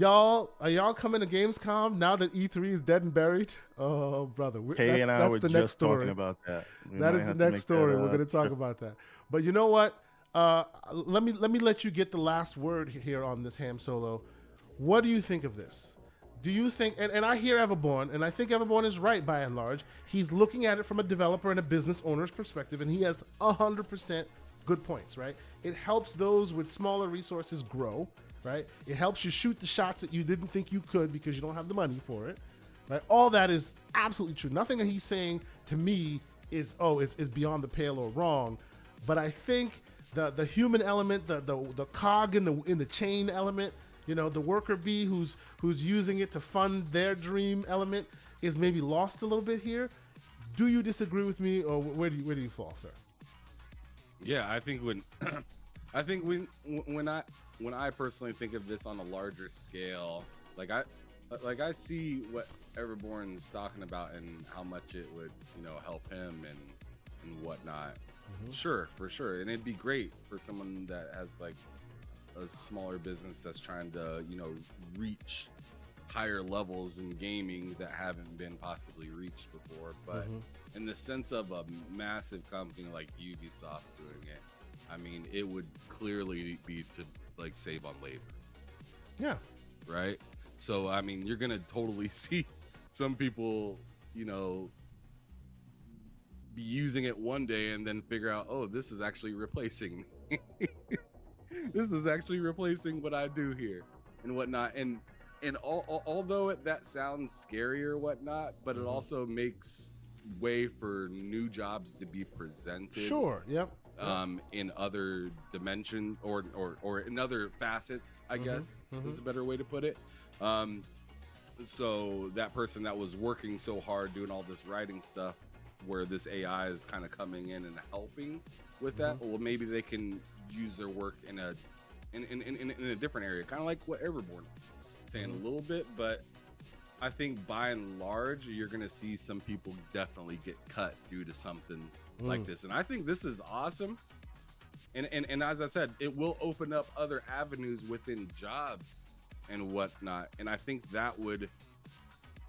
are y'all coming to Gamescom now that E3 is dead and buried? Oh, brother. Kay and I were just talking about that. That is the next story. We're going to talk about that. But you know what? Let me let you get the last word here on this ham solo. What do you think of this? Do you think, and I hear Everborn, and I think Everborn is right by and large. He's looking at it from a developer and a business owner's perspective, and he has 100% good points, right? It helps those with smaller resources grow, right? It helps you shoot the shots that you didn't think you could because you don't have the money for it, right? All that is absolutely true. Nothing that he's saying to me is beyond the pale or wrong, but I think the human element, the cog in the chain element, You know, the worker bee who's using it to fund their dream element is maybe lost a little bit here. Do you disagree with me, or where do you fall, sir? Yeah, I think when when I personally think of this on a larger scale, like I see what Everborn's talking about and how much it would, you know, help him and whatnot. Sure, for sure, and it'd be great for someone that has like a smaller business that's trying to, you know, reach higher levels in gaming that haven't been possibly reached before. But in the sense of a massive company like Ubisoft doing it, I mean, it would clearly be to like save on labor. Yeah. Right. So, I mean, you're going to totally see some people, you know, be using it one day and then figure out, oh, this is actually replacing this is actually replacing what I do here and whatnot. And although that sounds scary or whatnot, but it also makes way for new jobs to be presented. Sure. Yep. In other dimensions or in other facets, I guess is a better way to put it. So that person that was working so hard doing all this writing stuff, where this AI is kind of coming in and helping with that, well, maybe they can use their work in a different area, kind of like what Everborn is saying a little bit. But I think by and large, you're gonna see some people definitely get cut due to something like this, and I think this is awesome. And as I said, it will open up other avenues within jobs and whatnot, and I think that would,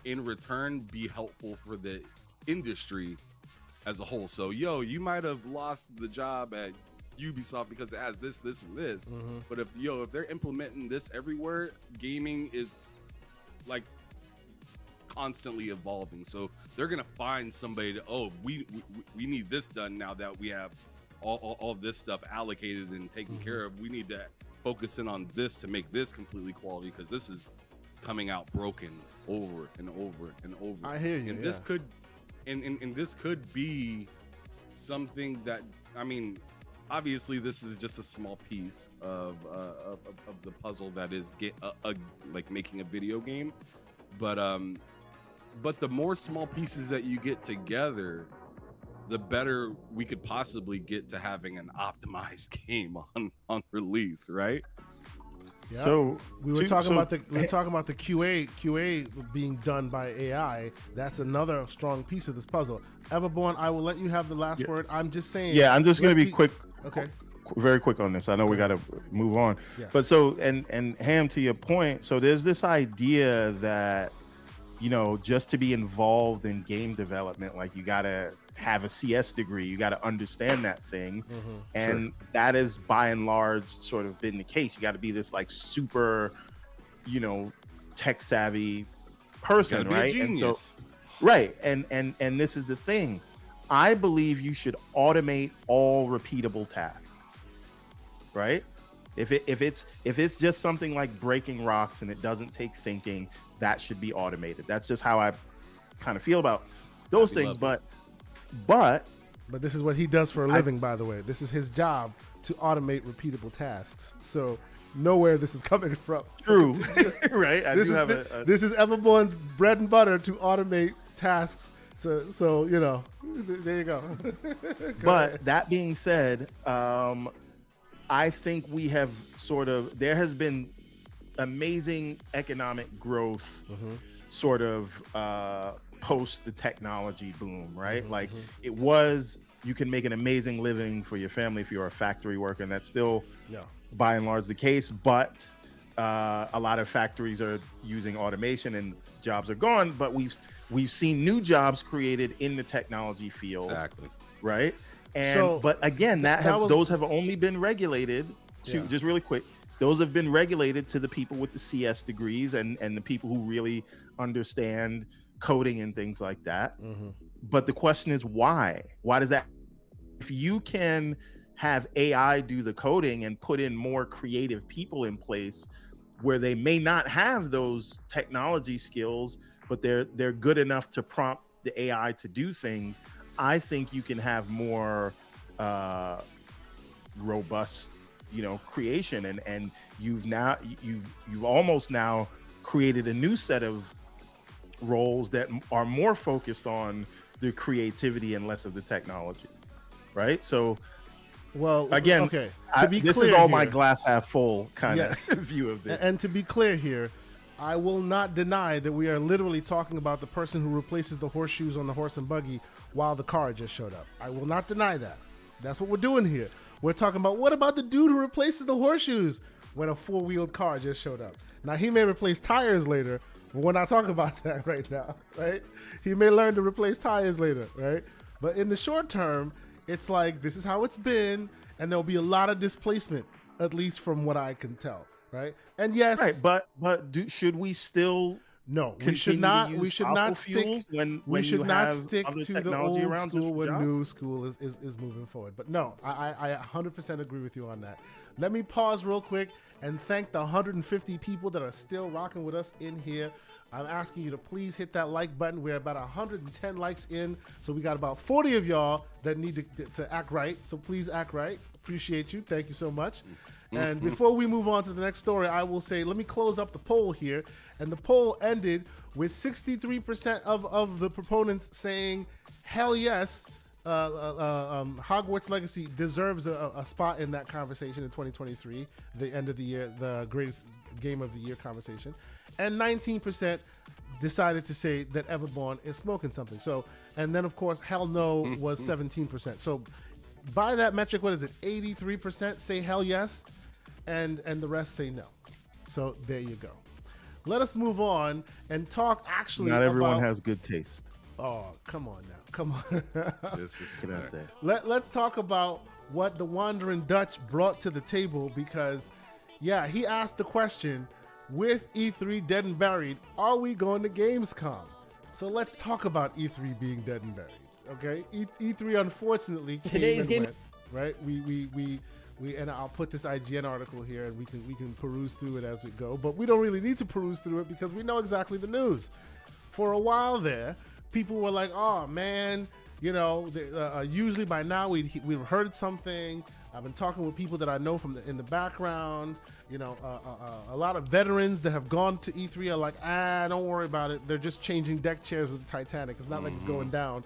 in return, be helpful for the industry as a whole. So, you might have lost the job at Ubisoft because it has this, and this, but if they're implementing this everywhere, gaming is like constantly evolving. So they're gonna find somebody to, we need this done now that we have all this stuff allocated and taken care of. We need to focus in on this to make this completely quality, because this is coming out broken over and over and over. I hear you. And this could and this could be something that, I mean, obviously this is just a small piece of the puzzle that is like making a video game, but the more small pieces that you get together, the better we could possibly get to having an optimized game on release, right? Yeah. So we were talking about the QA being done by AI. That's another strong piece of this puzzle. Everborn, I will let you have the last word. I'm just saying. Yeah, I'm just going to be quick. Okay. Very quick on this. I know we got to move on. Yeah. But so, and Ham, to your point, so there's this idea that, just to be involved in game development, like you got to have a CS degree, you got to understand that thing. And that is by and large sort of been the case. You got to be this like super, tech savvy person, be right? a genius. And this is the thing. I believe you should automate all repeatable tasks, right? If it's just something like breaking rocks and it doesn't take thinking, that should be automated. That's just how I kind of feel about those things. But this is what he does for a living, by the way. This is his job, to automate repeatable tasks. So nowhere this is coming from. True. Right? This is Everborn's bread and butter, to automate tasks. So there you go. But that being said, I think we have there has been amazing economic growth sort of post the technology boom, right? It was, you can make an amazing living for your family if you're a factory worker, and that's still by and large the case, but a lot of factories are using automation and jobs are gone, but we've seen new jobs created in the technology field. Exactly. Right? And but again, those have only been regulated to, just really quick, those have been regulated to the people with the CS degrees and the people who really understand coding and things like that. But the question is why? Why does that? If you can have AI do the coding and put in more creative people in place where they may not have those technology skills, but they're good enough to prompt the AI to do things, I think you can have more robust creation, and you've almost now created a new set of roles that are more focused on the creativity and less of the technology, right? So well, again, okay, this is all my glass half full kind of view of this. And to be clear here, I will not deny that we are literally talking about the person who replaces the horseshoes on the horse and buggy while the car just showed up. I will not deny that. That's what we're doing here. We're talking about, what about the dude who replaces the horseshoes when a four-wheeled car just showed up? Now, he may replace tires later, but we're not talking about that right now, right? He may learn to replace tires later, right? But in the short term, it's like, this is how it's been, and there'll be a lot of displacement, at least from what I can tell, right? And yes, right, but should we still? No, we should not. We should not stick. We should not stick to the old school when new school is moving forward. But no, I 100% agree with you on that. Let me pause real quick and thank the 150 people that are still rocking with us in here. I'm asking you to please hit that like button. We're about 110 likes in, so we got about 40 of y'all that need to act right. So please act right. Appreciate you. Thank you so much. And before we move on to the next story, I will say, let me close up the poll here. And the poll ended with 63% of the proponents saying, hell yes, Hogwarts Legacy deserves a spot in that conversation in 2023, the end of the year, the greatest game of the year conversation. And 19% decided to say that Everborn is smoking something. So, and then of course, hell no was 17%. So by that metric, what is it? 83% say hell yes, and the rest say no. So there you go. Let us move on and talk actually Not everyone has good taste. Oh, come on now. Come on. Disrespect. Let's talk about what the Wandering Dutch brought to the table, because, yeah, he asked the question, with E3 dead and buried, are we going to Gamescom? So let's talk about E3 being dead and buried, okay? E3 unfortunately came and went, right? We and I'll put this IGN article here, and we can peruse through it as we go. But we don't really need to peruse through it because we know exactly the news. For a while there, people were like, "Oh man, usually by now we've heard something." I've been talking with people that I know in the background. A lot of veterans that have gone to E3 are like, don't worry about it. They're just changing deck chairs of the Titanic. It's not like it's going down.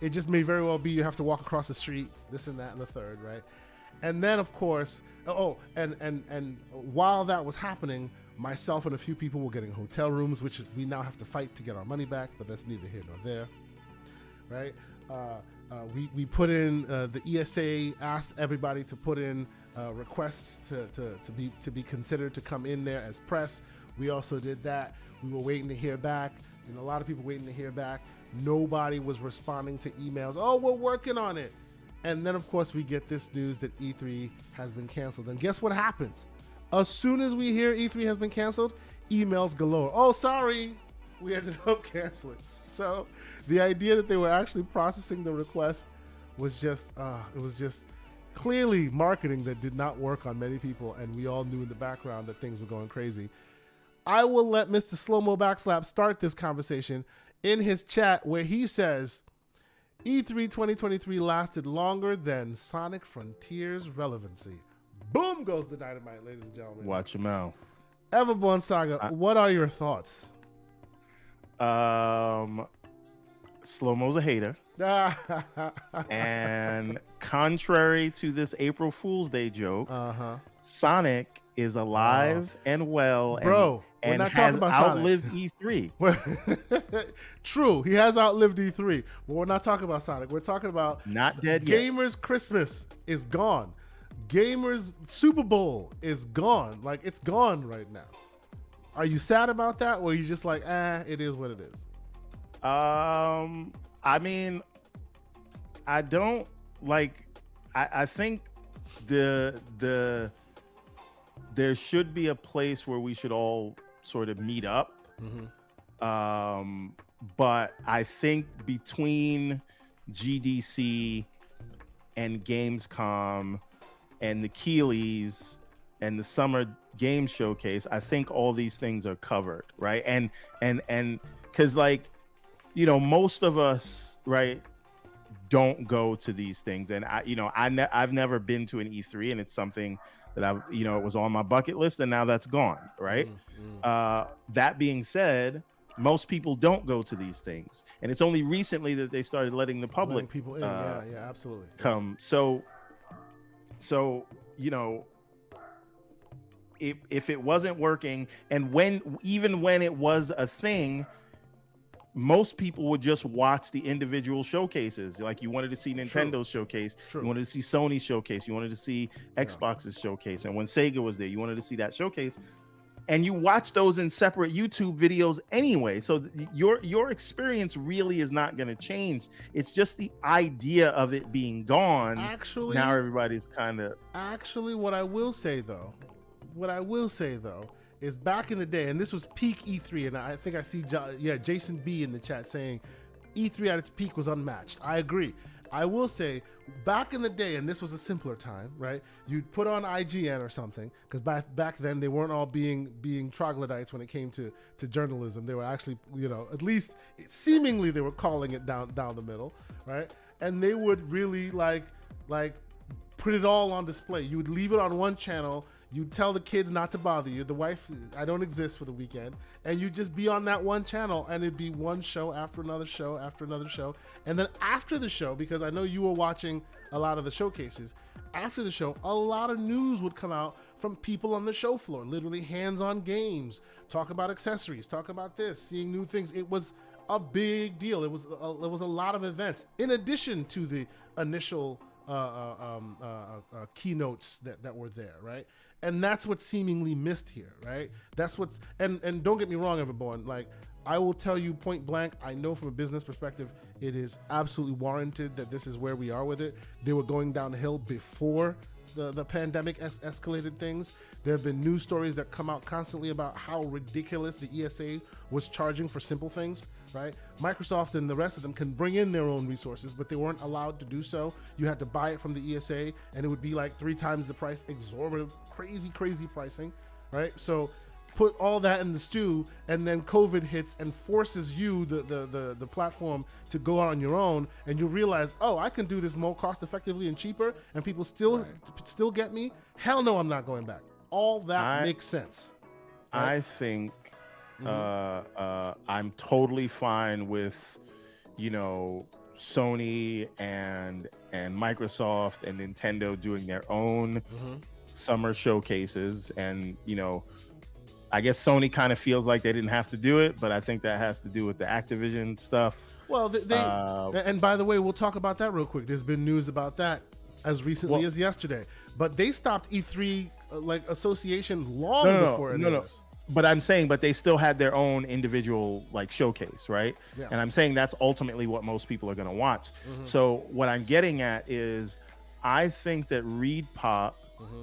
It just may very well be you have to walk across the street, this and that and the third, right? And then, of course, and while that was happening, myself and a few people were getting hotel rooms, which we now have to fight to get our money back, but that's neither here nor there, right? We put in, the ESA asked everybody to put in requests to be considered to come in there as press. We also did that. We were waiting to hear back. A lot of people waiting to hear back. Nobody was responding to emails. Oh, we're working on it. And then, of course, we get this news that E3 has been canceled. And guess what happens? As soon as we hear E3 has been canceled, emails galore. Oh, sorry, we ended up canceling. So the idea that they were actually processing the request was just, it was just clearly marketing that did not work on many people. And we all knew in the background that things were going crazy. I will let Mr. Slow-Mo Backslap start this conversation in his chat where he says, E3 2023 lasted longer than Sonic Frontiers relevancy. Boom goes the dynamite, ladies and gentlemen. Watch your mouth. EverbornSaga, what are your thoughts? Slow-Mo's a hater. And contrary to this April Fool's Day joke, Sonic is alive and well, bro, and not has talking about outlived Sonic. E3. True, he has outlived E3, but we're not talking about Sonic. We're talking about not dead yet. Gamers Christmas is gone. Gamers Super Bowl is gone. Like, it's gone right now. Are you sad about that, or are you just like, it is what it is? I mean, I don't like. I think there should be a place where we should all sort of meet up. But I think between GDC and Gamescom and the Keeleys and the Summer Game Showcase, I think all these things are covered, right? And because, like, most of us, right, don't go to these things. And I've never been to an E3, and it's something that it was on my bucket list, and now that's gone, right? That being said, most people don't go to these things, and it's only recently that they started letting the public people in. Absolutely come. So if it wasn't working, and even when it was a thing, most people would just watch the individual showcases. Like, you wanted to see Nintendo's showcase, you wanted to see Sony's showcase, you wanted to see Xbox's showcase, and when Sega was there, you wanted to see that showcase, and you watch those in separate YouTube videos anyway. So your experience really is not going to change. It's just the idea of it being gone. Actually, now everybody's kind of. Actually, what I will say though, is back in the day, and this was peak E3, and I think I see Jason B in the chat saying E3 at its peak was unmatched. I agree. I will say, back in the day, and this was a simpler time, right? You'd put on IGN or something, because back then they weren't all being troglodytes when it came to journalism. They were actually, at least seemingly they were calling it down the middle, right? And they would really like put it all on display. You would leave it on one channel. You tell the kids not to bother you. The wife, I don't exist for the weekend. And you just be on that one channel, and it'd be one show after another show after another show. And then after the show, because I know you were watching a lot of the showcases, after the show, a lot of news would come out from people on the show floor, literally hands-on games, talk about accessories, talk about this, seeing new things. It was a big deal. It was a lot of events, in addition to the initial keynotes that were there, right? And that's what's seemingly missed here, right? That's what's, and don't get me wrong, Everborn, like, I will tell you point blank, I know from a business perspective, it is absolutely warranted that this is where we are with it. They were going downhill before the pandemic escalated things. There have been news stories that come out constantly about how ridiculous the ESA was charging for simple things, right? Microsoft and the rest of them can bring in their own resources, but they weren't allowed to do so. You had to buy it from the ESA, and it would be like 3 times the price, exorbitant, crazy pricing, right? So put all that in the stew, and then COVID hits and forces you, the platform, to go out on your own, and you realize, oh, I can do this more cost effectively and cheaper, and people still get me. Hell no, I'm not going back. All that makes sense. Right? I think I'm totally fine with, Sony and Microsoft and Nintendo doing their own summer showcases, and I guess Sony kind of feels like they didn't have to do it, but I think that has to do with the Activision stuff. Well, and by the way, we'll talk about that real quick. There's been news about that as recently as yesterday, but they stopped E3 association long before it was. But I'm saying, but they still had their own individual showcase, right? Yeah. And I'm saying that's ultimately what most people are going to watch. So what I'm getting at is, I think that ReedPop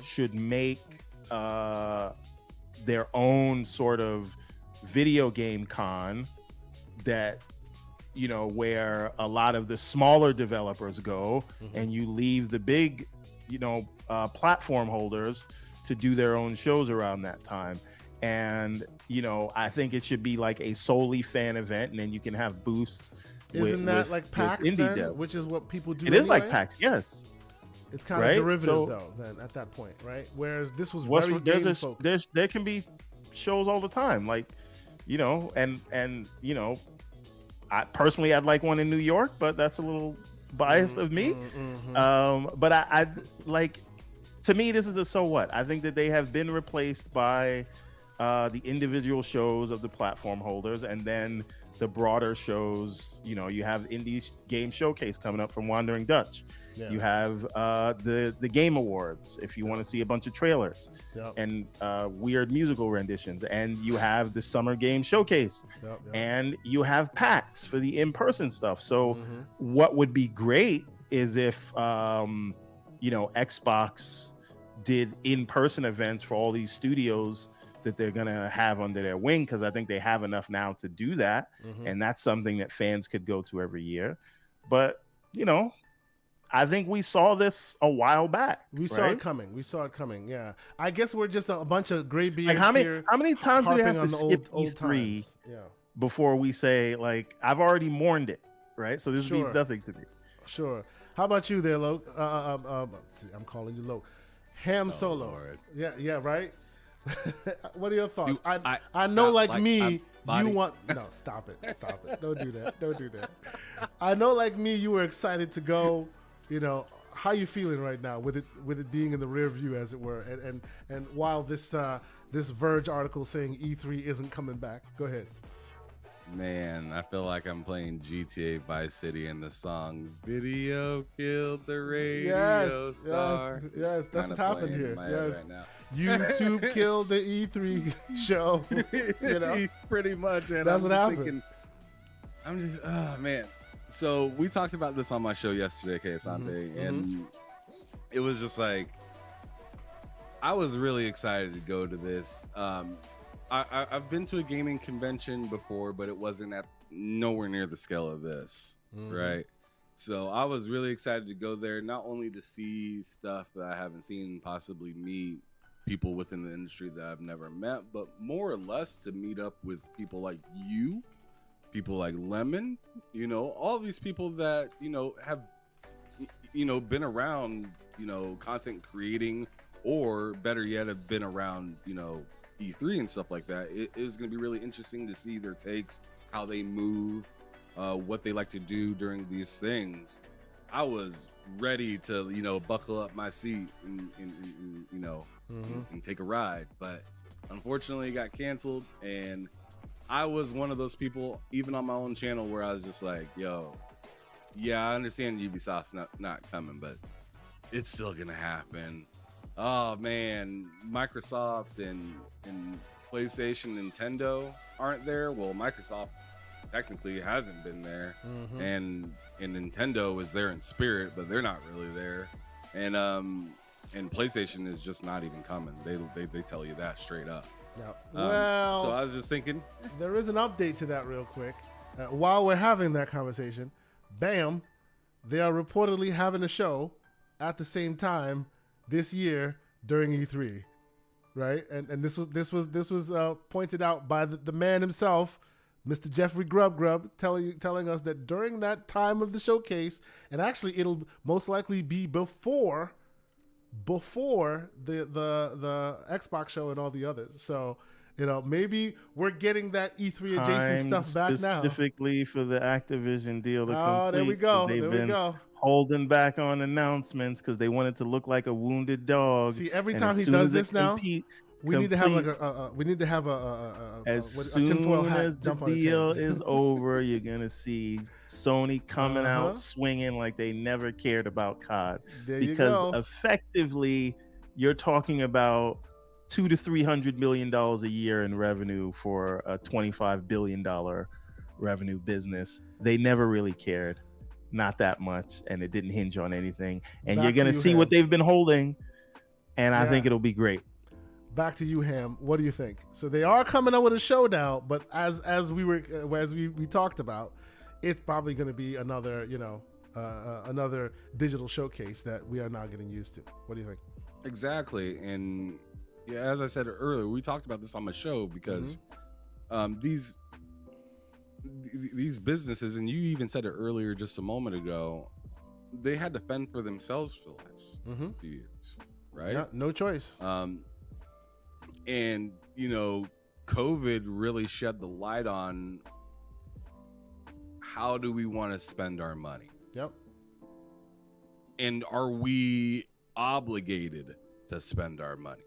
should make their own sort of video game con that, where a lot of the smaller developers go, and you leave the big, platform holders to do their own shows around that time. And, I think it should be like a solely fan event, and then you can have booths. Isn't that like PAX then, which is what people do? It is like PAX, yes. It's kind of derivative though, then at that point, right? Whereas this was very game focused. There can be shows all the time, like, I personally, I'd like one in New York, but that's a little biased of me. But I like, to me, this is a so what. I think that they have been replaced by the individual shows of the platform holders, and then the broader shows. You have Indie Game Showcase coming up from Wandering Dutch. Yeah. You have the Game Awards, if you want to see a bunch of trailers and weird musical renditions, and you have the Summer Game Showcase, and you have PAX for the in-person stuff. So what would be great is if Xbox did in-person events for all these studios that they're gonna have under their wing, because I think they have enough now to do that, and that's something that fans could go to every year. But I think we saw this a while back. We saw it coming. Yeah, I guess we're just a bunch of gray beards how here. many times do we have to skip E3 before we say, like, I've already mourned it, right? So this means nothing to me. Sure. How about you there, Lo? I'm calling you Lo. Ham Solo. Lord. Yeah, right. What are your thoughts? Dude, I know, sound like like me, I'm you body- want no. Stop it. Don't do that. I know, like me, you were excited to go. You know, how you feeling right now with it being in the rear view, as it were, and while this Verge article saying E3 isn't coming back. Go ahead. Man, I feel like I'm playing GTA Vice City and the song "Video Killed the Radio Star." Yes, It's that's kinda what's happened playing in here. my head Yes. right now. YouTube killed the E3 show. You know, Pretty much. And that's I'm what just happened. thinking, oh man. So we talked about this on my show yesterday, Asante, and it was just like I was really excited to go to this. I've been to a gaming convention before, but it wasn't at nowhere near the scale of this, right? So I was really excited to go there, not only to see stuff that I haven't seen, possibly meet people within the industry that I've never met, but more or less to meet up with people like you, people like Lemon, you know, all these people that, you know, have, you know, been around, you know, content creating, or better yet, have been around, you know, E3 and stuff like that. It is going to be really interesting to see their takes, how they move, what they like to do during these things. I was ready to, you know, buckle up my seat and you know, and take a ride, but unfortunately it got canceled. And I was one of those people, even on my own channel, where I was just like, yo, yeah, I understand Ubisoft's not coming, but it's still gonna happen. Oh man, Microsoft and PlayStation, Nintendo aren't there. Well, Microsoft technically hasn't been there, and Nintendo is there in spirit, but they're not really there. And PlayStation is just not even coming. They tell you that straight up. Yeah. So I was just thinking, there is an update to that real quick. While we're having that conversation, bam, they are reportedly having a show at the same time this year during E3, right? And this was pointed out by the man himself, Mr. Jeffrey Grubb, telling us that during that time of the showcase, and actually it'll most likely be before the Xbox show and all the others. So, you know, maybe we're getting that E3 adjacent stuff back now. Specifically for the Activision deal to complete. There we go. They've There been we go. holding back on announcements because they wanted to look like a wounded dog. See, every And time as he soon does as this it now, we need to have like as a soon tinfoil hat as the jump on his deal head. is over, you're gonna see Sony coming out swinging like they never cared about COD. There you Because go. effectively, you're talking about $200 to $300 million a year in revenue for a $25 billion revenue business. They never really cared, not that much, and it didn't hinge on anything. And Back you're to gonna you, see Ham. what they've been holding, and I think it'll be great. Back to you, Ham. What do you think? So they are coming up with a show now, but as we talked about, it's probably going to be another, you know, another digital showcase that we are now getting used to. What do you think? exactly. And yeah, as I said earlier, we talked about this on my show because these businesses, and you even said it earlier just a moment ago, they had to fend for themselves for the last few years, right? Yeah, no choice. And you know, COVID really shed the light on how do we want to spend our money, Yep. and are we obligated to spend our money?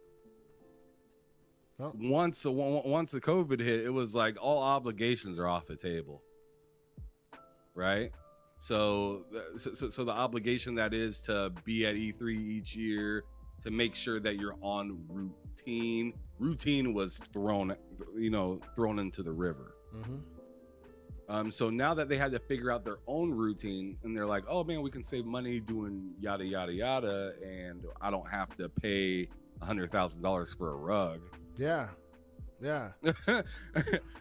Oh. Once the COVID hit, it was like all obligations are off the table, right? So the obligation that is to be at E3 each year, to make sure that you're on routine. Routine was thrown into the river. So now that they had to figure out their own routine, and they're like, oh man, we can save money doing yada yada yada, and I don't have to pay $100,000 for a rug. Yeah.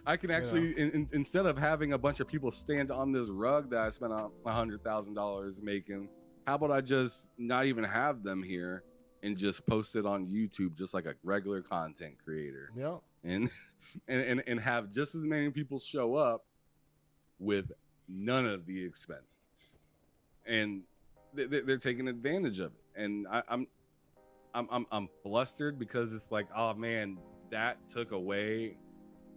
I can actually, instead of having a bunch of people stand on this rug that I spent $100,000 making, how about I just not even have them here and just post it on YouTube just like a regular content creator? Yep. And have just as many people show up with none of the expenses. and they're taking advantage of it. And I'm flustered because it's like, oh man, that took away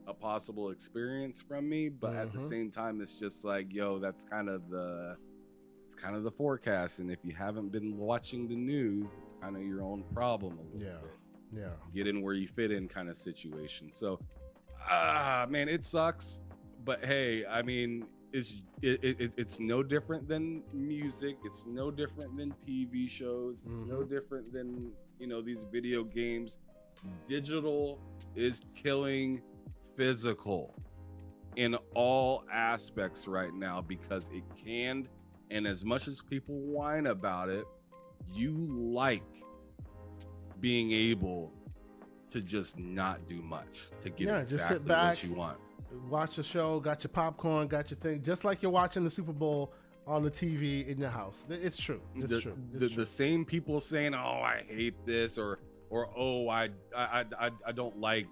a possible experience from me. But at the same time, it's just like, yo, that's kind of the forecast. And if you haven't been watching the news, it's kind of your own problem a little bit. Yeah. Get in where you fit in kind of situation. So, man, it sucks. But hey, I mean, it's no different than music. It's no different than TV shows. It's no different than, these video games. Digital is killing physical in all aspects right now because it can. And as much as people whine about it, you like being able to just not do much to get exactly just sit back, what you want. Watch the show, got your popcorn, got your thing, just like you're watching the Super Bowl on the TV in your house. It's true. It's true. The same people saying, "Oh, I hate this," or "Oh, I don't like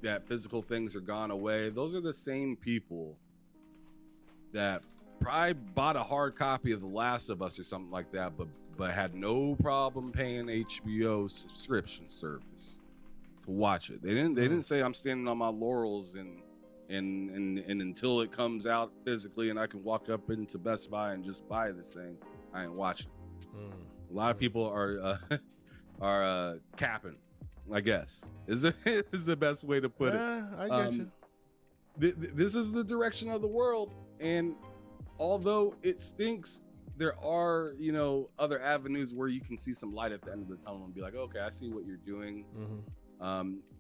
that physical things are gone away." Those are the same people that probably bought a hard copy of The Last of Us or something like that, but had no problem paying HBO subscription service to watch it. They didn't say I'm standing on my laurels and until it comes out physically and I can walk up into Best Buy and just buy this thing, I ain't watching. A lot of people are capping, I guess, is the best way to put it. I get you. This is the direction of the world, and although it stinks, there are, other avenues where you can see some light at the end of the tunnel and be like, okay, I see what you're doing.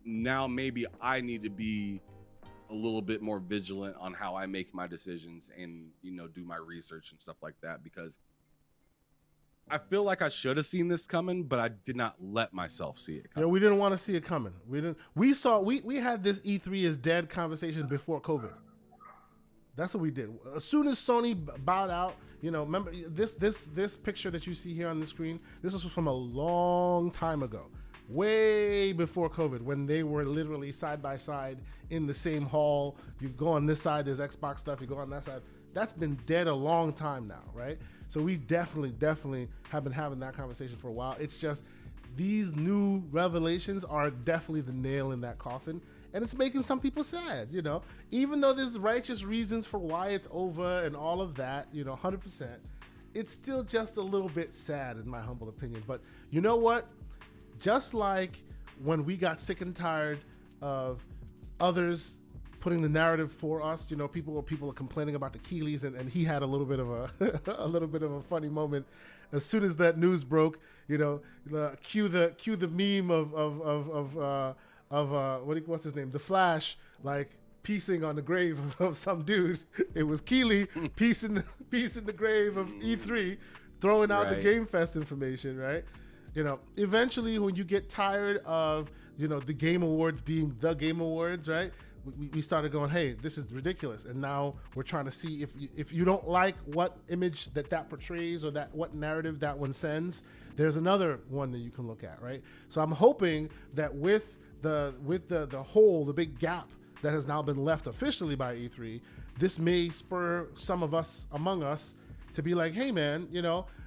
Now maybe I need to be a little bit more vigilant on how I make my decisions and, do my research and stuff like that, because I feel like I should have seen this coming, but I did not let myself see it coming. Yeah, we didn't want to see it coming. We had this E3 is dead conversation before COVID. That's what we did. As soon as Sony bowed out, remember this picture that you see here on the screen, this was from a long time ago, way before COVID, when they were literally side by side in the same hall. You go on this side, there's Xbox stuff, you go on that side. That's been dead a long time now, right? So we definitely have been having that conversation for a while. It's just these new revelations are definitely the nail in that coffin. And it's making some people sad, even though there's righteous reasons for why it's over and all of that, 100%, it's still just a little bit sad in my humble opinion. But you know what? Just like when we got sick and tired of others putting the narrative for us, people are complaining about the Keeleys, and he had a little bit of a funny moment as soon as that news broke. Cue the meme of what's his name, the Flash, like piecing on the grave of some dude. It was Keeley piecing the grave of E3, throwing out the Game Fest information, right? Eventually when you get tired of the Game Awards being the Game Awards, right? We started going, hey, this is ridiculous, and now we're trying to see if you don't like what image that portrays or what narrative that one sends, there's another one that you can look at, right? So I'm hoping that with the big gap that has now been left officially by E3, this may spur some of us among us to be like, hey man,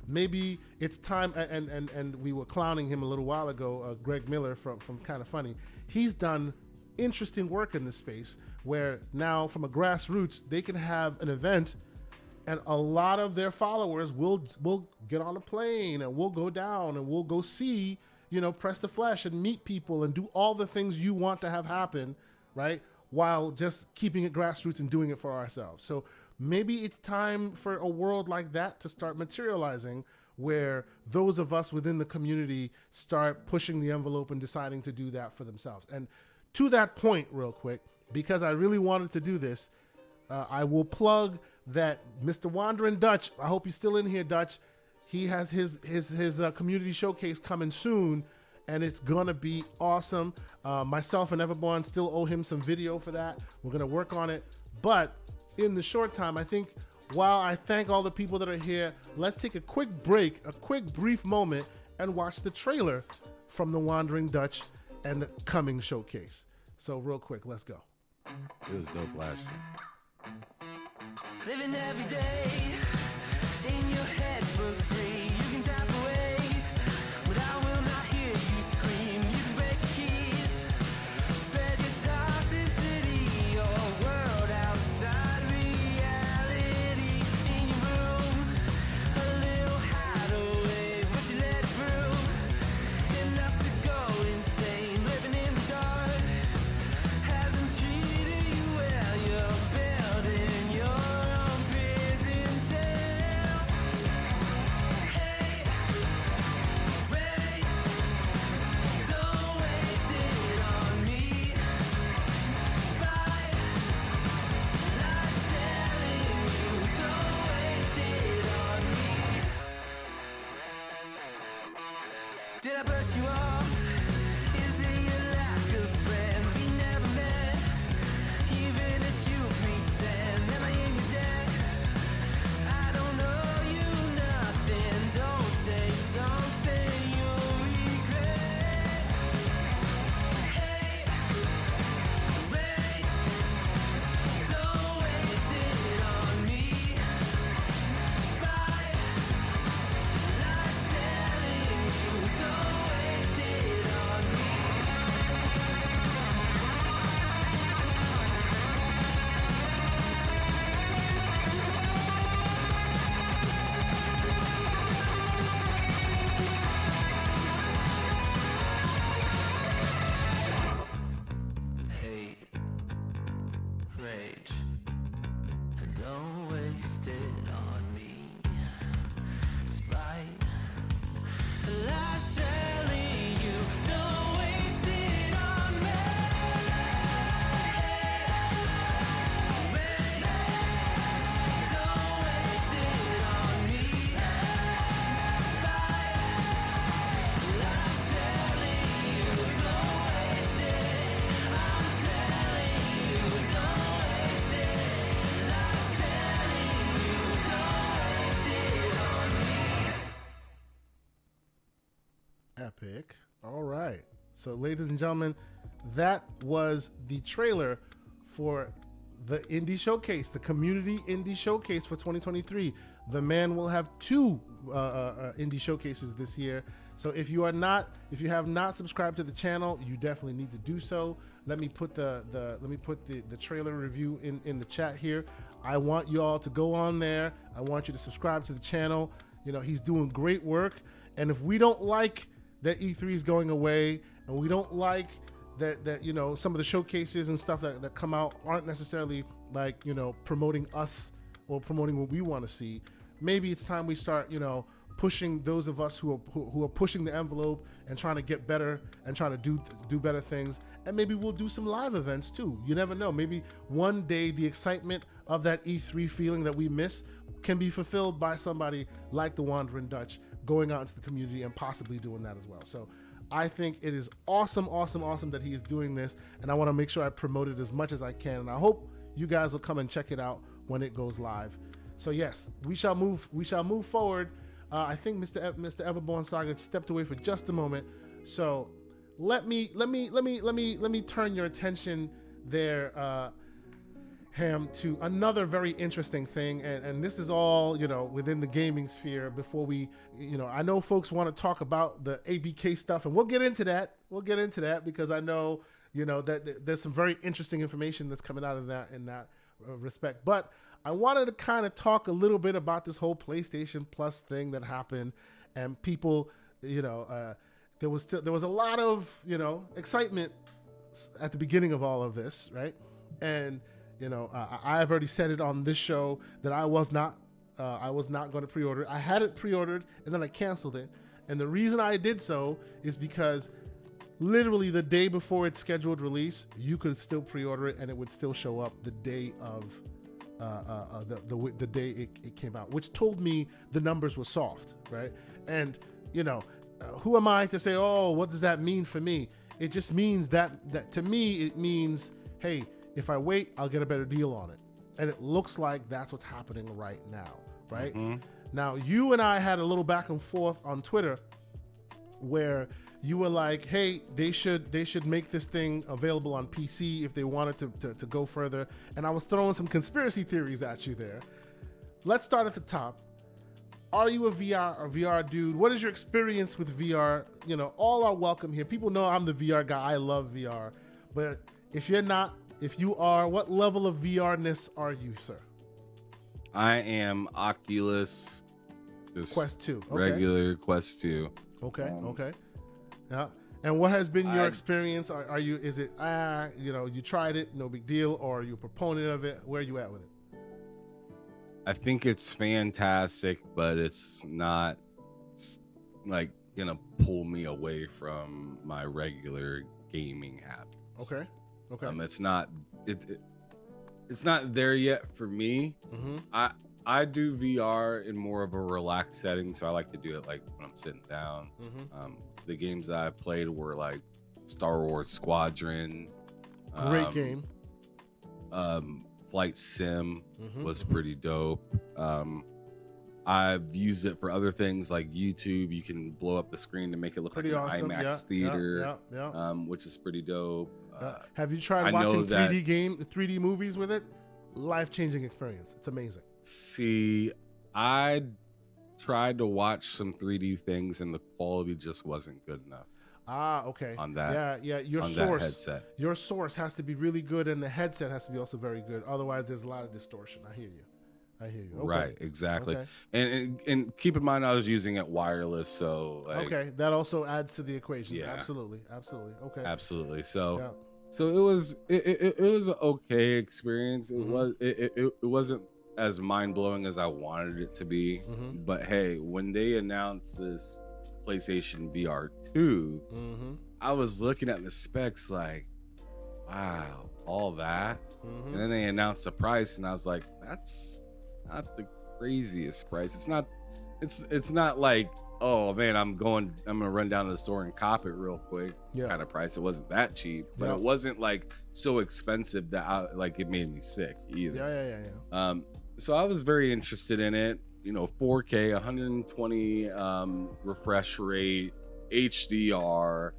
maybe it's time. And we were clowning him a little while ago, Greg Miller from Kind of Funny. He's done interesting work in this space where now from a grassroots they can have an event and a lot of their followers will get on a plane and we'll go down and we'll go see, press the flesh and meet people and do all the things you want to have happen, right? While just keeping it grassroots and doing it for ourselves. So maybe it's time for a world like that to start materializing, where those of us within the community start pushing the envelope and deciding to do that for themselves. And to that point, real quick, because I really wanted to do this, I will plug that Mr. Wandering Dutch, I hope he's still in here, Dutch, he has his community showcase coming soon, and it's gonna be awesome. Myself and Everborn still owe him some video for that. We're gonna work on it. But in the short time, I think while I thank all the people that are here, let's take a quick break, a quick brief moment, and watch the trailer from the Wandering Dutch and the coming showcase. So real quick, let's go. It was dope last year. Living every day in your head for free. You can tap away, but I will not hear you scream. You can break the keys, spread your toxicity, your world outside reality. In your room, a little hideaway, but you let it through. Enough to go insane, living in the dark hasn't treated you well. You're building your own prison cell. Hey, wait, don't waste it on me. Spite, lies telling you, don't waste it on me. Did I brush you off? Is it your lack of friends? We never met, even if you pretend. Am I in your debt? I don't know you nothing. Don't say something you'll regret. Hey, wait, don't waste it on me. Spite, lies telling you, don't waste it on me. Hate, rage, don't waste it on me. Spite, lies telling you, don't waste it on me. Wait, don't waste it on me. Spite, lies telling you, don't waste it. I'm telling you, don't waste it. Lies telling you, don't waste it on me. Epic. All right. So, ladies and gentlemen, that was the trailer for the Indie Showcase, the Community Indie Showcase for 2023. The man will have two Indie Showcases this year. So if you have not subscribed to the channel, you definitely need to do so. Let me put the trailer review in the chat here. I want you all to go on there. I want you to subscribe to the channel. You know, he's doing great work. And if we don't like that E3 is going away, and we don't like that you know, some of the showcases and stuff that come out aren't necessarily like, you know, promoting us or promoting what we want to see, maybe it's time we start, you know, pushing those of us who are pushing the envelope and trying to get better and trying to do better things. And maybe we'll do some live events too. You never know. Maybe one day the excitement of that E3 feeling that we miss can be fulfilled by somebody like the Wandering Dutch going out into the community and possibly doing that as well. So I think it is awesome that he is doing this, and I want to make sure I promote it as much as I can. And I hope you guys will come and check it out when it goes live. So yes, we shall move forward. I think Mr. EverbornSaga stepped away for just a moment. So let me turn your attention there, Ham, to another very interesting thing, and this is all, you know, within the gaming sphere. Before we, you know, I know folks want to talk about the ABK stuff, and we'll get into that because I know, you know, that there's some very interesting information that's coming out of that in that respect. But I wanted to kind of talk a little bit about this whole PlayStation Plus thing that happened, and people, you know, there was a lot of, you know, excitement at the beginning of all of this, right? And you know, I've already said it on this show that I was not going to pre-order. I had it pre-ordered and then I canceled it. And the reason I did so is because literally the day before its scheduled release, you could still pre-order it and it would still show up the day of the day it came out, which told me the numbers were soft, right? And you know, who am I to say, oh, what does that mean for me? It just means that to me it means, hey, if I wait, I'll get a better deal on it. And it looks like that's what's happening right now, right? Mm-hmm. Now, you and I had a little back and forth on Twitter where you were like, hey, they should make this thing available on PC if they wanted to go further. And I was throwing some conspiracy theories at you there. Let's start at the top. Are you a VR dude? What is your experience with VR? You know, all are welcome here. People know I'm the VR guy. I love VR. But if you're not, if you are, what level of VR-ness are you, sir? I am Oculus. Just Quest 2. Okay. regular Quest 2. Okay. Okay. Yeah. And what has been your experience? Are you, is it, you know, you tried it, no big deal, or are you a proponent of it? Where are you at with it? I think it's fantastic, but it's not like gonna pull me away from my regular gaming habits. Okay. Okay. It's not it's not there yet for me. Mm-hmm. I do VR in more of a relaxed setting, so I like to do it like when I'm sitting down. Mm-hmm. The games that I played were like Star Wars Squadron. Great game. Flight Sim Mm-hmm. was pretty dope. I've used it for other things like YouTube. You can blow up the screen to make it look Pretty like awesome. an IMAX Yeah, theater, yeah. which is pretty dope. Have you tried I know watching that- 3D movies with it? Life-changing experience. It's amazing. See, I tried to watch some 3D things and the quality just wasn't good enough Okay. on that. Yeah. Your on source, that headset. your source has to be really good, and the headset has to be also very good. Otherwise, there's a lot of distortion. I hear you. Okay. Right, exactly. Okay. And keep in mind I was using it wireless, so like, Okay, that also adds to the equation. Yeah. Absolutely. Okay. absolutely. So Yeah. so it was an okay experience. It wasn't as mind-blowing as I wanted it to be. Mm-hmm. But hey, when they announced this PlayStation VR 2, Mm-hmm. I was looking at the specs like, wow, all that. Mm-hmm. And then they announced the price and I was like, that's not the craziest price. It's not like, oh man, I'm gonna run down to the store and cop it real quick kind of price. It wasn't that cheap, but Yeah. it wasn't like so expensive that it made me sick either. Yeah. So I was very interested in it. You know, 4K, 120 refresh rate, HDR.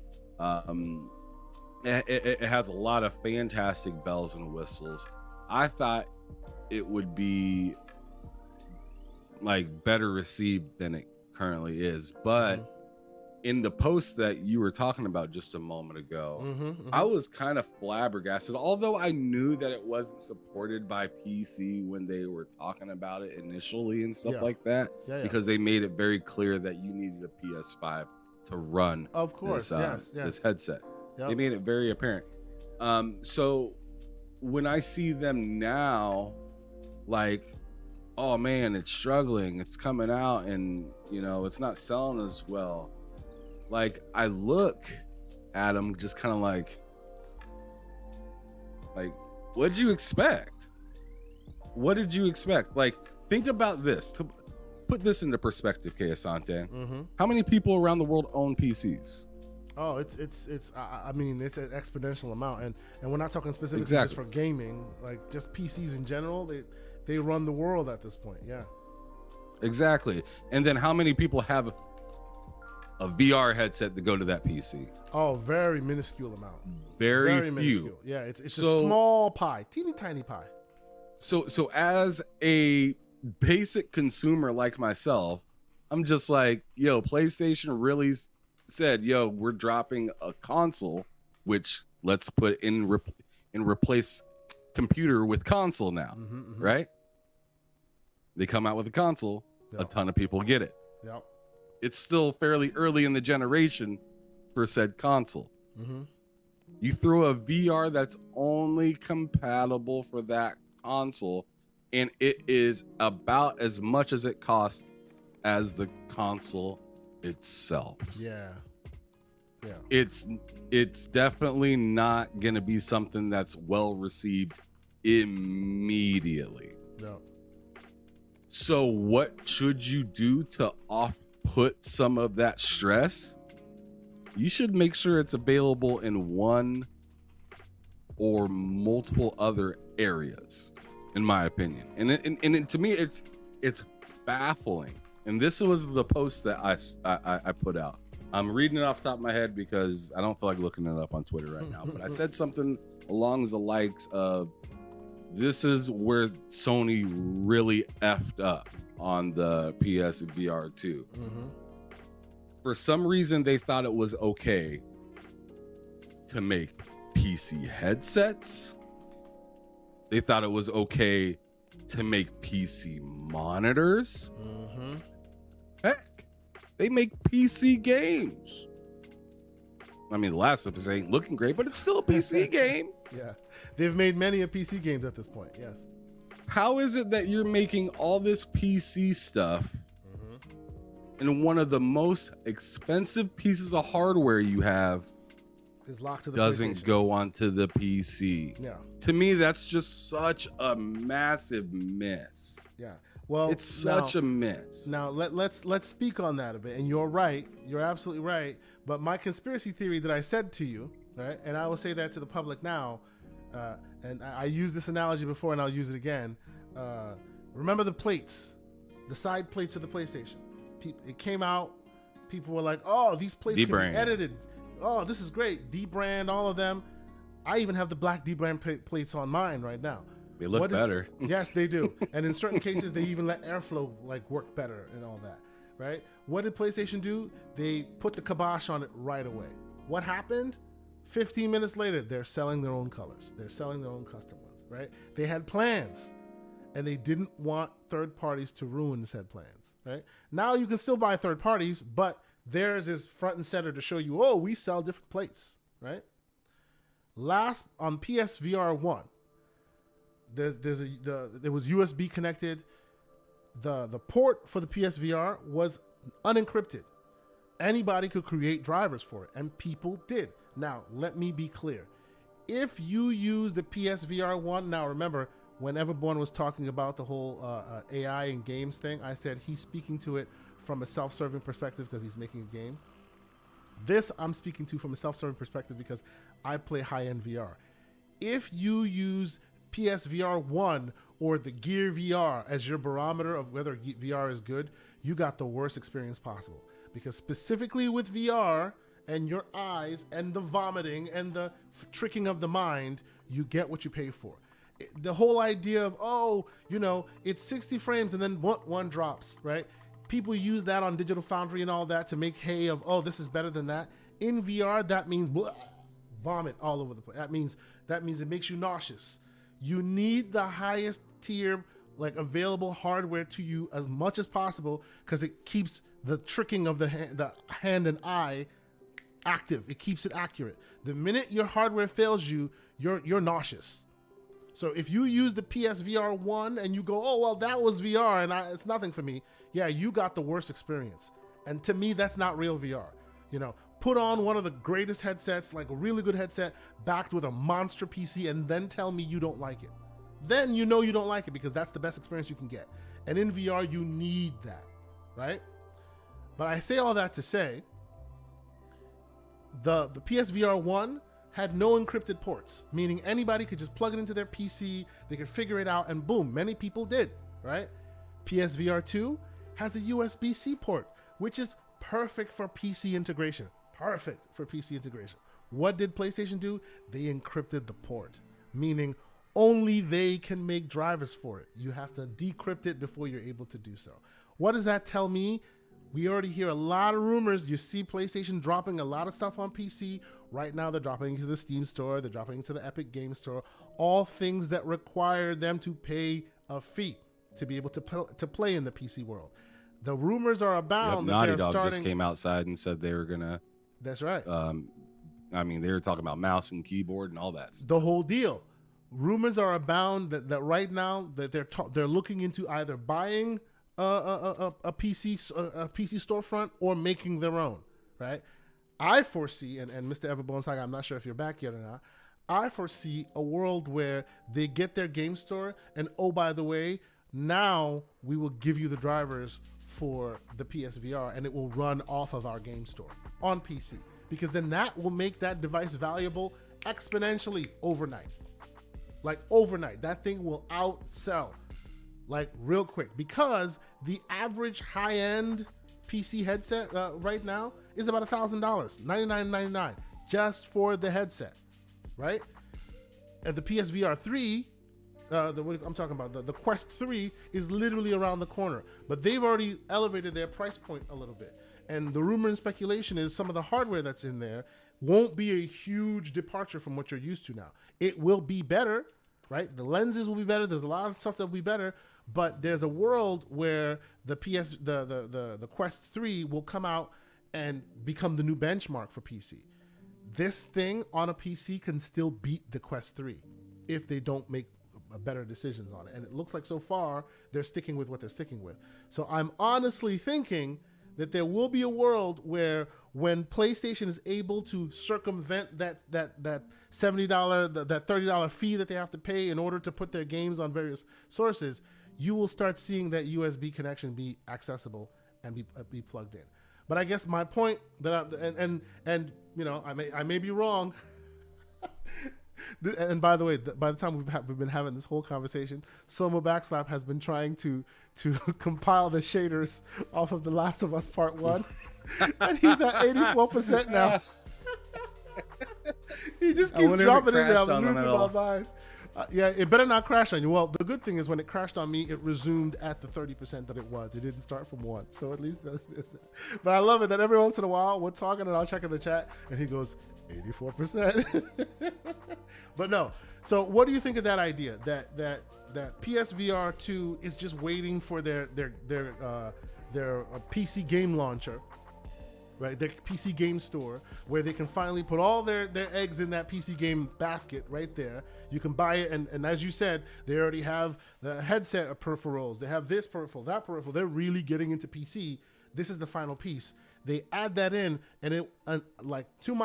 It has a lot of fantastic bells and whistles. I thought it would be like better received than it currently is, but in the post that you were talking about just a moment ago, I was kind of flabbergasted, although I knew that it wasn't supported by PC when they were talking about it initially and stuff like that, because they made it very clear that you needed a PS5 to run Of course, this headset. Yep. They made it very apparent. So when I see them now, like, oh man, it's struggling, it's coming out, and you know, it's not selling as well. Like, I look at them just kind of like, what'd you expect? What did you expect? Like, think about this. To put this into perspective, Kay Asante, how many people around the world own PCs? Oh, it's I mean, it's an exponential amount, and we're not talking specifically just Exactly. for gaming, like just PCs in general. They run the world at this point. Yeah. Exactly. And then how many people have a VR headset to go to that PC? Oh, very minuscule amount. Very few. minuscule. Yeah, it's a So- small pie, teeny tiny pie. So as a basic consumer like myself, I'm just like, yo, PlayStation really said, yo, we're dropping a console, which let's put in replace computer with console now, right? They come out with a console, a ton of people get it. Yep. It's still fairly early in the generation for said console. You throw a VR that's only compatible for that console, and it is about as much as it costs as the console itself. Yeah. It's definitely not going to be something that's well received immediately. No. So what should you do to put some of that stress? You should make sure it's available in one or multiple other areas, in my opinion. And to me, it's baffling. And this was the post that I put out. I'm reading it off the top of my head because I don't feel like looking it up on Twitter right now. But I said something along the likes of, this is where Sony really effed up on the PSVR 2. For some reason, they thought it was okay to make PC headsets. They thought it was okay to make PC monitors. Heck, they make PC games. I mean, The Last of Us ain't looking great, but it's still a PC game. Yeah, they've made many of PC games at this point. Yes. How is it that you're making all this PC stuff and one of the most expensive pieces of hardware you have Is locked to the doesn't PlayStation. go onto the PC? Yeah. To me, that's just such a massive miss. Yeah. Well, It's such a miss. Now let's speak on that a bit. And you're right. You're absolutely right. But my conspiracy theory that I said to you, right, and I will say that to the public now, and I used this analogy before, and I'll use it again. Remember the plates, the side plates of the PlayStation. It came out. People were like, "Oh, these plates can Debrand. be edited. Oh, this is great. Debrand all of them." I even have the black debrand plates on mine right now. They look better. Yes, they do. And in certain cases, they even let airflow like work better and all that, right? What did PlayStation do? They put the kibosh on it right away. What happened? 15 minutes later, they're selling their own colors. They're selling their own custom ones, right? They had plans, and they didn't want third parties to ruin said plans, right? Now you can still buy third parties, but theirs is front and center to show you, oh, we sell different plates, right? Last on PSVR 1, there was USB connected. The port for the PSVR was unencrypted. Anybody could create drivers for it, and people did. Now, let me be clear. If you use the PSVR 1, now remember, when Everborn was talking about the whole AI and games thing, I said he's speaking to it from a self-serving perspective because he's making a game. This I'm speaking to from a self-serving perspective because I play high-end VR. If you use PSVR 1 or the Gear VR as your barometer of whether VR is good, you got the worst experience possible. Because specifically with VR and your eyes and the vomiting and the tricking of the mind, you get what you pay for. The whole idea of, oh, you know, it's 60 frames and then one drops, right? People use that on Digital Foundry and all that to make hay of, oh, this is better than that. In VR, that means blah, vomit all over the place. That means it makes you nauseous. You need the highest tier, like available hardware to you as much as possible because it keeps the tricking of the hand and eye active. It keeps it accurate. The minute your hardware fails you, you're nauseous. So if you use the PSVR 1 and you go, oh, well, that was VR and it's nothing for me. Yeah, you got the worst experience. And to me, that's not real VR. You know, put on one of the greatest headsets, like a really good headset backed with a monster PC, and then tell me you don't like it. Then you know you don't like it because that's the best experience you can get. And in VR, you need that, right? But I say all that to say, the PSVR 1 had no encrypted ports, meaning anybody could just plug it into their PC, they could figure it out, and boom, many people did, right? PSVR 2 has a USB-C port, which is perfect for PC integration. Perfect for PC integration. What did PlayStation do? They encrypted the port, meaning only they can make drivers for it. You have to decrypt it before you're able to do so. What does that tell me? We already hear a lot of rumors. You see PlayStation dropping a lot of stuff on PC. Right now, they're dropping into the Steam store. They're dropping into the Epic Games store. All things that require them to pay a fee to be able to play in the PC world. The rumors are abound that Naughty they're Dog starting. just came outside and said they were gonna. That's right. I mean, they were talking about mouse and keyboard and all that stuff. The whole deal. Rumors are abound that right now that they're looking into either buying a PC storefront or making their own. Right. I foresee, and Mr. EverbornSaga, I'm not sure if you're back yet or not. I foresee a world where they get their game store, and oh, by the way, now we will give you the drivers for the PSVR, and it will run off of our game store on PC, because then that will make that device valuable exponentially overnight. Like overnight, that thing will outsell, like real quick, because the average high-end PC headset right now is about $1,000, $99.99 just for the headset, right? And the PSVR 3 I'm talking about the Quest 3 is literally around the corner, but they've already elevated their price point a little bit. And the rumor and speculation is some of the hardware that's in there won't be a huge departure from what you're used to now. It will be better, right? The lenses will be better. There's a lot of stuff that will be better, but there's a world where the Quest 3 will come out and become the new benchmark for PC. This thing on a PC can still beat the Quest 3 if they don't make better decisions on it. And it looks like so far they're sticking with what they're sticking with. So I'm honestly thinking that there will be a world where when PlayStation is able to circumvent that $70, that $30 fee that they have to pay in order to put their games on various sources, you will start seeing that USB connection be accessible and be plugged in. But I guess my point that you know, I may be wrong. And by the way, by the time we've been having this whole conversation, Soma Backslap has been trying to compile the shaders off of The Last of Us Part 1, and he's at 84% now. He just keeps dropping it in. I'm losing my mind. Yeah, it better not crash on you. Well, the good thing is when it crashed on me, it resumed at the 30% that it was. It didn't start from 1. So at least that's this. But I love it that every once in a while we're talking and I'll check in the chat and he goes, 84%. But no. So what do you think of that idea? That PSVR 2 is just waiting for their PC game launcher, right? Their PC game store, where they can finally put all their eggs in that PC game basket right there. You can buy it, and as you said, they already have the headset peripherals. They have this peripheral, that peripheral. They're really getting into PC. This is the final piece. They add that in, and it in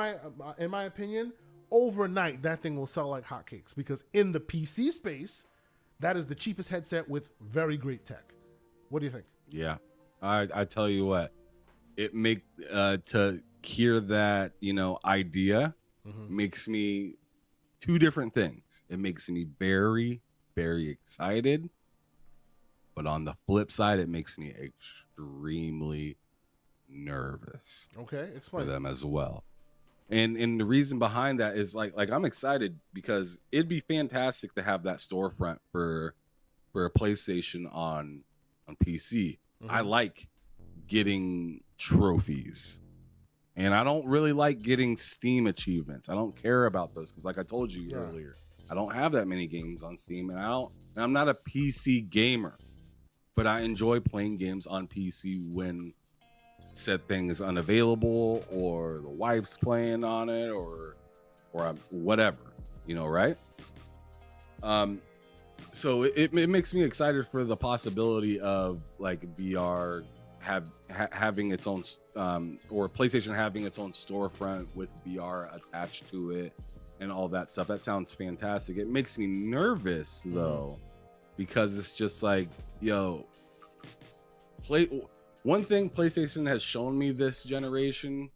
my opinion, overnight that thing will sell like hotcakes, because in the PC space, that is the cheapest headset with very great tech. What do you think? Yeah, I tell you what, it to hear that, you know, idea makes me two different things. It makes me very, very excited, but on the flip side, it makes me extremely nervous. Okay, explain for them as well. And the reason behind that is like I'm excited because it'd be fantastic to have that storefront for a PlayStation on PC. I like getting trophies, and I don't really like getting Steam achievements. I don't care about those because, like I told you earlier, I don't have that many games on Steam, and I'm not a PC gamer, but I enjoy playing games on PC when said thing is unavailable or the wife's playing on it or I'm whatever, you know, right? So it makes me excited for the possibility of like VR having its own or PlayStation having its own storefront with VR attached to it and all that stuff. That sounds fantastic. It makes me nervous though, because it's just like, yo, one thing PlayStation has shown me this generation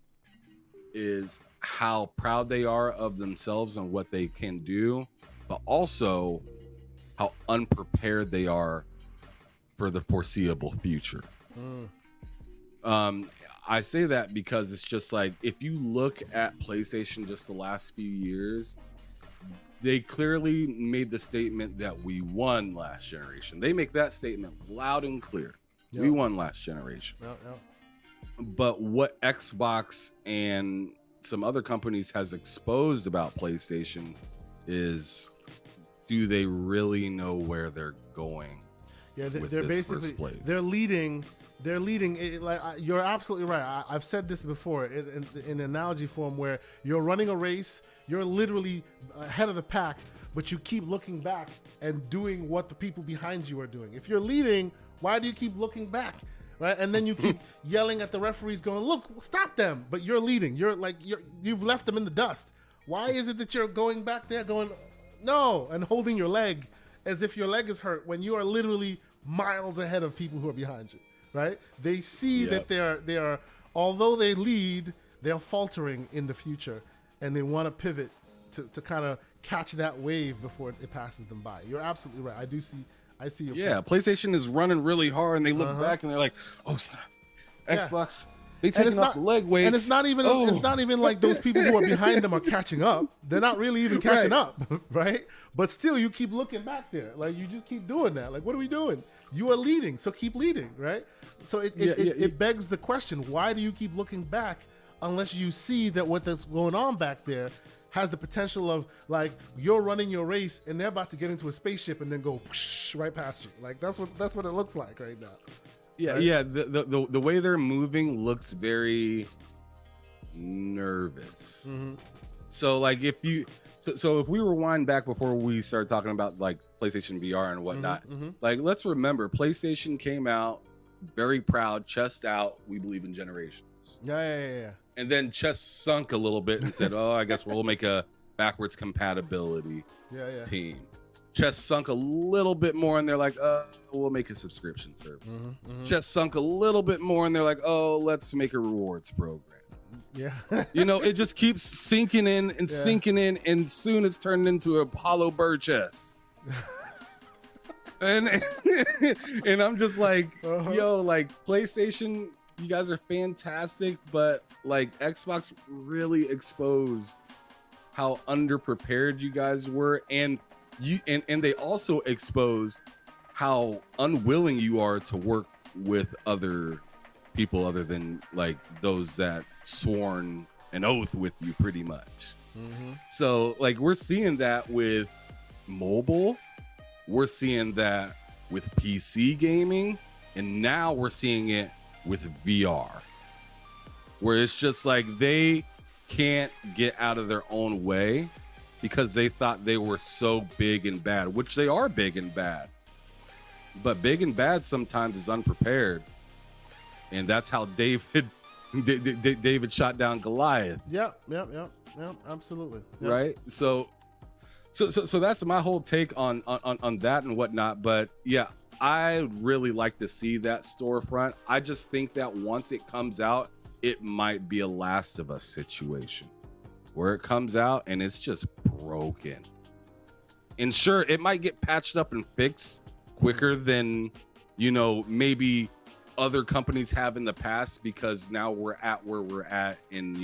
is how proud they are of themselves and what they can do, but also how unprepared they are for the foreseeable future. I say that because it's just like, if you look at PlayStation just the last few years, they clearly made the statement that we won last generation. They make that statement loud and clear. Yep. We won last generation. Yep. But what Xbox and some other companies has exposed about PlayStation is, do they really know where they're going? Yeah, they're basically they're leading. Like you're absolutely right. I've said this before in analogy form, where you're running a race, you're literally ahead of the pack, but you keep looking back and doing what the people behind you are doing. If you're leading, why do you keep looking back, right? And then you keep yelling at the referees, going, "Look, stop them!" But you're leading. You've left them in the dust. Why is it that you're going back there, going, "No," and holding your leg as if your leg is hurt when you are literally miles ahead of people who are behind you, right? They see that they are, although they lead, they're faltering in the future, and they want to pivot to kind of catch that wave before it passes them by. You're absolutely right. I see your point. PlayStation is running really hard, and they look back and they're like, "Oh snap, Xbox." They taking off the leg weights. And it's not even like those people who are behind them are catching up. They're not really even catching up, right? But still, you keep looking back there. Like, you just keep doing that. Like, what are we doing? You are leading, so keep leading, right? So it begs the question, why do you keep looking back unless you see that what that's going on back there has the potential of, like, you're running your race and they're about to get into a spaceship and then go whoosh, right past you. Like, that's what it looks like right now. Yeah, right? yeah. The way they're moving looks very nervous. Mm-hmm. So like if we rewind back before we started talking about like PlayStation VR and whatnot, like let's remember PlayStation came out very proud, chest out. We believe in generations. Yeah. And then chest sunk a little bit and said, "Oh, I guess we'll make a backwards compatibility team." Chest sunk a little bit more, and they're like, we'll make a subscription service. Chest sunk a little bit more, and they're like, oh, let's make a rewards program. Yeah. It just keeps sinking in and sinking in, and soon it's turned into Apollo Burgess. and I'm just like, yo, like PlayStation, you guys are fantastic, but like Xbox really exposed how underprepared you guys were, and they also exposed how unwilling you are to work with other people other than like those that sworn an oath with you pretty much. So like we're seeing that with mobile, we're seeing that with PC gaming, and now we're seeing it with VR, where it's just like they can't get out of their own way because they thought they were so big and bad, which they are big and bad. But big and bad sometimes is unprepared. And that's how David shot down Goliath. Yep, absolutely. Yep. Right? So that's my whole take on that and whatnot. But yeah, I really like to see that storefront. I just think that once it comes out, it might be a Last of Us situation where it comes out and it's just broken. And sure, it might get patched up and fixed quicker than, maybe other companies have in the past, because now we're at where we're at in,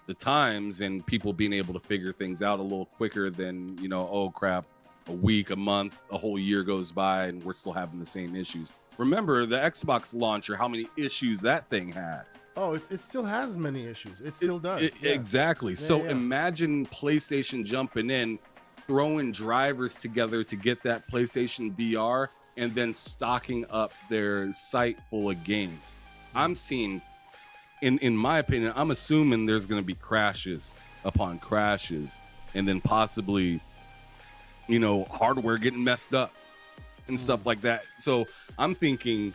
the times, and people being able to figure things out a little quicker than, oh crap, a week, a month, a whole year goes by and we're still having the same issues. Remember the Xbox launcher, how many issues that thing had. Oh, it still has many issues. It still does. Exactly. So imagine PlayStation jumping in, throwing drivers together to get that PlayStation VR, and then stocking up their site full of games. I'm seeing, in my opinion, I'm assuming there's going to be crashes upon crashes, and then possibly, hardware getting messed up and stuff like that. So I'm thinking,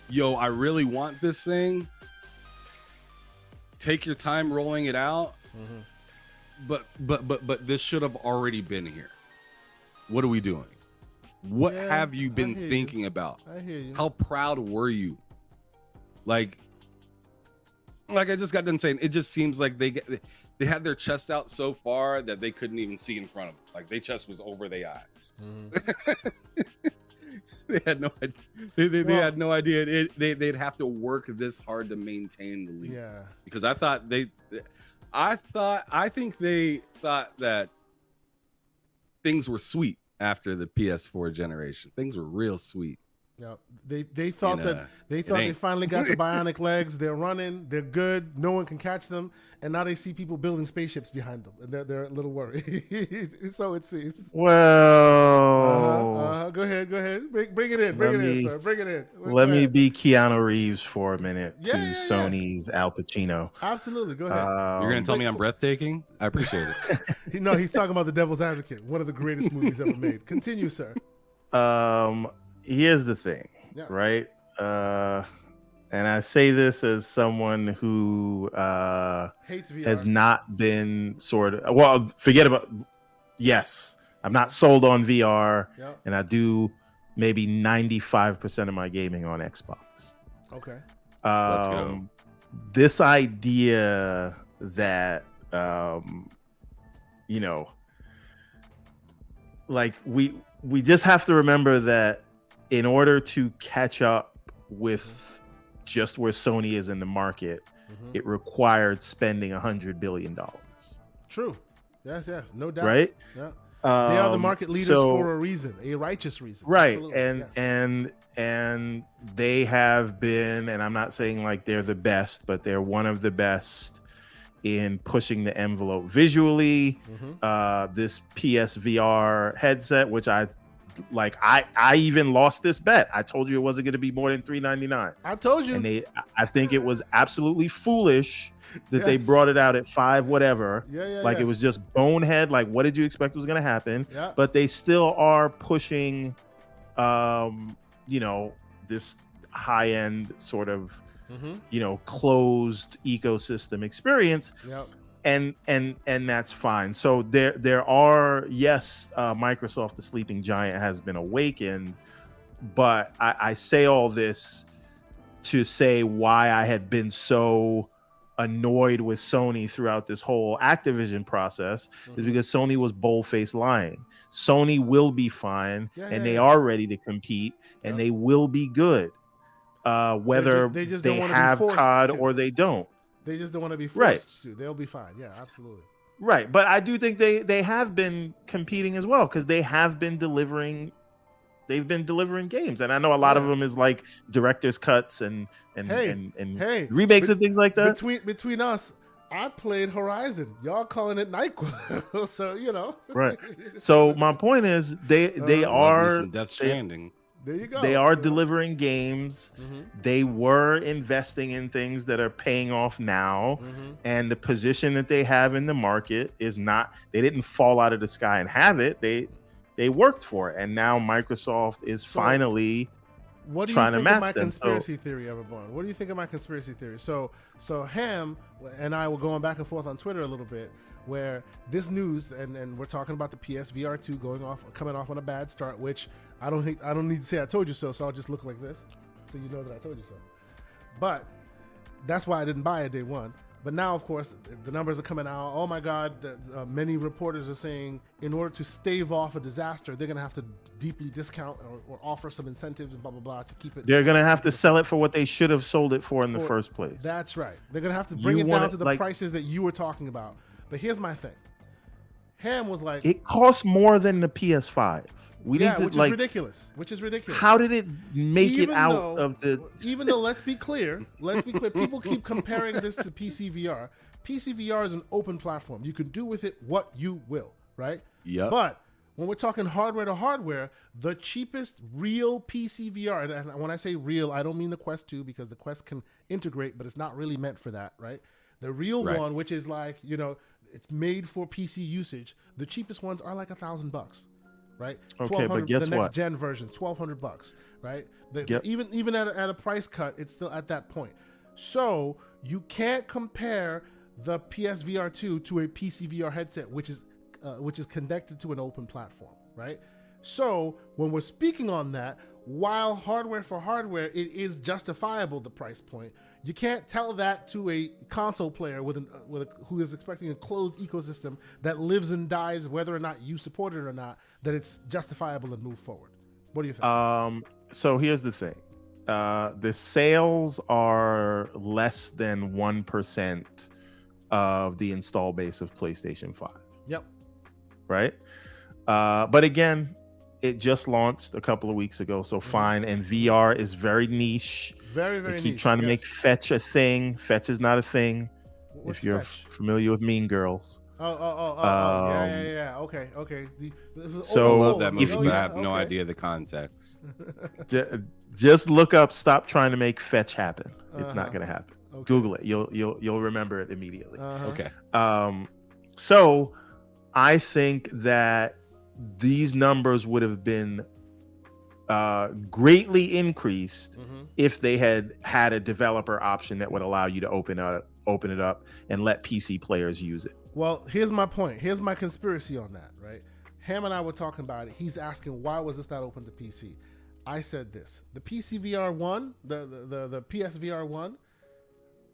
yo, I really want this thing. Take your time rolling it out. But this should have already been here. What are we doing? What have you been thinking about? I hear you. How proud were you? Like I just got done saying, it just seems like they had their chest out so far that they couldn't even see in front of them. Like their chest was over their eyes. They had no idea. They had no idea. They'd have to work this hard to maintain the lead. Yeah. Because I think they thought that things were sweet after the PS4 generation. Things were real sweet. Yeah, they thought they finally got the bionic legs. They're running. They're good. No one can catch them. And now they see people building spaceships behind them, and they're a little worried. So it seems. Well, go ahead. Bring it in, sir. Bring it in. Let me be Keanu Reeves for a minute to Sony's Al Pacino. Absolutely, go ahead. You're gonna tell me I'm breathtaking? I appreciate it. No, he's talking about The Devil's Advocate, one of the greatest movies ever made. Continue, sir. Here's the thing, right? And I say this as someone who hates VR. has not been forget about. Yes, I'm not sold on VR, and I do maybe 95% of my gaming on Xbox. Okay. Let's go. This idea that like we just have to remember that in order to catch up with just where Sony is in the market, it required spending $100 billion. True. Yes, no doubt. Right? Yeah. They are the market leaders for a reason, a righteous reason. Right. Absolutely. And they have been, and I'm not saying like they're the best, but they're one of the best in pushing the envelope visually. This PSVR headset, which I even lost this bet. I told you it wasn't going to be more than $399. I told you. And I think it was absolutely foolish that they brought it out at $5 whatever. It was just bonehead. Like, what did you expect was going to happen? Yeah. But they still are pushing, this high end sort of, closed ecosystem experience. Yep. And that's fine. So there are, yes, Microsoft, the sleeping giant, has been awakened, but I say all this to say why I had been so annoyed with Sony throughout this whole Activision process is because Sony was bold-faced lying. Sony will be fine, and they are ready to compete, and they will be good, whether they have COD or they don't. They just don't want to be forced to. They'll be fine. Yeah, absolutely. Right, but I do think they have been competing as well because they have been delivering. They've been delivering games, and I know a lot of them is like director's cuts and remakes and things like that. Between us, I played Horizon. Y'all calling it NyQuil, so Right. So my point is, they are Death Stranding. There you go. They are delivering games. They were investing in things that are paying off now, and the position that they have in the market is not. They didn't fall out of the sky and have it. They worked for it, and now Microsoft is finally trying to match them. What do you think of my conspiracy theory, Everborn? What do you think of my conspiracy theory? So Ham and I were going back and forth on Twitter a little bit, where this news, and we're talking about the PSVR 2 coming off on a bad start, which I don't need to say I told you so I'll just look like this, so you know that I told you so. But that's why I didn't buy it day one. But now, of course, the numbers are coming out. Oh my God, many reporters are saying in order to stave off a disaster, they're going to have to deeply discount or offer some incentives and blah, blah, blah to keep it. They're going to have to sell it for what they should have sold it for in the first place. That's right. They're going to have to bring it down to the prices that you were talking about. But here's my thing. Ham was like, it costs more than the PS5. Which is ridiculous. How did it make it out of the? Even though, let's be clear. People keep comparing this to PC VR. PC VR is an open platform. You can do with it what you will, right? Yeah. But when we're talking hardware to hardware, the cheapest real PC VR, and when I say real, I don't mean the Quest 2 because the Quest can integrate, but it's not really meant for that, right? The real one, which is like it's made for PC usage. The cheapest ones are like $1,000. Right. Okay, but guess the what? next gen versions, $1,200. Right. Yep. Even at a price cut, it's still at that point. So you can't compare the PSVR 2 to a PC VR headset, which is connected to an open platform. Right. So when we're speaking on that, while hardware for hardware, it is justifiable, the price point. You can't tell that to a console player who is expecting a closed ecosystem that lives and dies whether or not you support it or not, that it's justifiable and move forward. What do you think? So here's the thing. The sales are less than 1% of the install base of PlayStation 5. Yep. Right? But again, it just launched a couple of weeks ago, so fine. And VR is very niche. Very, very niche. They keep trying to make Fetch a thing. Fetch is not a thing. What's if you're familiar with Mean Girls. Yeah. Okay. So I love that movie, but I have no idea the context. Just look up "Stop trying to make Fetch happen." It's not going to happen. Okay. Google it. You'll remember it immediately. Okay. So I think that these numbers would have been greatly increased if they had a developer option that would allow you to open it up and let PC players use it. Well, here's my point. Here's my conspiracy on that, right? Ham and I were talking about it. He's asking, why was this not open to PC? I said this. The PC VR 1, the PSVR 1,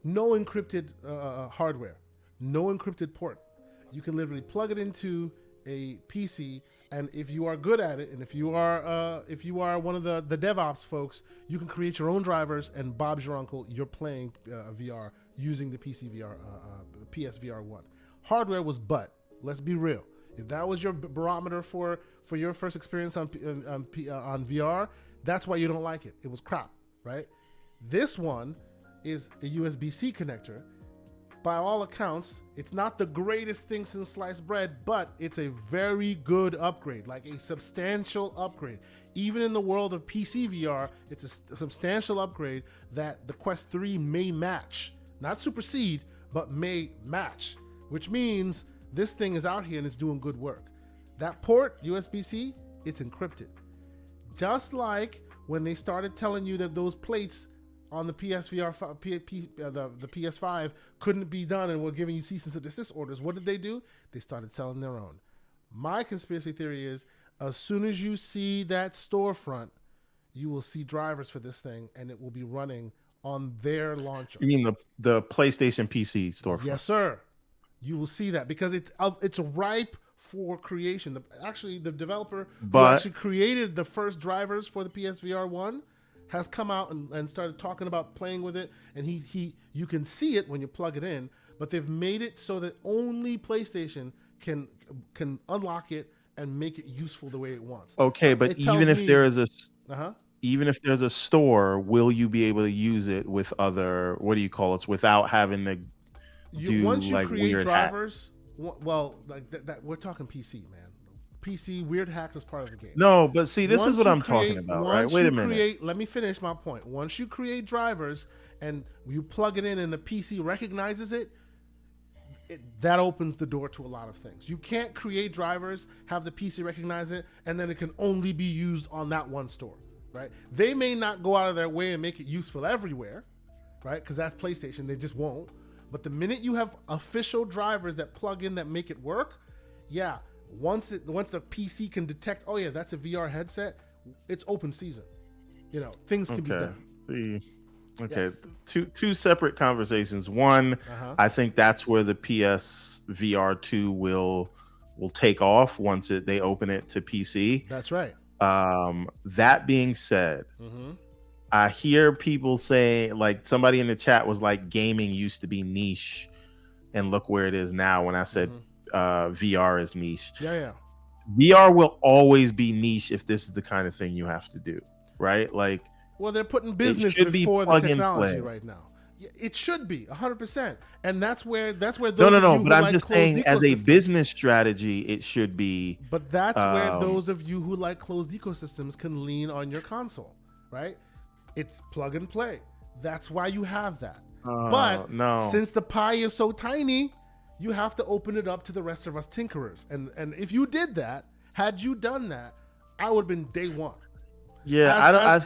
no encrypted hardware, no encrypted port. You can literally plug it into a PC And if you are good at it, and if you are one of the DevOps folks, you can create your own drivers. And Bob's your uncle. You're playing VR using the PSVR 1. Hardware was butt. Let's be real. If that was your barometer for your first experience on VR, that's why you don't like it. It was crap, right? This one is a USB-C connector. By all accounts, it's not the greatest thing since sliced bread, but it's a very good upgrade, like a substantial upgrade. Even in the world of PC VR, it's a substantial upgrade that the Quest 3 may match. Not supersede, but may match, which means this thing is out here and it's doing good work. That port, USB-C, it's encrypted. Just like when they started telling you that those plates on the PSVR, the PS5 couldn't be done and were giving you cease and desist orders. What did they do? They started selling their own. My conspiracy theory is as soon as you see that storefront, you will see drivers for this thing and it will be running on their launcher. You mean the PlayStation PC storefront? Yes, sir. You will see that because it's ripe for creation. The developer who actually created the first drivers for the PSVR 1 has come out and started talking about playing with it, and you can see it when you plug it in, but they've made it so that only PlayStation can unlock it and make it useful the way it wants. Okay, but even if there is a store, will you be able to use it with other without having to do once you like create weird drivers? Well, like that we're talking PC, man. PC weird hacks is part of the game. No, but see, this is what I'm talking about, right? Wait a minute. Let me finish my point. Once you create drivers and you plug it in and the PC recognizes it, that opens the door to a lot of things. You can't create drivers, have the PC recognize it, and then it can only be used on that one store, right? They may not go out of their way and make it useful everywhere, right? Because that's PlayStation. They just won't. But the minute you have official drivers that plug in that make it work, yeah, once the PC can detect, oh yeah, that's a VR headset, it's open season. Things can be done. Okay, yes. Two separate conversations. One, I think that's where the PS VR 2 will take off once they open it to PC. That's right. That being said, I hear people say, like somebody in the chat was like, gaming used to be niche, and look where it is now. When I said VR is niche. Yeah. VR will always be niche if this is the kind of thing you have to do, right? Like, well, they're putting business before the technology right now. It should be 100%, and that's where those no. But I'm just saying, as a business strategy, it should be. But that's where those of you who like closed ecosystems can lean on your console, right? It's plug and play. That's why you have that. But since the pie is so tiny, you have to open it up to the rest of us tinkerers. And if you did that, had you done that, I would have been day one. Yeah,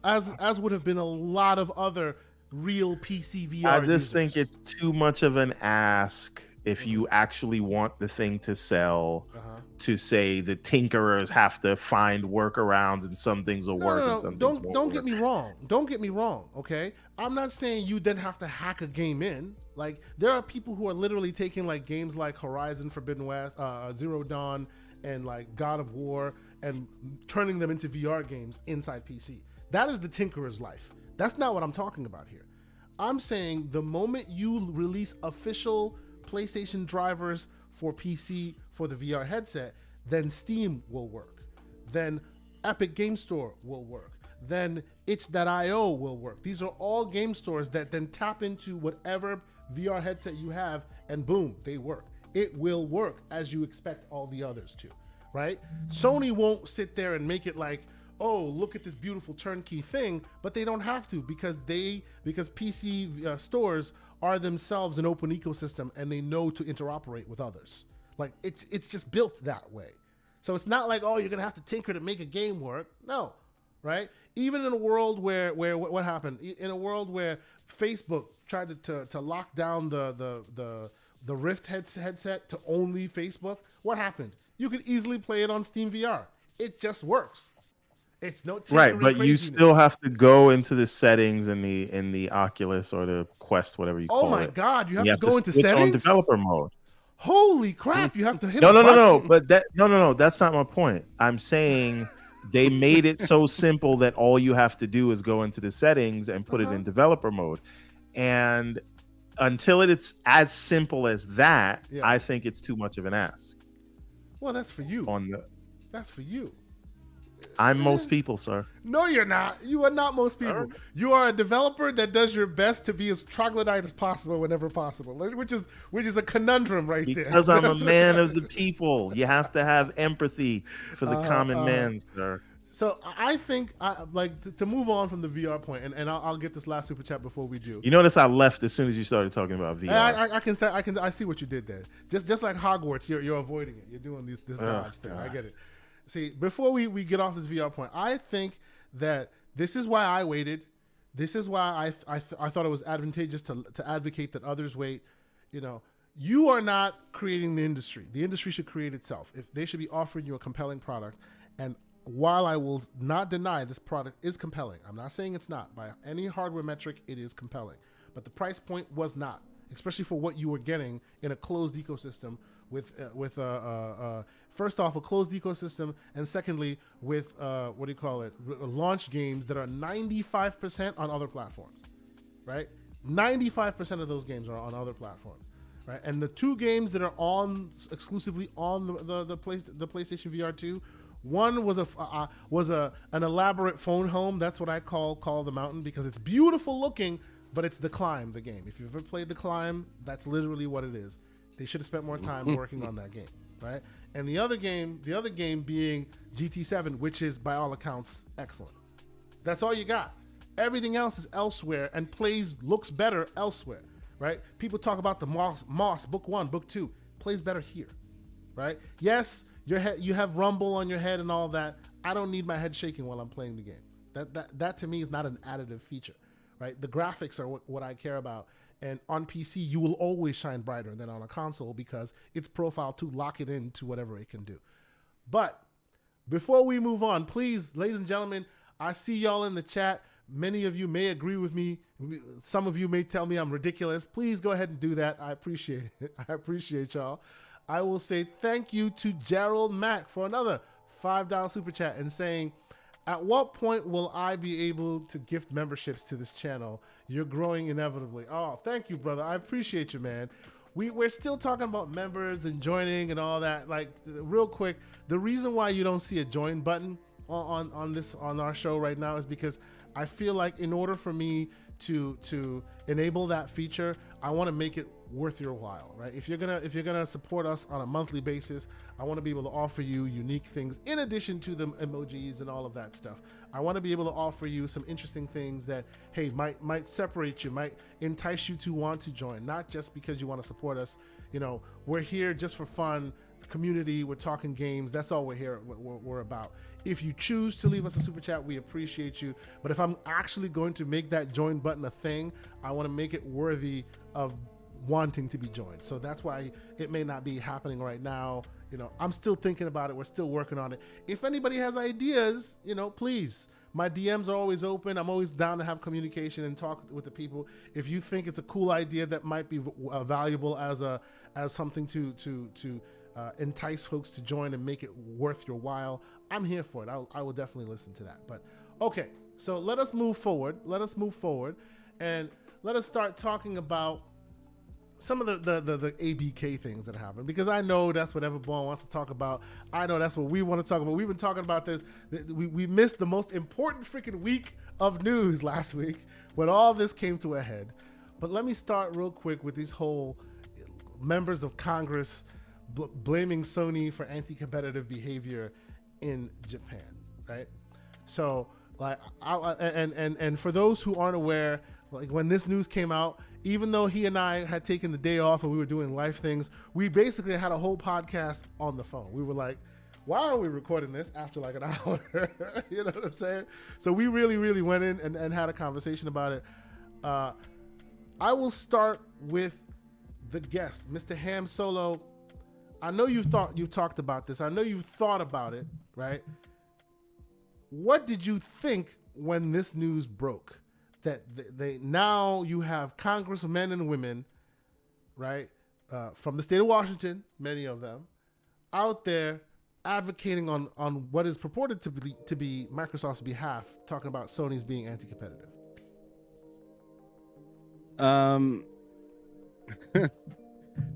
as would have been a lot of other real PC VR I just users. think it's too much of an ask if you actually want the thing to sell to say the tinkerers have to find workarounds and some things will work and some things won't. Don't get me wrong. Don't get me wrong, okay? I'm not saying you then have to hack a game in. Like, there are people who are literally taking like games like Horizon Forbidden West, Zero Dawn, and like God of War and turning them into VR games inside PC. That is the tinkerer's life. That's not what I'm talking about here. I'm saying the moment you release official PlayStation drivers for PC for the VR headset, then Steam will work. Then Epic Game Store will work. Then itch.io will work. These are all game stores that then tap into whatever VR headset you have, and boom, they work. It will work as you expect all the others to, right? Sony won't sit there and make it like, oh, look at this beautiful turnkey thing, but they don't have to because PC stores are themselves an open ecosystem and they know to interoperate with others. Like, it's just built that way. So it's not like, oh, you're gonna have to tinker to make a game work. No, right? Even in a world where what happened? In a world where Facebook tried to lock down the Rift headset to only Facebook, what happened? You could easily play it on Steam VR. It just works. It's no right, but you still have to go into the settings in the Oculus or the Quest, whatever you call it. Oh my God, you have to go into settings? On developer mode. Holy crap! You have to hit. No, a no, no, no. button. But no. That's not my point. I'm saying they made it so simple that all you have to do is go into the settings and put it in developer mode. And until it's as simple as that, Yeah. I think it's too much of an ask. Well, that's for you. On the, That's for you. I'm most people, sir. No, you're not. You are not most people. You are a developer that does your best to be as troglodyte as possible whenever possible, which is a conundrum right there. Because I'm a man of the people. You have to have empathy for the common man, sir. So I think, to move on from the VR point, and I'll get this last super chat before we do. You notice I left as soon as you started talking about VR. I see what you did there. Just like Hogwarts, you're avoiding it. You're doing this dodge thing. I get it. See, before we get off this VR point, I think that this is why I waited. This is why I thought it was advantageous to advocate that others wait. You know, you are not creating the industry. The industry should create itself. If they should be offering you a compelling product. And while I will not deny this product is compelling, I'm not saying it's not. By any hardware metric, it is compelling. But the price point was not, especially for what you were getting in a closed ecosystem with first off, a closed ecosystem, and secondly, with launch games that are 95% on other platforms, right? 95% of those games are on other platforms, right? And the two games that are exclusively on the PlayStation VR 2, one was an elaborate phone home. That's what I call the Mountain, because it's beautiful looking, but it's The Climb, the game. If you've ever played The Climb, that's literally what it is. They should have spent more time working on that game, right? And the other game being GT7, which is by all accounts excellent. That's all you got. Everything else is elsewhere and looks better elsewhere, right? People talk about the Moss Book 1, Book 2, plays better here, right? Yes, you have rumble on your head and all that. I don't need my head shaking while I'm playing the game. That to me is not an additive feature, right? The graphics are what I care about. And on PC, you will always shine brighter than on a console because it's profiled to lock it into whatever it can do. But before we move on, please, ladies and gentlemen, I see y'all in the chat. Many of you may agree with me. Some of you may tell me I'm ridiculous. Please go ahead and do that. I appreciate it. I appreciate y'all. I will say thank you to Gerald Mack for another $5 super chat and saying, at what point will I be able to gift memberships to this channel? You're growing inevitably. Oh, thank you, brother. I appreciate you, man. We're still talking about members and joining and all that. Like, real quick, the reason why you don't see a join button on our show right now is because I feel like in order for me to enable that feature, I want to make it worth your while, right? If you're gonna support us on a monthly basis, I want to be able to offer you unique things in addition to the emojis and all of that stuff. I want to be able to offer you some interesting things that, hey, might separate you, might entice you to want to join, not just because you want to support us. You know, we're here just for fun, the community, we're talking games. That's all we're about. If you choose to leave us a super chat, we appreciate you. But if I'm actually going to make that join button a thing, I want to make it worthy of wanting to be joined. So that's why it may not be happening right now. You know, I'm still thinking about it. We're still working on it. If anybody has ideas, you know, please. My DMs are always open. I'm always down to have communication and talk with the people. If you think it's a cool idea that might be valuable as something to entice folks to join and make it worth your while, I'm here for it. I will definitely listen to that. But okay, so let us move forward. And let us start talking about some of the ABK things that happen, because I know that's what Everborn wants to talk about. I know that's what we want to talk about. We've been talking about this. We missed the most important freaking week of news last week when all this came to a head. But let me start real quick with these whole members of Congress blaming Sony for anti-competitive behavior in Japan, right? So, like, and for those who aren't aware, like, when this news came out, even though he and I had taken the day off and we were doing live things, we basically had a whole podcast on the phone. We were like, why are we recording this after like an hour? You know what I'm saying? So we really went in and had a conversation about it. I will start with the guest, Mr. Ham Solo. I know you've talked about this. I know you've thought about it, right? What did you think when this news broke? That they now you have congressmen and women, right, from the state of Washington, many of them, out there advocating on what is purported to be Microsoft's behalf, talking about Sony's being anti-competitive?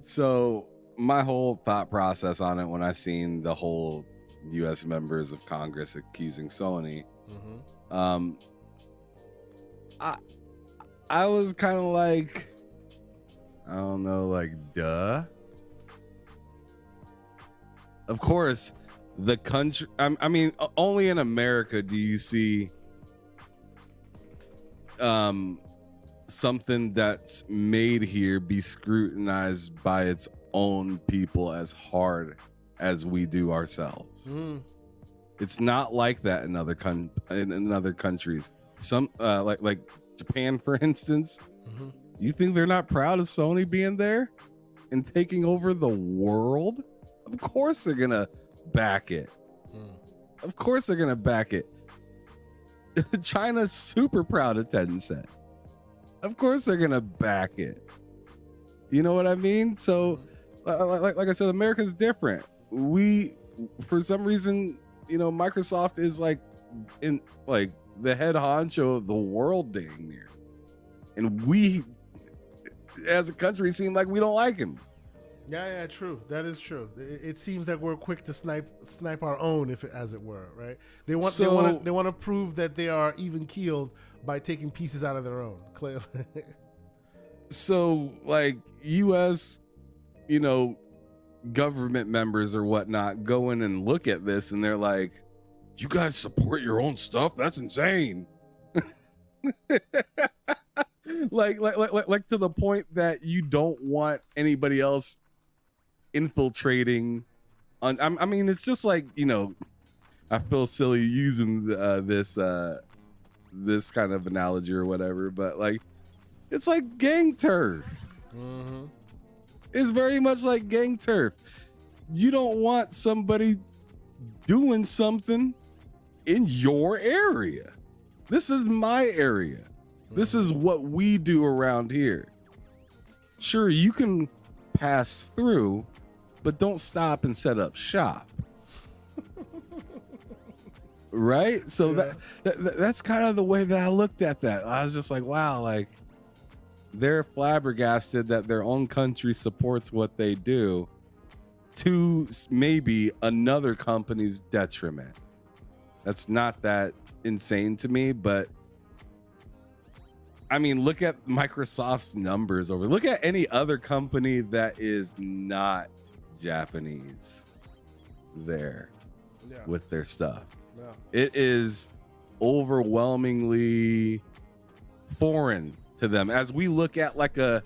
So my whole thought process on it when I seen the whole U.S. members of Congress accusing Sony, I was kind of like, I don't know, like, duh. Of course, the country. I mean, only in America do you see something that's made here be scrutinized by its own people as hard as we do ourselves. It's not like that in other countries. Some like Japan, for instance. You think they're not proud of Sony being there and taking over the world? Of course they're gonna back it. Of course they're gonna back it. China's super proud of Tencent. Of course they're gonna back it. You know what I mean? So, like I said, America's different. We, for some reason, you know, Microsoft is like in like the head honcho of the world, dang near, and we, as a country, seem like we don't like him. Yeah, true. That is true. It seems that we're quick to snipe our own, as it were, right? They want to prove that they are even keeled by taking pieces out of their own. Clearly. So, like, U.S., you know, government members or whatnot go in and look at this, and they're like, "You guys support your own stuff? That's insane." like to the point that you don't want anybody else infiltrating on. I mean, it's just like, you know, I feel silly using this kind of analogy or whatever, but like, it's like gang turf. It's very much like gang turf. You don't want somebody doing something in your area. This is my area. This is what we do around here. Sure, you can pass through, but don't stop and set up shop. Right? So yeah. That's kind of the way that I looked at that. I was just like, wow, like, they're flabbergasted that their own country supports what they do to maybe another company's detriment. That's not that insane to me, but I mean, look at Microsoft's numbers over. Look at any other company that is not Japanese there with their stuff. Yeah. It is overwhelmingly foreign to them, as we look at like a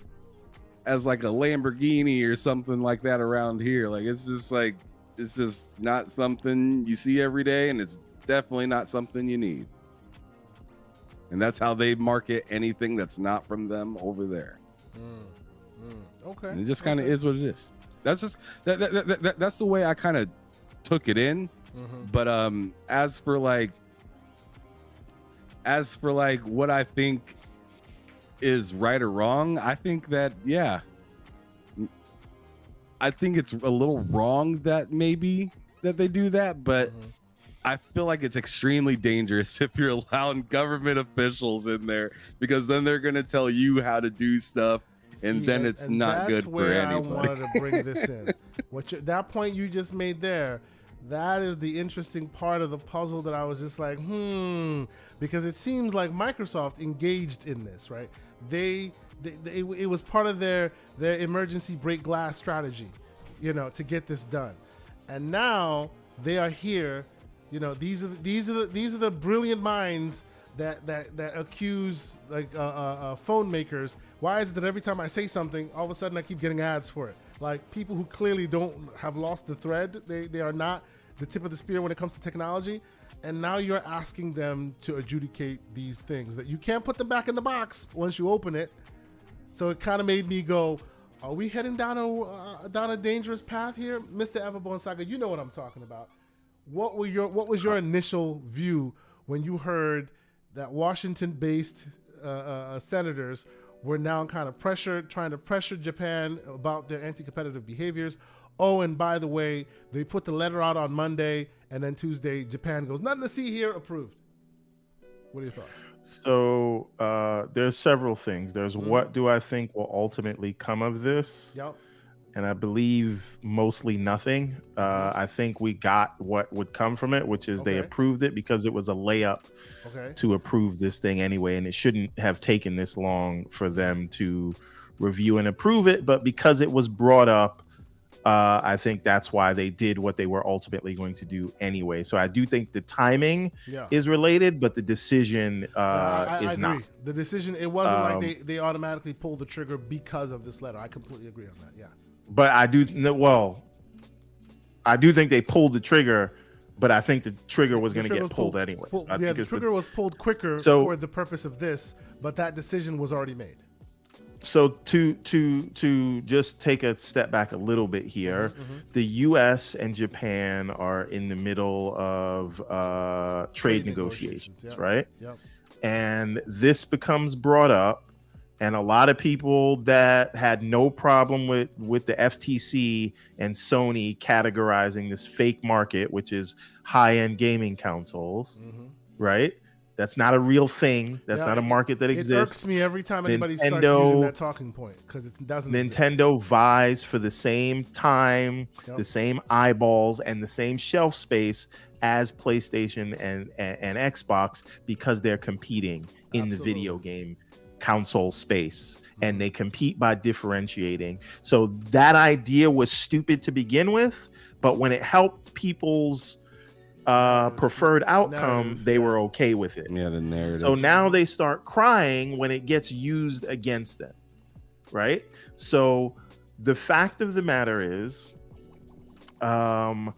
Lamborghini or something like that around here. Like, it's just not something you see every day, and it's definitely not something you need. And that's how they market anything that's not from them over there. Okay. And it just kind of is what it is. That's just that's the way I kind of took it in. But as for like what I think is right or wrong, I think that, yeah, I think it's a little wrong that maybe that they do that, but I feel like it's extremely dangerous if you're allowing government officials in there, because then they're going to tell you how to do stuff, and then it's not good for anybody. I wanted to bring this in. That point you just made there, that is the interesting part of the puzzle that I was just like, because it seems like Microsoft engaged in this, right? It was part of their emergency break glass strategy, you know, to get this done. And now they are here. You know, these are the brilliant minds that accuse like phone makers. Why is it that every time I say something, all of a sudden I keep getting ads for it? Like, people who clearly have lost the thread. They are not the tip of the spear when it comes to technology. And now you're asking them to adjudicate these things that you can't put them back in the box once you open it. So it kind of made me go, are we heading down a dangerous path here, Mr. EverbornSaga? You know what I'm talking about. What was your initial view when you heard that Washington-based senators we're now kind of trying to pressure Japan about their anti-competitive behaviors. Oh, and by the way, they put the letter out on Monday, and then Tuesday, Japan goes, nothing to see here, approved. What are your thoughts? So there's several things. There's what do I think will ultimately come of this? Yep. And I believe mostly nothing. I think we got what would come from it, which is they approved it because it was a layup to approve this thing anyway. And it shouldn't have taken this long for them to review and approve it. But because it was brought up, I think that's why they did what they were ultimately going to do anyway. So I do think the timing is related, but the decision is I not. agree. The decision, it wasn't like they automatically pulled the trigger because of this letter. I completely agree on that. Yeah. But I do think they pulled the trigger, but I think the trigger was going to get pulled anyway. The trigger was pulled quicker for the purpose of this, but that decision was already made. So to just take a step back a little bit here, the U.S. and Japan are in the middle of trade negotiations, right? Yep. And this becomes brought up. And a lot of people that had no problem with the FTC and Sony categorizing this fake market, which is high-end gaming consoles, right? That's not a real thing. That's not a market that exists. It irks me every time anybody starts using that talking point because it doesn't Nintendo vies for the same time, the same eyeballs, and the same shelf space as PlayStation and Xbox because they're competing in the video game console space, and they compete by differentiating. So that idea was stupid to begin with, but when it helped people's preferred outcome, they were okay with it. Yeah, the narrative. So now they start crying when it gets used against them, right? So the fact of the matter is, a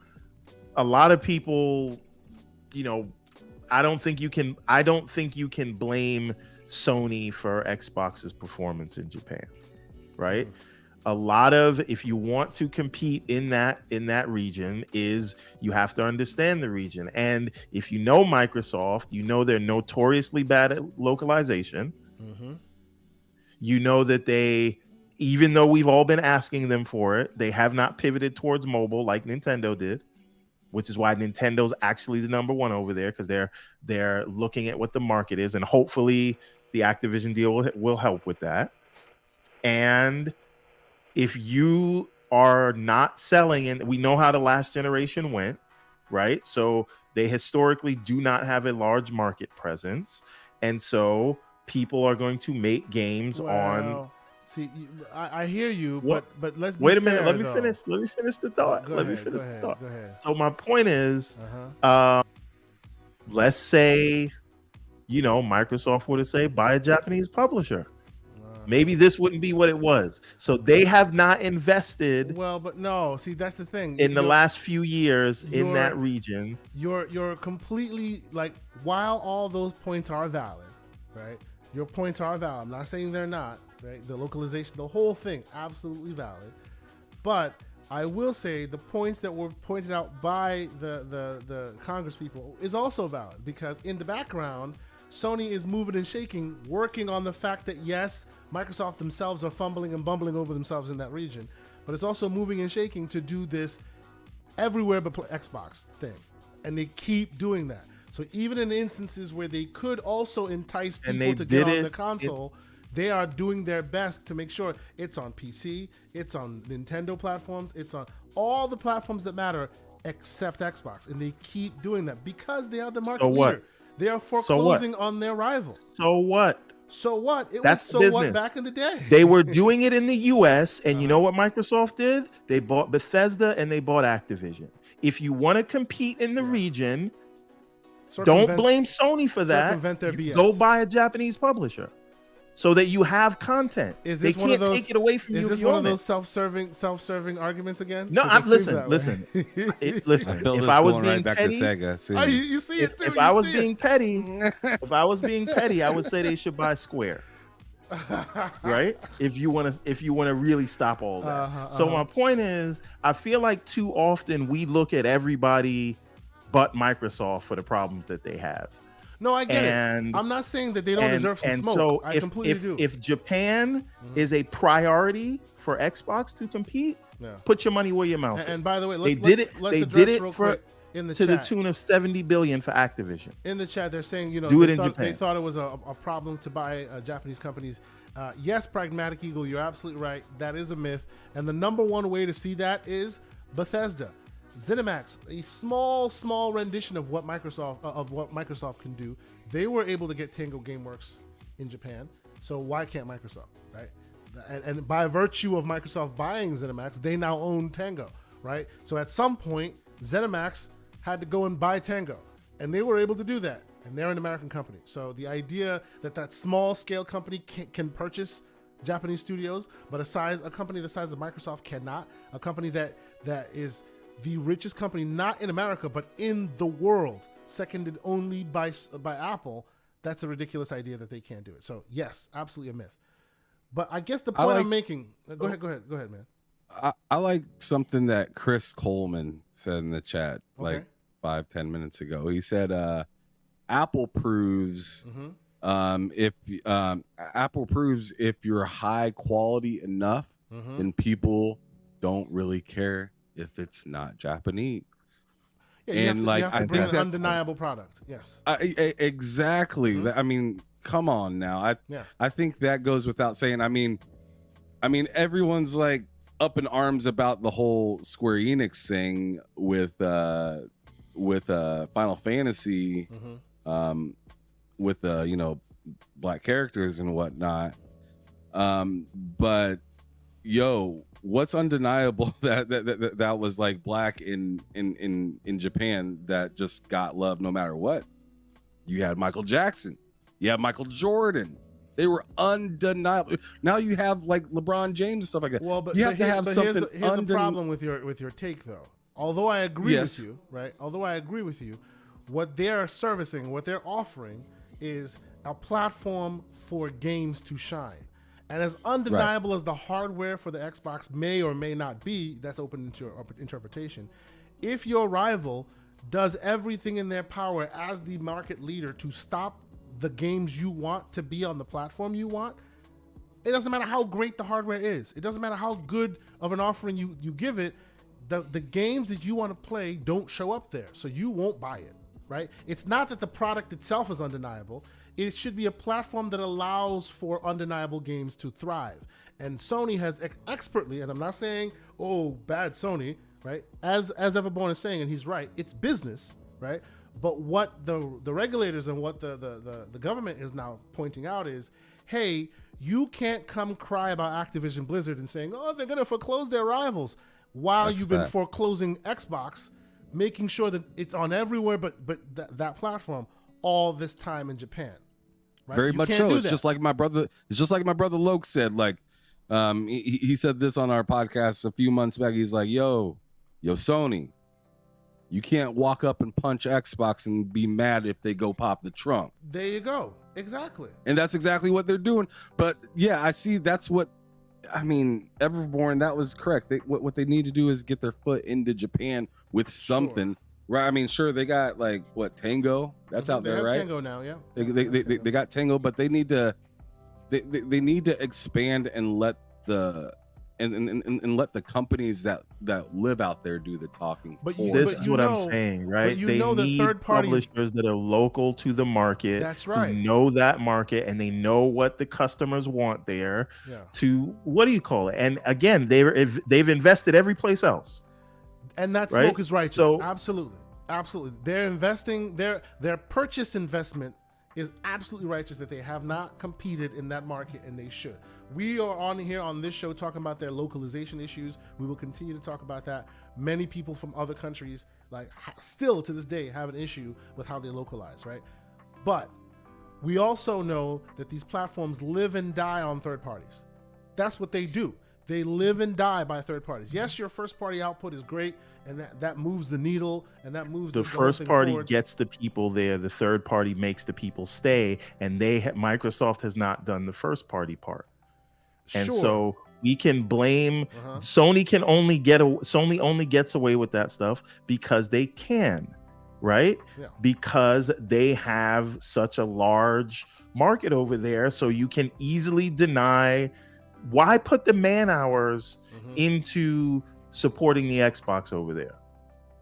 lot of people, I don't think you can blame Sony for Xbox's performance in Japan, right? A lot of, if you want to compete in that region, is you have to understand the region. And if you know Microsoft, you know they're notoriously bad at localization. You know that they, even though we've all been asking them for it, they have not pivoted towards mobile like Nintendo did, which is why Nintendo's actually the number one over there, because they're looking at what the market is, and hopefully the Activision deal will help with that. And if you are not selling, and we know how the last generation went, right? So they historically do not have a large market presence, and so people are going to make games on. See, I hear you, but let's wait a minute. Let me finish the thought. Go ahead. So my point is, let's say, Microsoft would have said buy a Japanese publisher. Maybe this wouldn't be what it was. So they have not invested. Well, but no. See, that's the thing. In the last few years in that region, you're completely like, while all those points are valid, right? Your points are valid. I'm not saying they're not. Right? The localization, the whole thing, absolutely valid. But I will say the points that were pointed out by the Congress people is also valid, because in the background, Sony is moving and shaking, working on the fact that yes, Microsoft themselves are fumbling and bumbling over themselves in that region, but it's also moving and shaking to do this everywhere but Xbox thing, and they keep doing that. So even in instances where they could also entice people to get on the console, they are doing their best to make sure it's on PC, it's on Nintendo platforms, it's on all the platforms that matter except Xbox, and they keep doing that because they are the market leader. They are foreclosing on their rival. So what? So what? That's was so business. What back in the day? They were doing it in the US, and you know what Microsoft did? They bought Bethesda and they bought Activision. If you want to compete in the region, don't blame Sony for that. Go buy a Japanese publisher so that you have content. They can't take it away from you. Is this one of those self-serving arguments again? No, listen. If I was being petty, Saga, you see it too. If I was being petty, I would say they should buy Square. Right? If you want to really stop all that. So my point is, I feel like too often we look at everybody but Microsoft for the problems that they have. No, I get And- it. I'm not saying that they don't deserve some smoke. So I completely do. if Japan is a priority for Xbox to compete, Yeah. put your money where your mouth is. And by the way, They let's did it real for quick in the to the chat. tune of 70 billion for Activision. In the chat, they're saying, you know, Do it they in thought, Japan. They thought it was a problem to buy Japanese companies. Yes, Pragmatic Eagle, you're absolutely right. That is a myth. And the number one way to see that is Bethesda. ZeniMax, a small rendition of what Microsoft can do. They were able to get Tango Gameworks in Japan. So why can't Microsoft, right? And by virtue of Microsoft buying ZeniMax, they now own Tango, right? So at some point, ZeniMax had to go and buy Tango, and they were able to do that. And they're an American company. So the idea that small scale company can purchase Japanese studios, but a company the size of Microsoft cannot, a company that is the richest company, not in America, but in the world, seconded only by Apple, that's a ridiculous idea that they can't do it. So yes, absolutely a myth. But I guess the point I'm making, go ahead, man. I like something that Chris Coleman said in the chat like 5-10 minutes ago. He said, Apple proves if you're high quality enough, then people don't really care if it's not Japanese. Yeah, and you have to bring an undeniable product. Yes, exactly. I mean, come on now. I think that goes without saying. I mean, everyone's like up in arms about the whole Square Enix thing with Final Fantasy, with black characters and whatnot. But what's undeniable that was like black in Japan that just got love no matter what. You had Michael Jackson, you have Michael Jordan. They were undeniable. Now you have like LeBron James and stuff like that. Well, but you have to have something. Here's the problem with your take, though. Although I agree with you, right? Although I agree with you, what they're servicing, what they're offering, is a platform for games to shine. And as undeniable as the hardware for the Xbox may or may not be, that's open to interpretation. If your rival does everything in their power as the market leader to stop the games you want to be on the platform you want, it doesn't matter how great the hardware is. It doesn't matter how good of an offering you give it. The games that you want to play don't show up there, so you won't buy it, right? It's not that the product itself is undeniable. It should be a platform that allows for undeniable games to thrive. And Sony has expertly, and I'm not saying, oh, bad Sony, right? As Everborn is saying, and he's right, it's business, right? But what the regulators and what the government is now pointing out is, hey, you can't come cry about Activision Blizzard and saying, oh, they're going to foreclose their rivals, while you've been foreclosing Xbox, making sure that it's on everywhere but that platform all this time in Japan. Right? Very much so. It's just like my brother. It's just like my brother Loke said. Like, he said this on our podcast a few months back. He's like, yo, Sony, you can't walk up and punch Xbox and be mad if they go pop the trunk. There you go. Exactly. And that's exactly what they're doing. But yeah, I see. That's what. I mean, Everborn, that was correct. What they need to do is get their foot into Japan with something. Sure. Right, I mean, sure, they got like Tango, that's out there, right? Tango now, yeah. They got Tango, but they need to expand and let the let the companies that live out there do the talking. But this is what I'm saying, right? They need third publishers that are local to the market. That's right. Who know that market and they know what the customers want there. Yeah. To what do you call it? And again, they've invested every place else. And that smoke is righteous. So, absolutely. They're investing, their purchase investment is absolutely righteous that they have not competed in that market, and they should. We are on here on this show talking about their localization issues. We will continue to talk about that. Many people from other countries, like, still to this day have an issue with how they localize, right? But we also know that these platforms live and die on third parties. That's what they do. They live and die by third parties. Yes, your first party output is great, and that moves the needle, and that moves the first party forward. Gets the people there. The third party makes the people stay, and Microsoft has not done the first party part. And so we can blame Sony. Sony only gets away with that stuff because they can. right? Yeah. Because they have such a large market over there, so you can easily deny. Why put the man hours into supporting the Xbox over there?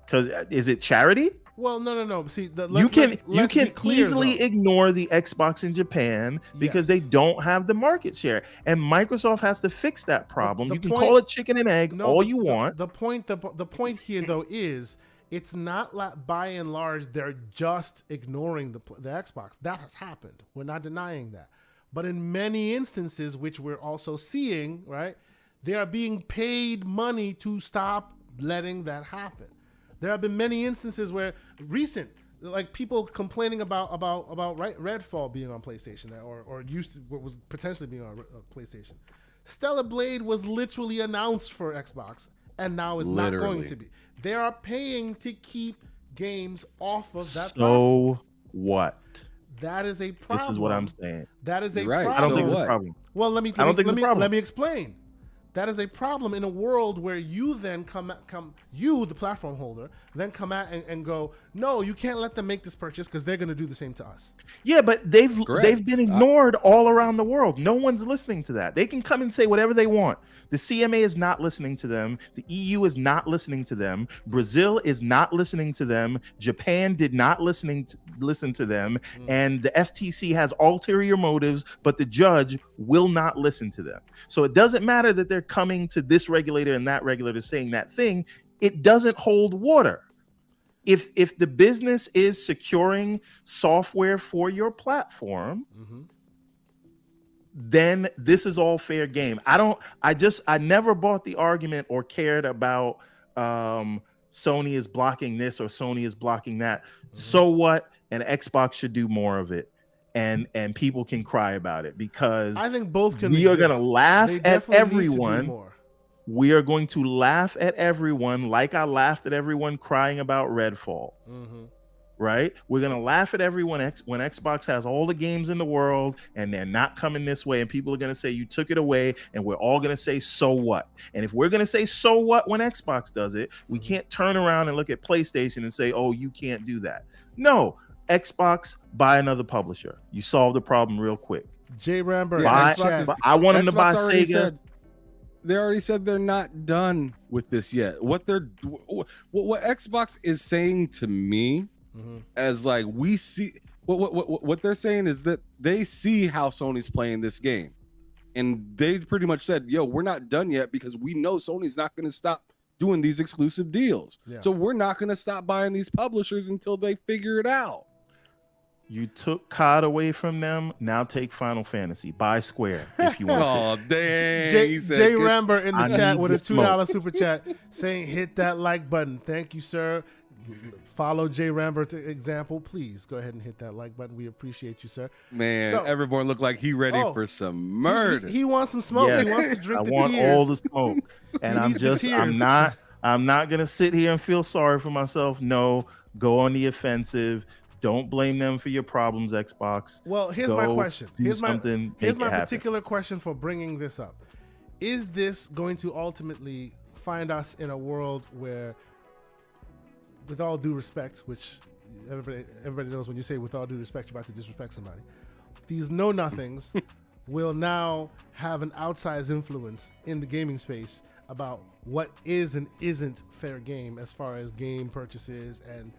Because is it charity? Well, no. See, You can be clear, easily though. ignore the Xbox in Japan because they Yes. don't have the market share, and Microsoft has to fix that problem. the You can point- call it chicken and egg all you want. The point here though is it's not like by and large they're just ignoring the Xbox. That has happened. We're not denying that. But in many instances, which we're also seeing, right, they are being paid money to stop letting that happen. There have been many instances where like people complaining about Redfall being on PlayStation or used to what was potentially being on PlayStation. Stellar Blade was literally announced for Xbox and now is not going to be. They are paying to keep games off of that. So what? That is a problem. This is what I'm saying. That is a You're right. problem. I don't think So it's a what? problem. Well, let me explain. That is a problem in a world where you then you, the platform holder, then come out and go, no, you can't let them make this purchase because they're going to do the same to us. Yeah, but they've Correct. been ignored all around the world. No one's listening to that. They can come and say whatever they want. The CMA is not listening to them. The EU is not listening to them. Brazil is not listening to them. Japan did not listen to them. And the FTC has ulterior motives, but the judge will not listen to them. So it doesn't matter that they're coming to this regulator and that regulator saying that thing. It doesn't hold water. If the business is securing software for your platform, then this is all fair game. I never bought the argument or cared about Sony is blocking this or Sony is blocking that. So what? And Xbox should do more of it. And people can cry about it because I think both can. We are going to laugh They at definitely need to do everyone. more. We are going to laugh at everyone like I laughed at everyone crying about Redfall. Right? We're going to laugh at everyone when Xbox has all the games in the world and they're not coming this way. And people are going to say, you took it away. And we're all going to say, so what? And if we're going to say, so what, when Xbox does it, we can't turn around and look at PlayStation and say, oh, you can't do that. No, Xbox, buy another publisher. You solve the problem real quick. Jay Rambert, I want them to buy Saga. They already said they're not done with this yet. What Xbox is saying to me, as like we see, what they're saying is that they see how Sony's playing this game, and they pretty much said, "Yo, we're not done yet because we know Sony's not going to stop doing these exclusive deals. So we're not going to stop buying these publishers until they figure it out." You took COD away from them. Now take Final Fantasy. Buy Square if you want. Oh, dang. Jay Rambert in the chat with a $2 smoke. super chat saying, hit that like button. Thank you, sir. Follow Jay Rambert's example. Please go ahead and hit that like button. We appreciate you, sir. Man, So- Everborn looked like he ready for some murder. He wants some smoke. Yes. He wants to drink I the want tears. all the smoke. And He needs the tears. I'm not gonna sit here and feel sorry for myself. No, go on the offensive. Don't blame them for your problems, Xbox. Well, here's my question. Here's my happen. particular question for bringing this up. Is this going to ultimately find us in a world where, with all due respect, which everybody knows when you say with all due respect, you're about to disrespect somebody, these know-nothings will now have an outsized influence in the gaming space about what is and isn't fair game as far as game purchases and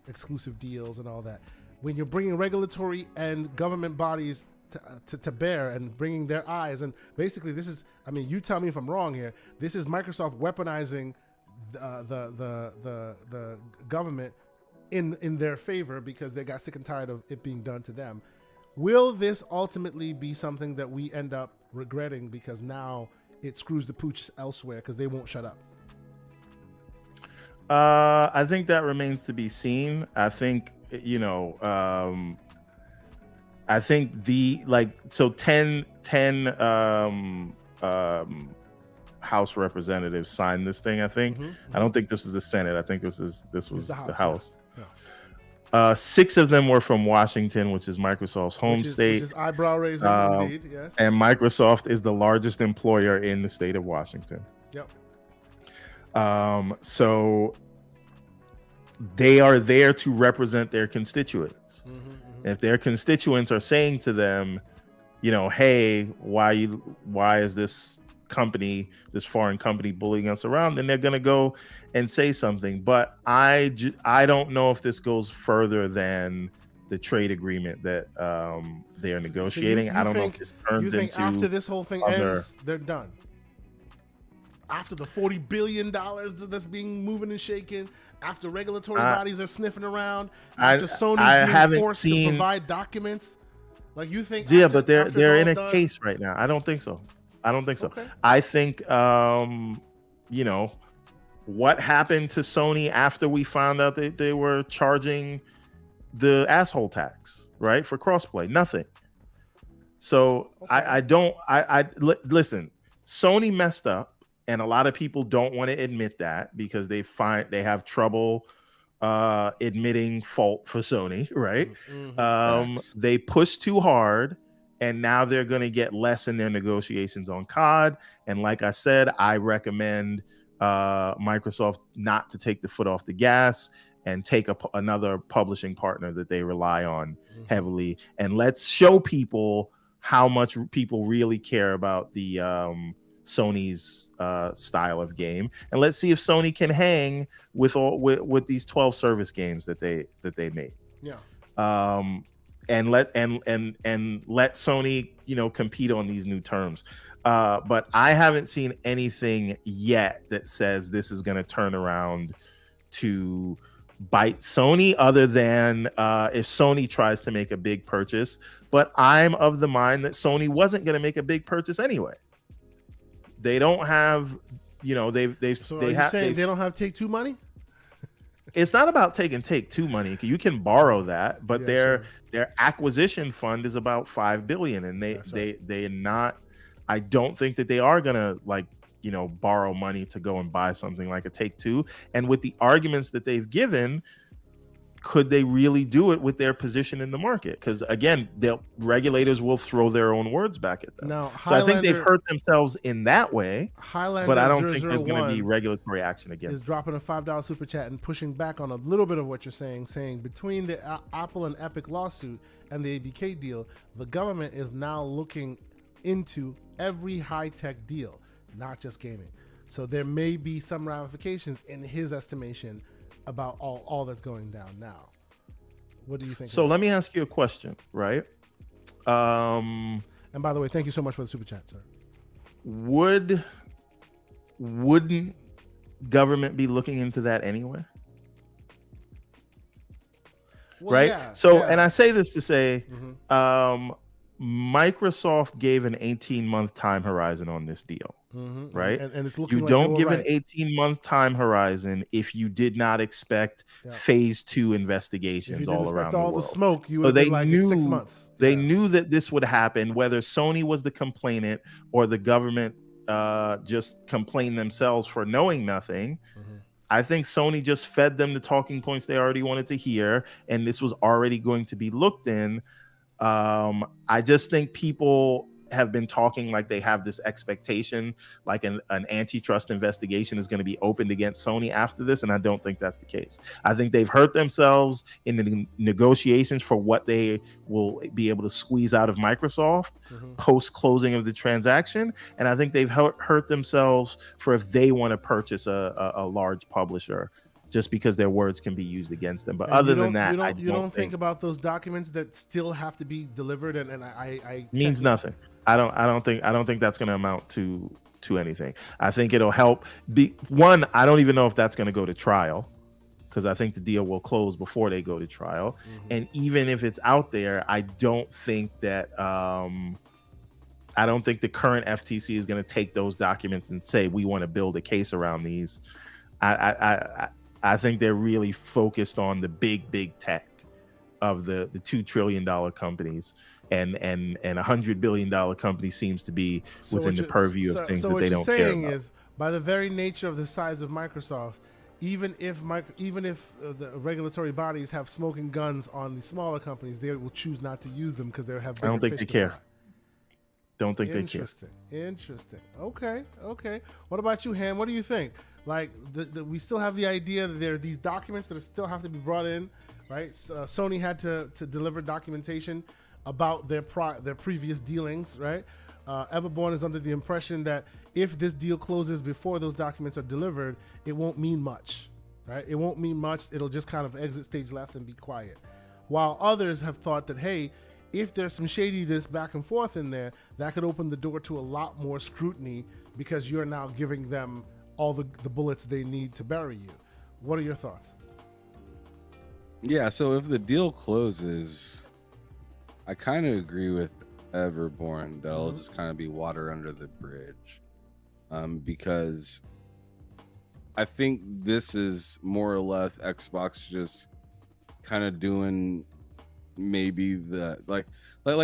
exclusive deals and all that. When you're bringing regulatory and government bodies to bear and bringing their eyes, and basically this is, I mean, you tell me if I'm wrong here, this is Microsoft weaponizing the government in their favor because they got sick and tired of it being done to them. Will this ultimately be something that we end up regretting because now it screws the pooch elsewhere because they won't shut up? I think that remains to be seen. I think, I think 10 House representatives signed this thing. I think. I don't think this was the Senate. I think this was the House. Yeah. 6 of them were from Washington, which is Microsoft's home state. Which is eyebrow raising indeed. Yes. And Microsoft is the largest employer in the state of Washington. Yep. So they are there to represent their constituents. If their constituents are saying to them, hey, why is this foreign company bullying us around, then they're going to go and say something. But I don't know if this goes further than the trade agreement that they are negotiating. So I don't know if this turns into after this whole thing other... ends, they're done. After the $40 billion that's being moving and shaken, after regulatory bodies are sniffing around, after Sony's being forced to provide documents, like you think? Yeah, but they're in a case right now. I don't think so. Okay. I think what happened to Sony after we found out that they were charging the asshole tax, right, for crossplay? Nothing. So okay. Listen, Sony messed up. And a lot of people don't want to admit that because they have trouble admitting fault for Sony, right? They pushed too hard, and now they're going to get less in their negotiations on COD. And like I said, I recommend Microsoft not to take the foot off the gas and take another publishing partner that they rely on heavily. And let's show people how much people really care about the Sony's style of game, and let's see if Sony can hang with these 12 service games that they made. Yeah. And let Sony compete on these new terms. But I haven't seen anything yet that says this is going to turn around to bite Sony, other than if Sony tries to make a big purchase. But I'm of the mind that Sony wasn't going to make a big purchase anyway. They don't have, they don't have Take-Two money? It's not about taking Take-Two money. You can borrow that, but their acquisition fund is about $5 billion, and they're not. I don't think that they are gonna borrow money to go and buy something like a Take-Two. And with the arguments that they've given, could they really do it with their position in the market? Because again, regulators will throw their own words back at them. Now, so I think they've hurt themselves in that way. But I don't think there's going to be regulatory action against them. Is dropping a $5 super chat and pushing back on a little bit of what you're saying between the Apple and Epic lawsuit and the ABK deal, the government is now looking into every high-tech deal, not just gaming. So there may be some ramifications in his estimation about all that's going down now. What do you think? So let me ask you a question, right? And by the way, thank you so much for the super chat, sir. Wouldn't government be looking into that anyway? Well, right? Yeah, so, yeah. And I say this to say, Microsoft gave an 18-month time horizon on this deal, right? And it's looking you like don't give right. an 18-month time horizon if you did not expect phase 2 investigations all around the world. The smoke, you would be like 6 months. They knew that this would happen, whether Sony was the complainant or the government just complained themselves for knowing nothing. I think Sony just fed them the talking points they already wanted to hear, and this was already going to be looked in. I just think people have been talking like they have this expectation, like an antitrust investigation is going to be opened against Sony after this, and I don't think that's the case. I think they've hurt themselves in the negotiations for what they will be able to squeeze out of Microsoft post closing of the transaction, and I think they've hurt themselves for if they want to purchase a large publisher, just because their words can be used against them. But other than that, you don't think about those documents that still have to be delivered, and I means nothing. I don't think that's going to amount to anything. I think it'll help. I don't even know if that's going to go to trial, because I think the deal will close before they go to trial. And even if it's out there, I don't think that the current FTC is going to take those documents and say we want to build a case around these. I think they're really focused on the big tech of the $2 trillion companies, and $100 billion company seems to be within the purview of things that they don't care about. So what you're saying is, by the very nature of the size of Microsoft, even if the regulatory bodies have smoking guns on the smaller companies, they will choose not to use them because they'll have. I don't think they care. Don't think they care. Interesting. Okay. What about you, Ham? What do you think? Like we still have the idea that there are these documents that still have to be brought in, right? Sony had to deliver documentation about their previous dealings, right? Everborn is under the impression that if this deal closes before those documents are delivered, it won't mean much, right? It won't mean much. It'll just kind of exit stage left and be quiet. While others have thought that, hey, if there's some shadiness back and forth in there, that could open the door to a lot more scrutiny because you're now giving them all the bullets they need to bury you. What are your thoughts? Yeah, so if the deal closes, I kind of agree with Everborn that it'll just kind of be water under the bridge, because I think this is more or less Xbox just kind of doing maybe the like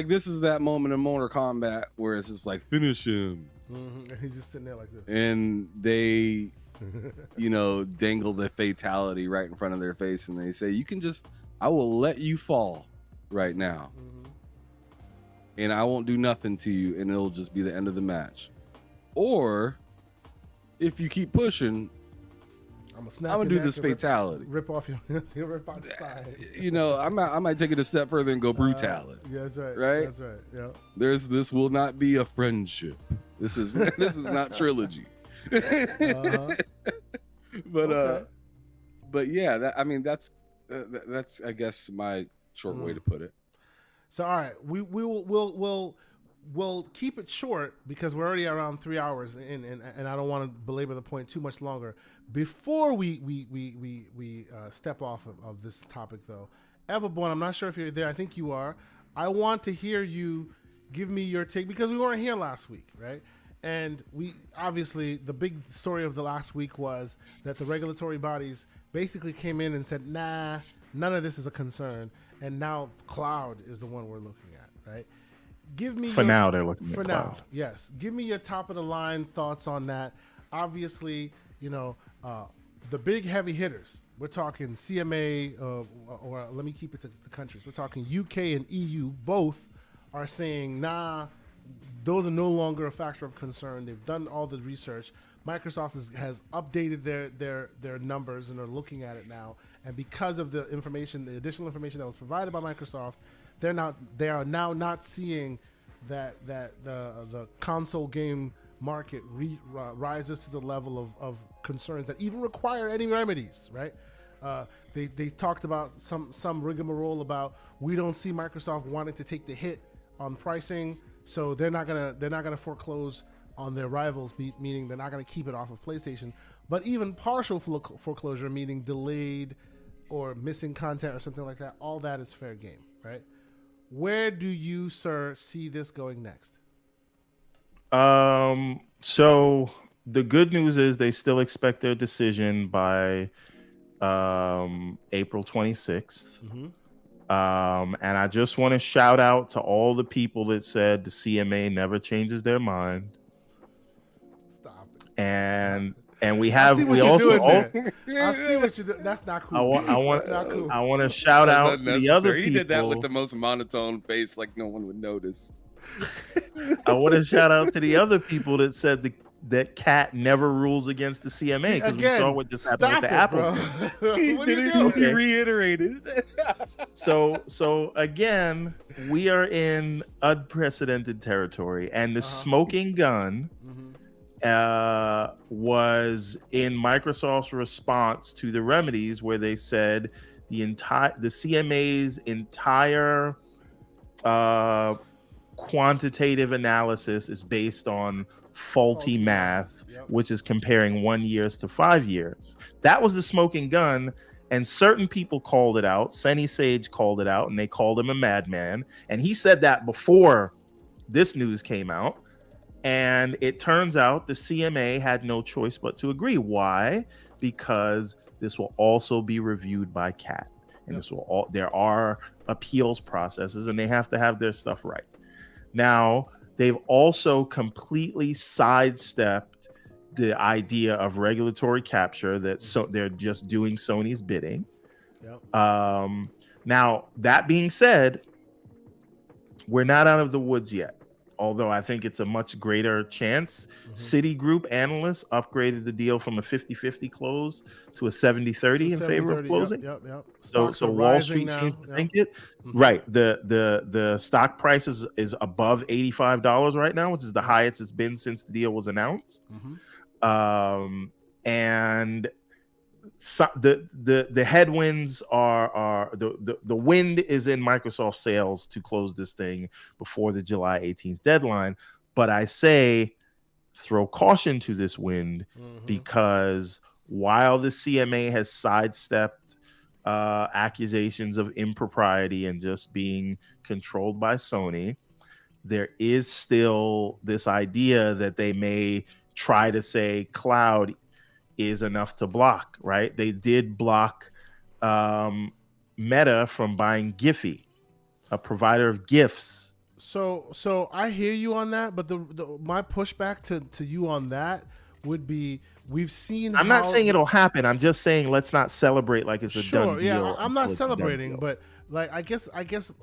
this is that moment in Mortal Kombat where it's just like finish him, And he's just sitting there like this, and they dangle the fatality right in front of their face, and they say, I will let you fall right now, and I won't do nothing to you, and it'll just be the end of the match. Or if you keep pushing, I'm gonna do this fatality, rip off your rip out your side. I might take it a step further and go brutality. Yeah, that's right. Right? That's right. Yeah. This will not be a friendship. This is not trilogy. But yeah, that's I guess my short way to put it. So all right, we'll keep it short because we're already around 3 hours in, and I don't want to belabor the point too much longer. Before we step off of this topic though, Everborn, I'm not sure if you're there. I think you are. I want to hear you give me your take because we weren't here last week, right? And we obviously the big story of the last week was that the regulatory bodies basically came in and said, nah, none of this is a concern. And now cloud is the one we're looking at, right? Give me now they're looking at for cloud. now, yes. Give me your top of the line thoughts on that. Obviously, the big heavy hitters. We're talking CMA, or let me keep it to the countries. We're talking UK and EU. Both are saying, nah, those are no longer a factor of concern. They've done all the research. Microsoft has updated their numbers and are looking at it now. And because of the additional information that was provided by Microsoft, they are now not seeing that the console game market rises to the level of concerns that even require any remedies, right? They talked about some rigmarole about we don't see Microsoft wanting to take the hit on pricing, so they're not gonna foreclose on their rivals, meaning they're not gonna keep it off of PlayStation. But even partial foreclosure, meaning delayed or missing content or something like that, all that is fair game, right? Where do you, sir, see this going next? So the good news is they still expect their decision by April 26th. And I just want to shout out to all the people that said the CMA never changes their mind. Stop it. And we I see what you're doing. That's not cool. That's not cool. I want to shout out to the other people. He did that with the most monotone face, like no one would notice. I want to shout out to the other people that said that Cat never rules against the CMA because we saw what just happened with the Apple. He reiterated. So again, we are in unprecedented territory, and the smoking gun was in Microsoft's response to the remedies, where they said the CMA's entire quantitative analysis is based on faulty math, which is comparing 1 year to 5 years. That was the smoking gun, and certain people called it out. Sunny Sage called it out, and they called him a madman. And he said that before this news came out. And it turns out the CMA had no choice but to agree. Why? Because this will also be reviewed by CAT, and there are appeals processes, and they have to have their stuff right. Now, they've also completely sidestepped the idea of regulatory capture, that they're just doing Sony's bidding. Now, that being said, we're not out of the woods yet. although I think it's a much greater chance. Citigroup analysts upgraded the deal from a 50-50 close to a 70-30 in favor of closing. Yep. So Wall Street seems to think it. Right. The stock price is above $85 right now, which is the highest it's been since the deal was announced. And so the headwinds are the wind is in Microsoft sails to close this thing before the July 18th deadline. But I say throw caution to this wind, because while the CMA has sidestepped accusations of impropriety and just being controlled by Sony, there is still this idea that they may try to say cloud is enough to block, right? They did block Meta from buying Giphy, a provider of GIFs. So I hear you on that, but my pushback to you on that would be, we've seen. I'm not saying it'll happen. I'm just saying let's not celebrate like it's a done deal. Yeah, I'm not celebrating, but like I guess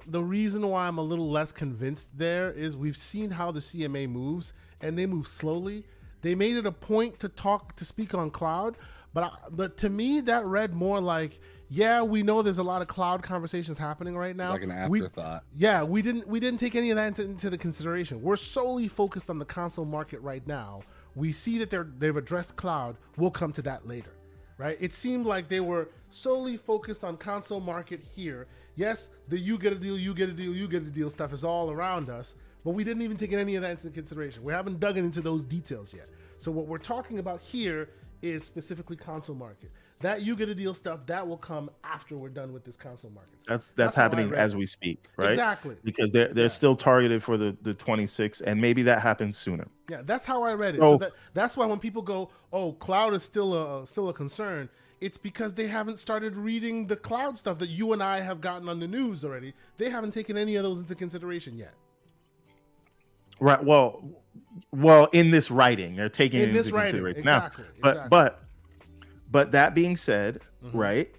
the reason why I'm a little less convinced there is we've seen how the CMA moves, and they move slowly. They made it a point to speak on cloud, but to me that read more like, yeah, we know there's a lot of cloud conversations happening right now. It's like an afterthought. We didn't take any of that into the consideration. We're solely focused on the console market right now. We see that they've addressed cloud. We'll come to that later, right? It seemed like they were solely focused on console market here. Yes, the you get a deal stuff is all around us, but we didn't even take any of that into consideration. We haven't dug into those details yet. So what we're talking about here is specifically console market. That you get a deal stuff, that will come after we're done with this console market. That's happening as we speak, right? Exactly. Because they're still targeted for the 26th, and maybe that happens sooner. Yeah, that's how I read it. So that's why when people go, "Oh, cloud is still a concern," it's because they haven't started reading the cloud stuff that you and I have gotten on the news already. They haven't taken any of those into consideration yet. Right. Well, in this writing, they're taking it into consideration now. But that being said, right?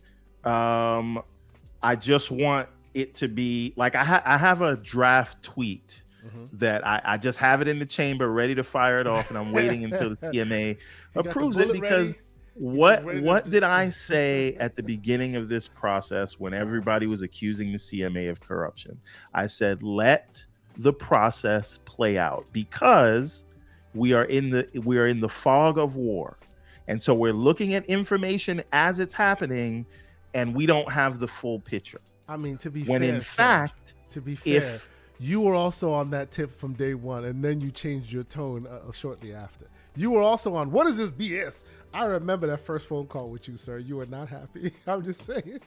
I just want it to be like I have a draft tweet that I just have it in the chamber, ready to fire it off, and I'm waiting until the CMA approves it, because what did I say at the beginning of this process when everybody was accusing the CMA of corruption? I said, let the process play out, because we are in the fog of war, and so we're looking at information as it's happening, and we don't have the full picture. I mean, to be fair, you were also on that tip from day one, and then you changed your tone shortly after. You were also on, what is this BS? I remember that first phone call with you, sir. You were not happy. I'm just saying.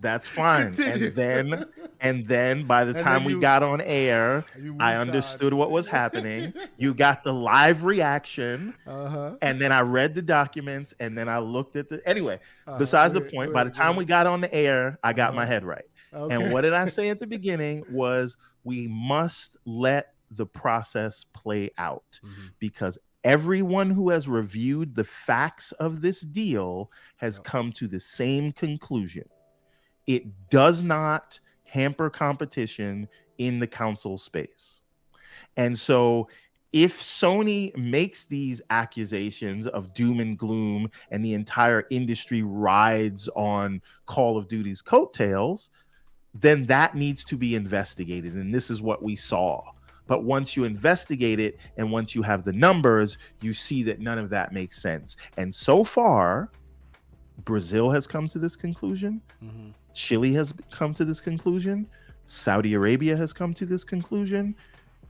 That's fine. And then by the time we got on air, I understood what was happening. You got the live reaction, and then I read the documents, and then I looked at anyway, besides the point, by the time we got on the air, I got my head right. Okay. And what did I say at the beginning was, we must let the process play out, because everyone who has reviewed the facts of this deal has come to the same conclusion. It does not hamper competition in the console space. And so if Sony makes these accusations of doom and gloom, and the entire industry rides on Call of Duty's coattails, then that needs to be investigated. And this is what we saw. But once you investigate it, and once you have the numbers, you see that none of that makes sense. And so far, Brazil has come to this conclusion. Chile has come to this conclusion. Saudi Arabia has come to this conclusion.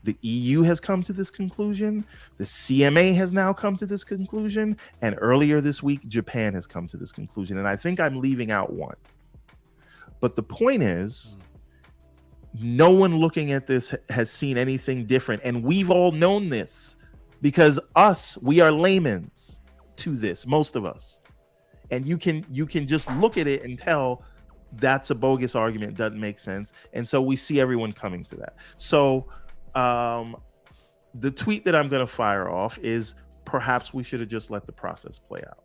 The EU has come to this conclusion. The CMA has now come to this conclusion. And earlier this week, Japan has come to this conclusion. And I think I'm leaving out one. But the point is, no one looking at this has seen anything different. And we've all known this, because we are laymen's to this, most of us. And you can just look at it and tell that's a bogus argument, doesn't make sense. And so we see everyone coming to that. So the tweet that I'm going to fire off is, perhaps we should have just let the process play out.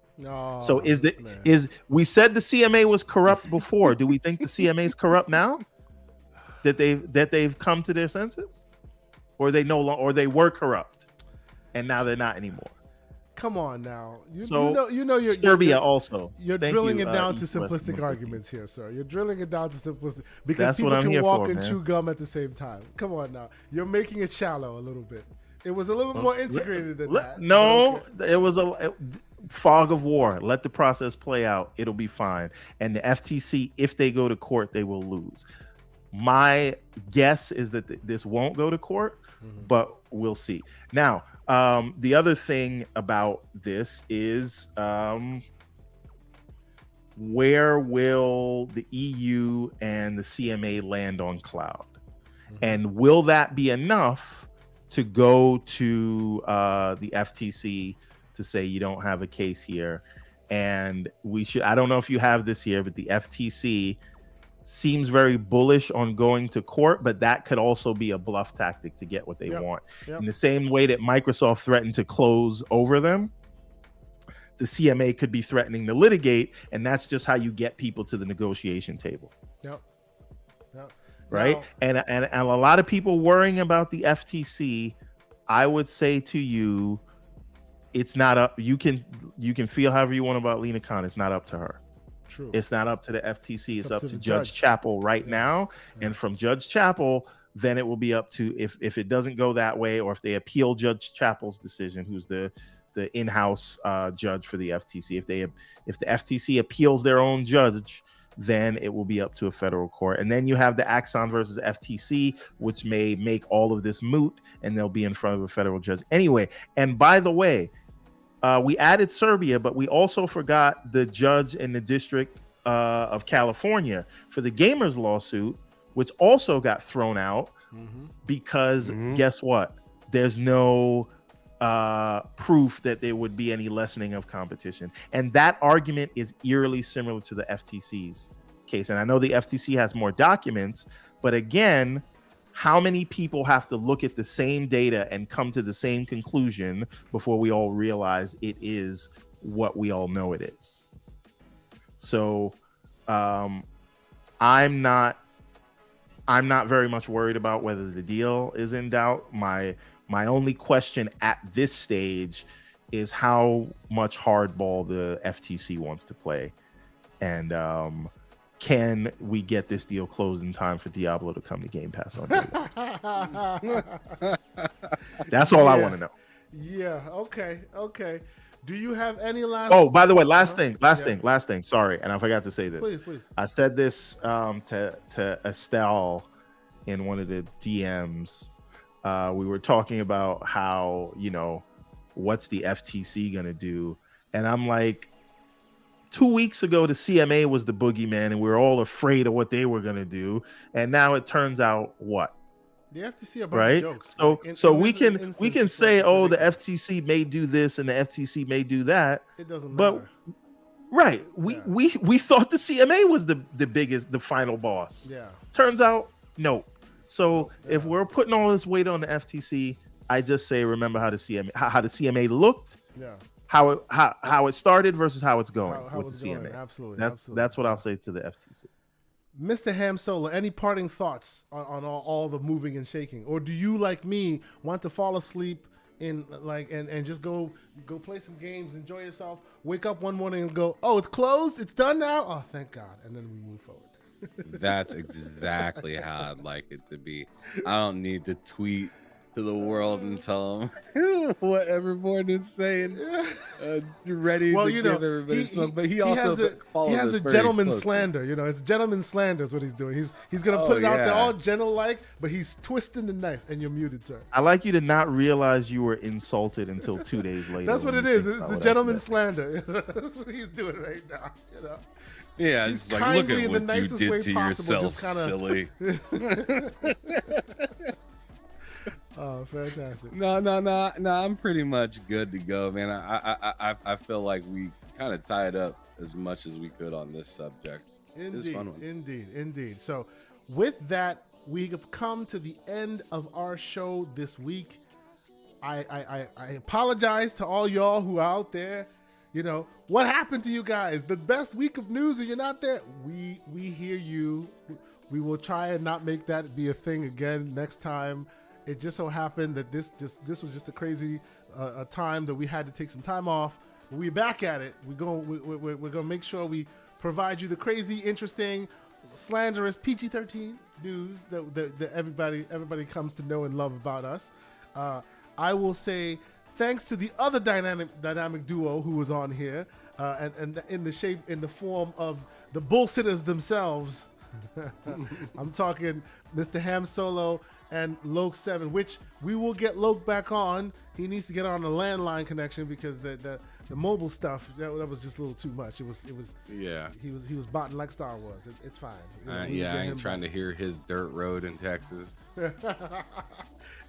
So we said the CMA was corrupt before. Do we think the CMA is corrupt now? That they've come to their senses, or they no longer, or they were corrupt, and now they're not anymore. Come on now. So You're Serbia also. You're Thank drilling you, it down to East West simplistic Mobility. arguments here, sir. You're drilling it down to simplistic because That's people what I'm can here walk for, and man. chew gum at the same time. Come on now. You're making it shallow a little bit. It was a little bit more integrated than that. No, but okay. it was a fog of war. Let the process play out. It'll be fine. And the FTC, if they go to court, they will lose. My guess is that this won't go to court, but we'll see. Now, the other thing about this is where will the EU and the CMA land on cloud? And will that be enough to go to the FTC to say you don't have a case here? And we should, I don't know if you have this here, but the FTC seems very bullish on going to court, but that could also be a bluff tactic to get what they want. In the same way that Microsoft threatened to close over them, the CMA could be threatening to litigate, and that's just how you get people to the negotiation table. Right? Now, and a lot of people worrying about the FTC, I would say to you, it's not up. You can feel however you want about Lena Khan. It's not up to her. True. It's not up to the FTC. It's up to Judge Chappell right now. And from Judge Chappell, then it will be up to, if it doesn't go that way, or if they appeal Judge Chappell's decision, who's the in-house judge for the FTC. If the FTC appeals their own judge, then it will be up to a federal court. And then you have the Axon versus FTC, which may make all of this moot, and they'll be in front of a federal judge anyway. And by the way, we added Serbia, but we also forgot the judge in the District of California for the gamers lawsuit, which also got thrown out because guess what? There's no proof that there would be any lessening of competition. And that argument is eerily similar to the FTC's case. And I know the FTC has more documents, but again, how many people have to look at the same data and come to the same conclusion before we all realize it is what we all know it is? So I'm not very much worried about whether the deal is in doubt. My only question at this stage is how much hardball the FTC wants to play. And can we get this deal closed in time for Diablo to come to Game Pass on day one? That's all I want to know. Yeah, okay. Do you have any last... Oh, by the way, last thing. Sorry, and I forgot to say this. Please. I said this to Estelle in one of the DMs. We were talking about how, what's the FTC going to do? And I'm like, 2 weeks ago, the CMA was the boogeyman, and we were all afraid of what they were going to do. And now it turns out what? The FTC are right? jokes. So we can say, oh, the FTC may do this and the FTC may do that. It doesn't matter. But right, we thought the CMA was the biggest, the final boss. Yeah. Turns out, no. So if we're putting all this weight on the FTC, I just say remember how the CMA looked. Yeah. How it started versus how it's going with the CMA. Going. Absolutely. That's what I'll say to the FTC. Mr. Ham Solo, any parting thoughts on all the moving and shaking, or do you, like me, want to fall asleep in and just go play some games, enjoy yourself, wake up one morning and go, oh, it's closed, it's done now, oh, thank God, and then we move forward. That's exactly how I'd like it to be. I don't need to tweet to the world and tell them what Everborn is saying. Ready to give everybody smoke, but he also has the gentleman slander. It's gentleman slander is what he's doing. He's gonna put it out there all gentle-like, but he's twisting the knife. And you're muted, sir. I like you to not realize you were insulted until 2 days later. That's what it is. It's the gentleman slander. That's what he's doing right now. Yeah, it's like, look at what you did to yourself, silly. Oh, fantastic. No, I'm pretty much good to go, man. I feel like we kind of tied up as much as we could on this subject. Indeed. So with that, we have come to the end of our show this week. I apologize to all y'all who are out there. What happened to you guys? The best week of news and you're not there. We hear you. We will try and not make that be a thing again next time. It just so happened that this was just a crazy time that we had to take some time off. We're back at it. We're gonna make sure we provide you the crazy, interesting, slanderous PG-13 news that everybody comes to know and love about us. I will say thanks to the other dynamic duo who was on here, and in the form of the bullsitters themselves. I'm talking Mr. Ham Solo and Loke 7, which we will get Loke back on. He needs to get on a landline connection because the mobile stuff that was just a little too much. It was Yeah. He was botting like Star Wars. It's fine. I ain't trying to hear his dirt road in Texas.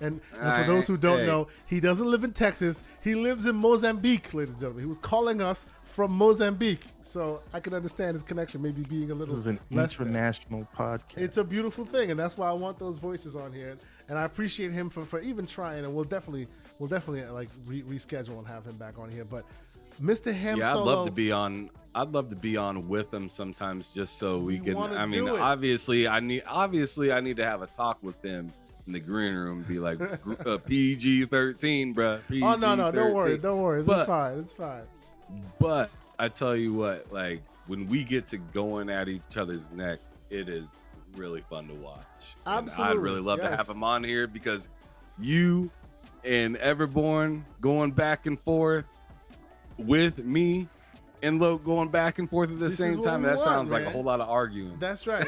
And for those who don't know, he doesn't live in Texas. He lives in Mozambique, ladies and gentlemen. He was calling us from Mozambique, so I can understand his connection maybe being a little. This is an less international podcast. It's a beautiful thing, and that's why I want those voices on here. And I appreciate him for even trying. And we'll definitely like reschedule and have him back on here. But Mr. Ham Yeah, Solo, I'd love to be on. I'd love to be on with him sometimes, just so we can. I mean, do it. obviously, I need to have a talk with him in the green room. Be like PG-13, bro. Oh no, don't worry. But- It's fine. But I tell you what, like when we get to going at each other's neck, it is really fun to watch. And Absolutely, I'd really love to yes. have him on here because you and Everborn going back and forth with me and Loke going back and forth at the This is same what time. we That want, sounds like a man. whole lot of arguing. That's right.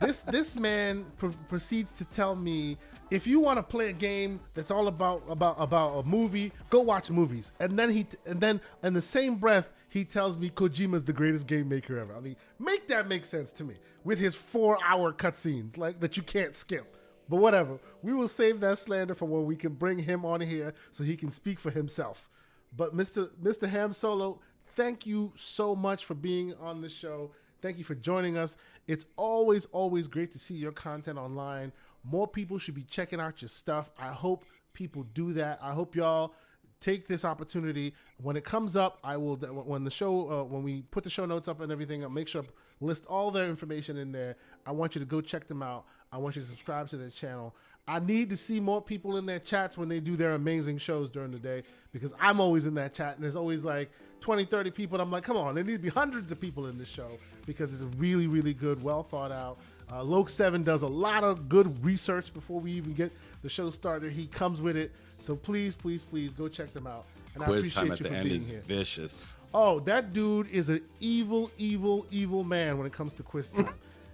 This man proceeds to tell me, if you want to play a game that's all about a movie, go watch movies. And then in the same breath, he tells me Kojima's the greatest game maker ever. I mean, make that make sense to me with his 4-hour cutscenes like that you can't skip. But whatever, we will save that slander for when we can bring him on here so he can speak for himself. But Mr. Ham Solo, thank you so much for being on the show. Thank you for joining us. It's always great to see your content online. More people should be checking out your stuff. I hope people do that. I hope y'all take this opportunity. When it comes up, I will, when we put the show notes up and everything, I'll make sure to list all their information in there. I want you to go check them out. I want you to subscribe to their channel. I need to see more people in their chats when they do their amazing shows during the day, because I'm always in that chat and there's always like 20, 30 people. And I'm like, come on, there need to be hundreds of people in this show because it's really, really good, well thought out. Loke 7 does a lot of good research before we even get the show started. He comes with it. So please go check them out. And Quiz I time appreciate at you the for end being is here. vicious. Oh, that dude is an evil man when it comes to quiz time.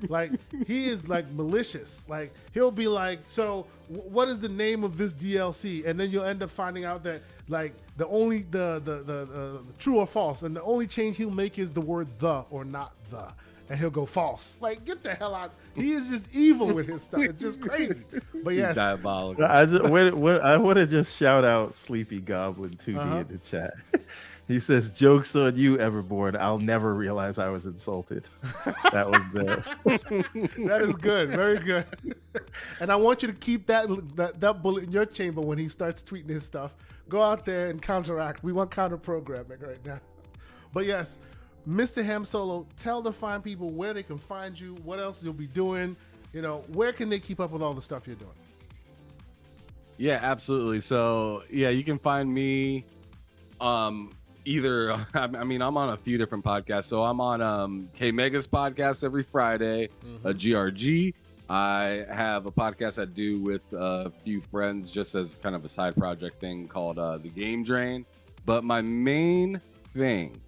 Like, he is like malicious. Like, he'll be like, so what is the name of this DLC? And then you'll end up finding out that like the only the true or false, and the only change he'll make is the word the or not the, and he'll go false. Like, get the hell out. He is just evil with his stuff. It's just crazy. But yes, He's diabolical. I would have just shout out Sleepy Goblin 2D in the chat. He says, "Jokes on you, Everborn. I'll never realize I was insulted." That was that is good. Very good. And I want you to keep that bullet in your chamber when he starts tweeting his stuff. Go out there and counteract. We want counter programming right now. But yes, Mr. Ham Solo, tell the fine people where they can find you, what else you'll be doing. You know, where can they keep up with all the stuff you're doing? Yeah, absolutely. So yeah, you can find me either I mean, I'm on a few different podcasts. So I'm on K Mega's podcast every Friday, GRG. I have a podcast I do with a few friends just as kind of a side project thing called The Game Drain. But my main thing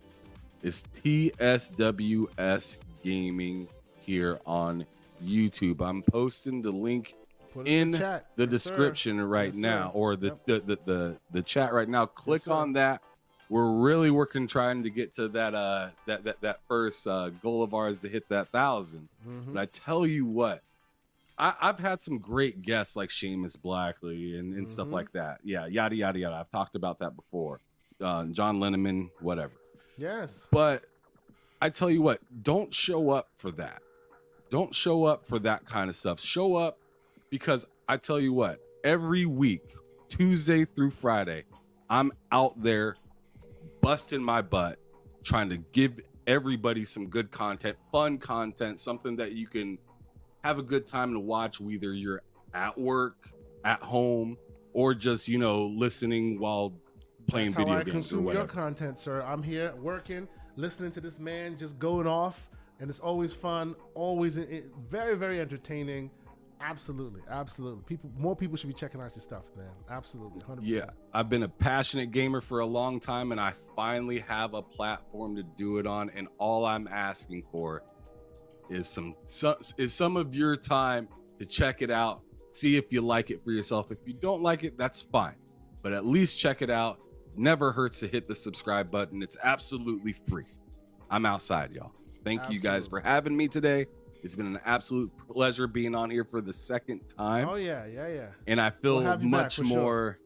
is TSWS Gaming here on YouTube. I'm posting the link Put it in the chat. the Yes, description sir. right Yes, now, sir. or the chat right now. Click sir. on that. We're really trying to get to that first goal of ours to hit that 1,000. But I tell you what, I've had some great guests like Seamus Blackley and stuff like that. Yeah, yada yada yada. I've talked about that before. John Lenneman, whatever. Yes. But I tell you what, don't show up for that. Don't show up for that kind of stuff. Show up because I tell you what, every week, Tuesday through Friday, I'm out there busting my butt trying to give everybody some good content, fun content, something that you can have a good time to watch, whether you're at work, at home or just, listening while playing That's how video I games or consume your whatever. content, sir. I'm here working, listening to this man just going off, and it's always fun, always very, very entertaining. Absolutely. More people should be checking out your stuff, man. Absolutely, 100%. Yeah, I've been a passionate gamer for a long time, and I finally have a platform to do it on. And all I'm asking for is some of your time to check it out, see if you like it for yourself. If you don't like it, that's fine, but at least check it out. Never hurts to hit the subscribe button. It's absolutely free. I'm outside, y'all. Thank you guys for having me today. It's been an absolute pleasure being on here for the second time. Oh yeah. And I feel We'll have you back for sure.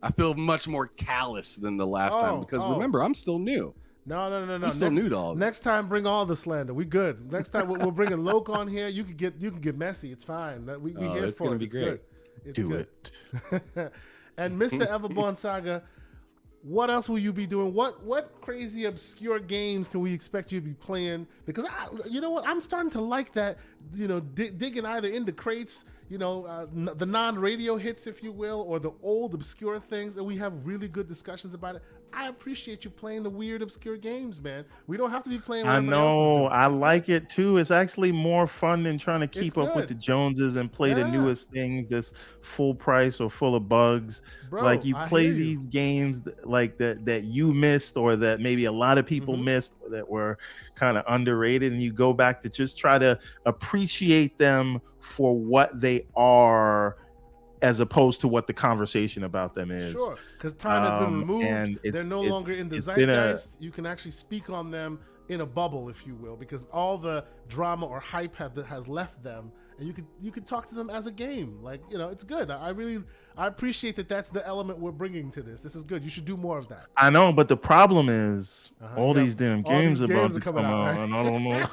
I feel much more callous than the last time because remember, I'm still new. No. I'm still new to all this. Next time, bring all the slander. We good. Next time, we're bringing Loke on here. You can get messy. It's fine. We here it's for gonna it. be It's great. good. It's Do good. it. And Mr. Everborn Saga, what else will you be doing? What crazy obscure games can we expect you to be playing? Because you know what, I'm starting to like that. Digging either into crates, the non-radio hits, if you will, or the old obscure things, and we have really good discussions about it. I appreciate you playing the weird obscure games, man. We don't have to be playing. What I everybody else is know. doing. I like it too. It's actually more fun than trying to keep up with good. the Joneses and play the Yeah. newest things that's full price or full of bugs. Bro, Like you I play hear you. these games like that you missed, or that maybe a lot of people Mm-hmm. missed, or that were kind of underrated, and you go back to just try to appreciate them for what they are, as opposed to what the conversation about them is. Sure, because time has been removed. and They're no longer in the it's been zeitgeist. You can actually speak on them in a bubble, if you will, because all the drama or hype has left them, and you could talk to them as a game. Like, it's good. I appreciate that. That's the element we're bringing to this. This is good. You should do more of that. I know, but the problem is all Yeah. these damn All games these about games to are coming come out, out, right? and I don't know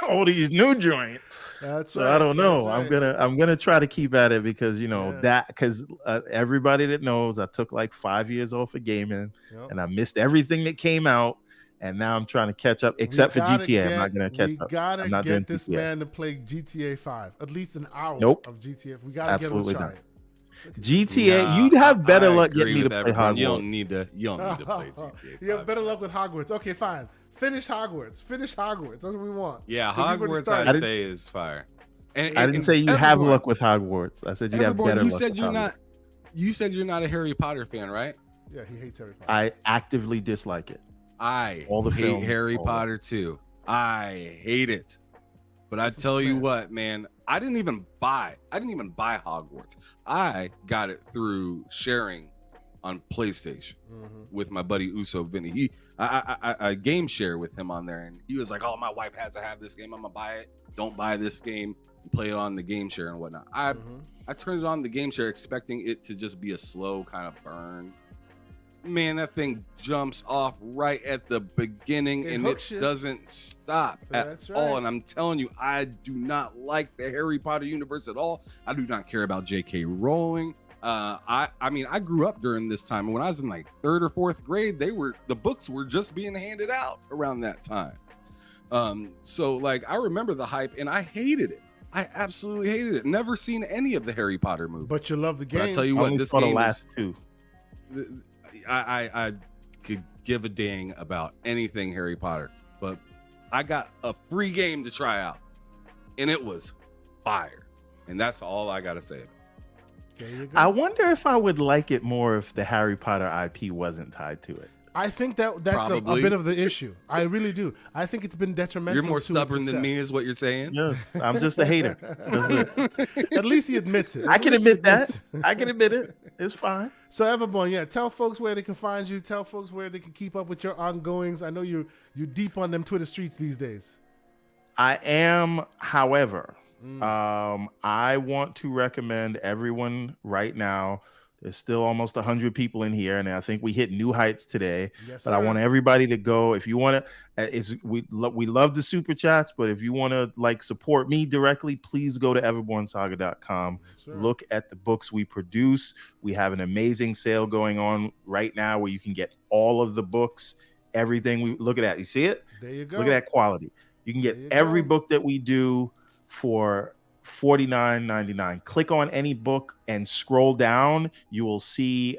all these new joints. That's So right. I don't know. That's right. I'm gonna try to keep at it because Yeah. everybody that knows I took like 5 years off of gaming, Yep. and I missed everything that came out, and now I'm trying to catch up. Except for GTA, I'm not gonna catch up. We gotta I'm not doing get this GTA. man to play GTA 5. At least an hour Nope. of GTA. We gotta Absolutely get him to not. try it. GTA, Nah, you'd have better I luck agree getting me to with play everyone. You Hogwarts. don't need to play GTA. You have 5. better luck with Hogwarts. Okay, fine. Finish Hogwarts. That's what we want. Yeah, 'Cause you've already Hogwarts started. I'd say is fire. And, I didn't say you have Everborn- luck with Hogwarts. I said you'd have Everborn, better you luck said with you're Hogwarts. not. You said you're not a Harry Potter fan, right? Yeah, he hates Harry Potter. I actively dislike it. I All the hate films, Harry all Potter too. I hate it. But I tell you what, man, I didn't even buy Hogwarts. I got it through sharing on PlayStation with my buddy Uso Vinny. I game share with him on there, and he was like, "Oh, my wife has to have this game. I'm gonna buy it. Don't buy this game. Play it on the game share and whatnot." I turned it on the game share expecting it to just be a slow kind of burn. Man, that thing jumps off right at the beginning, and it hooks you. doesn't stop That's at all. right. And I'm telling you, I do not like the Harry Potter universe at all. I do not care about J.K. Rowling. I mean, I grew up during this time, and when I was in like 3rd or 4th grade, the books were just being handed out around that time. So like I remember the hype, and I hated it. I absolutely hated it. Never seen any of the Harry Potter movies. But you love the game. But I tell you I what, only this saw the game last is, two. I could give a dang about anything Harry Potter, but I got a free game to try out, and it was fire. And that's all I gotta say. There you go. I wonder if I would like it more if the Harry Potter IP wasn't tied to it. I think that's a Probably. bit of the issue. I really do. I think it's been detrimental. You're more to its stubborn than me, success. is what you're saying. Yes, I'm just a hater. That's it. At least he admits it. I At can least he admit that. admits it. I can admit it. It's fine. So Everborn, yeah, tell folks where they can find you. Tell folks where they can keep up with your ongoings. I know you're deep on them Twitter streets these days. I am, however, I want to recommend everyone right now. There's still almost 100 people in here, and I think we hit new heights today. Yes, but I sir. want everybody to go. If you want to, we love the super chats, but if you want to like support me directly, please go to EverbornSaga.com. sir. Look at the books we produce. We have an amazing sale going on right now where you can get all of the books, everything. We look at that. You see it? There you go. Look at that quality. You can get There you every go. book that we do for $49.99. Click on any book and scroll down. You will see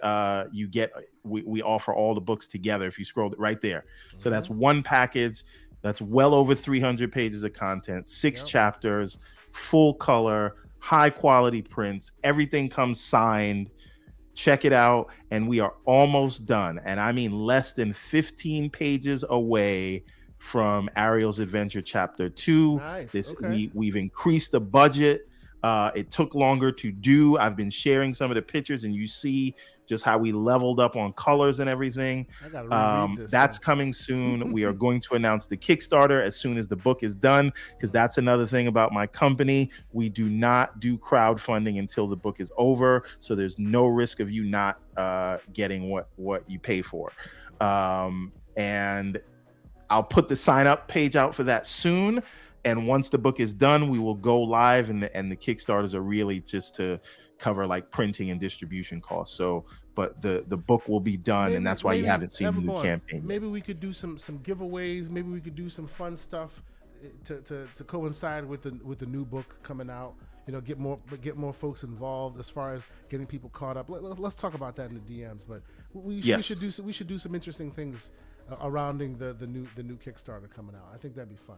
we offer all the books together. If you scroll right there, so that's one package. That's well over 300 pages of content, 6 chapters, full color, high quality prints. Everything comes signed. Check it out, and we are almost done. And I mean less than 15 pages away from Ariel's Adventure Chapter 2. Nice. We've increased the budget. It took longer to do. I've been sharing some of the pictures, and you see just how we leveled up on colors and everything. I gotta reread this That's thing. coming soon. We are going to announce the Kickstarter as soon as the book is done, because that's another thing about my company. We do not do crowdfunding until the book is over, so there's no risk of you not getting what you pay for. And I'll put the sign up page out for that soon. And once the book is done, we will go live, and the Kickstarters are really just to cover like printing and distribution costs. So, but the book will be done, and that's why you haven't seen the new campaign. Maybe we could do some giveaways. Maybe we could do some fun stuff to coincide with the new book coming out. You know, get more folks involved as far as getting people caught up. Let's talk about that in the DMs. But we should do some interesting things surrounding the new Kickstarter coming out. I think that'd be fun.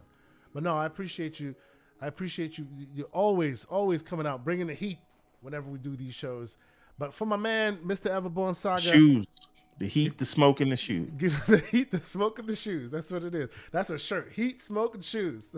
But no, I appreciate you. You're always coming out, bringing the heat whenever we do these shows. But for my man, Mr. Everborn Saga. Shoes. The heat, the smoke, and the shoes. Give the heat, the smoke, and the shoes. That's what it is. That's a shirt. Heat, smoke, and shoes.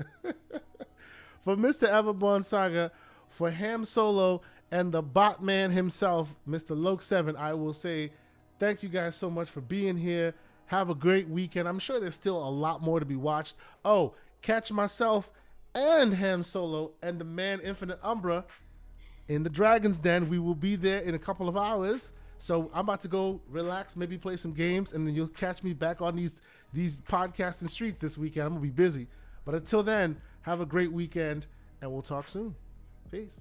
For Mr. Everborn Saga, for Ham Solo, and the bot man himself, Mr. Loke7, I will say thank you guys so much for being here. Have a great weekend. I'm sure there's still a lot more to be watched. Oh, catch myself and Ham Solo and the man Infinite Umbra in the Dragon's Den. We will be there in a couple of hours. So I'm about to go relax, maybe play some games, and then you'll catch me back on these podcasting streets this weekend. I'm going to be busy. But until then, have a great weekend, and we'll talk soon. Peace.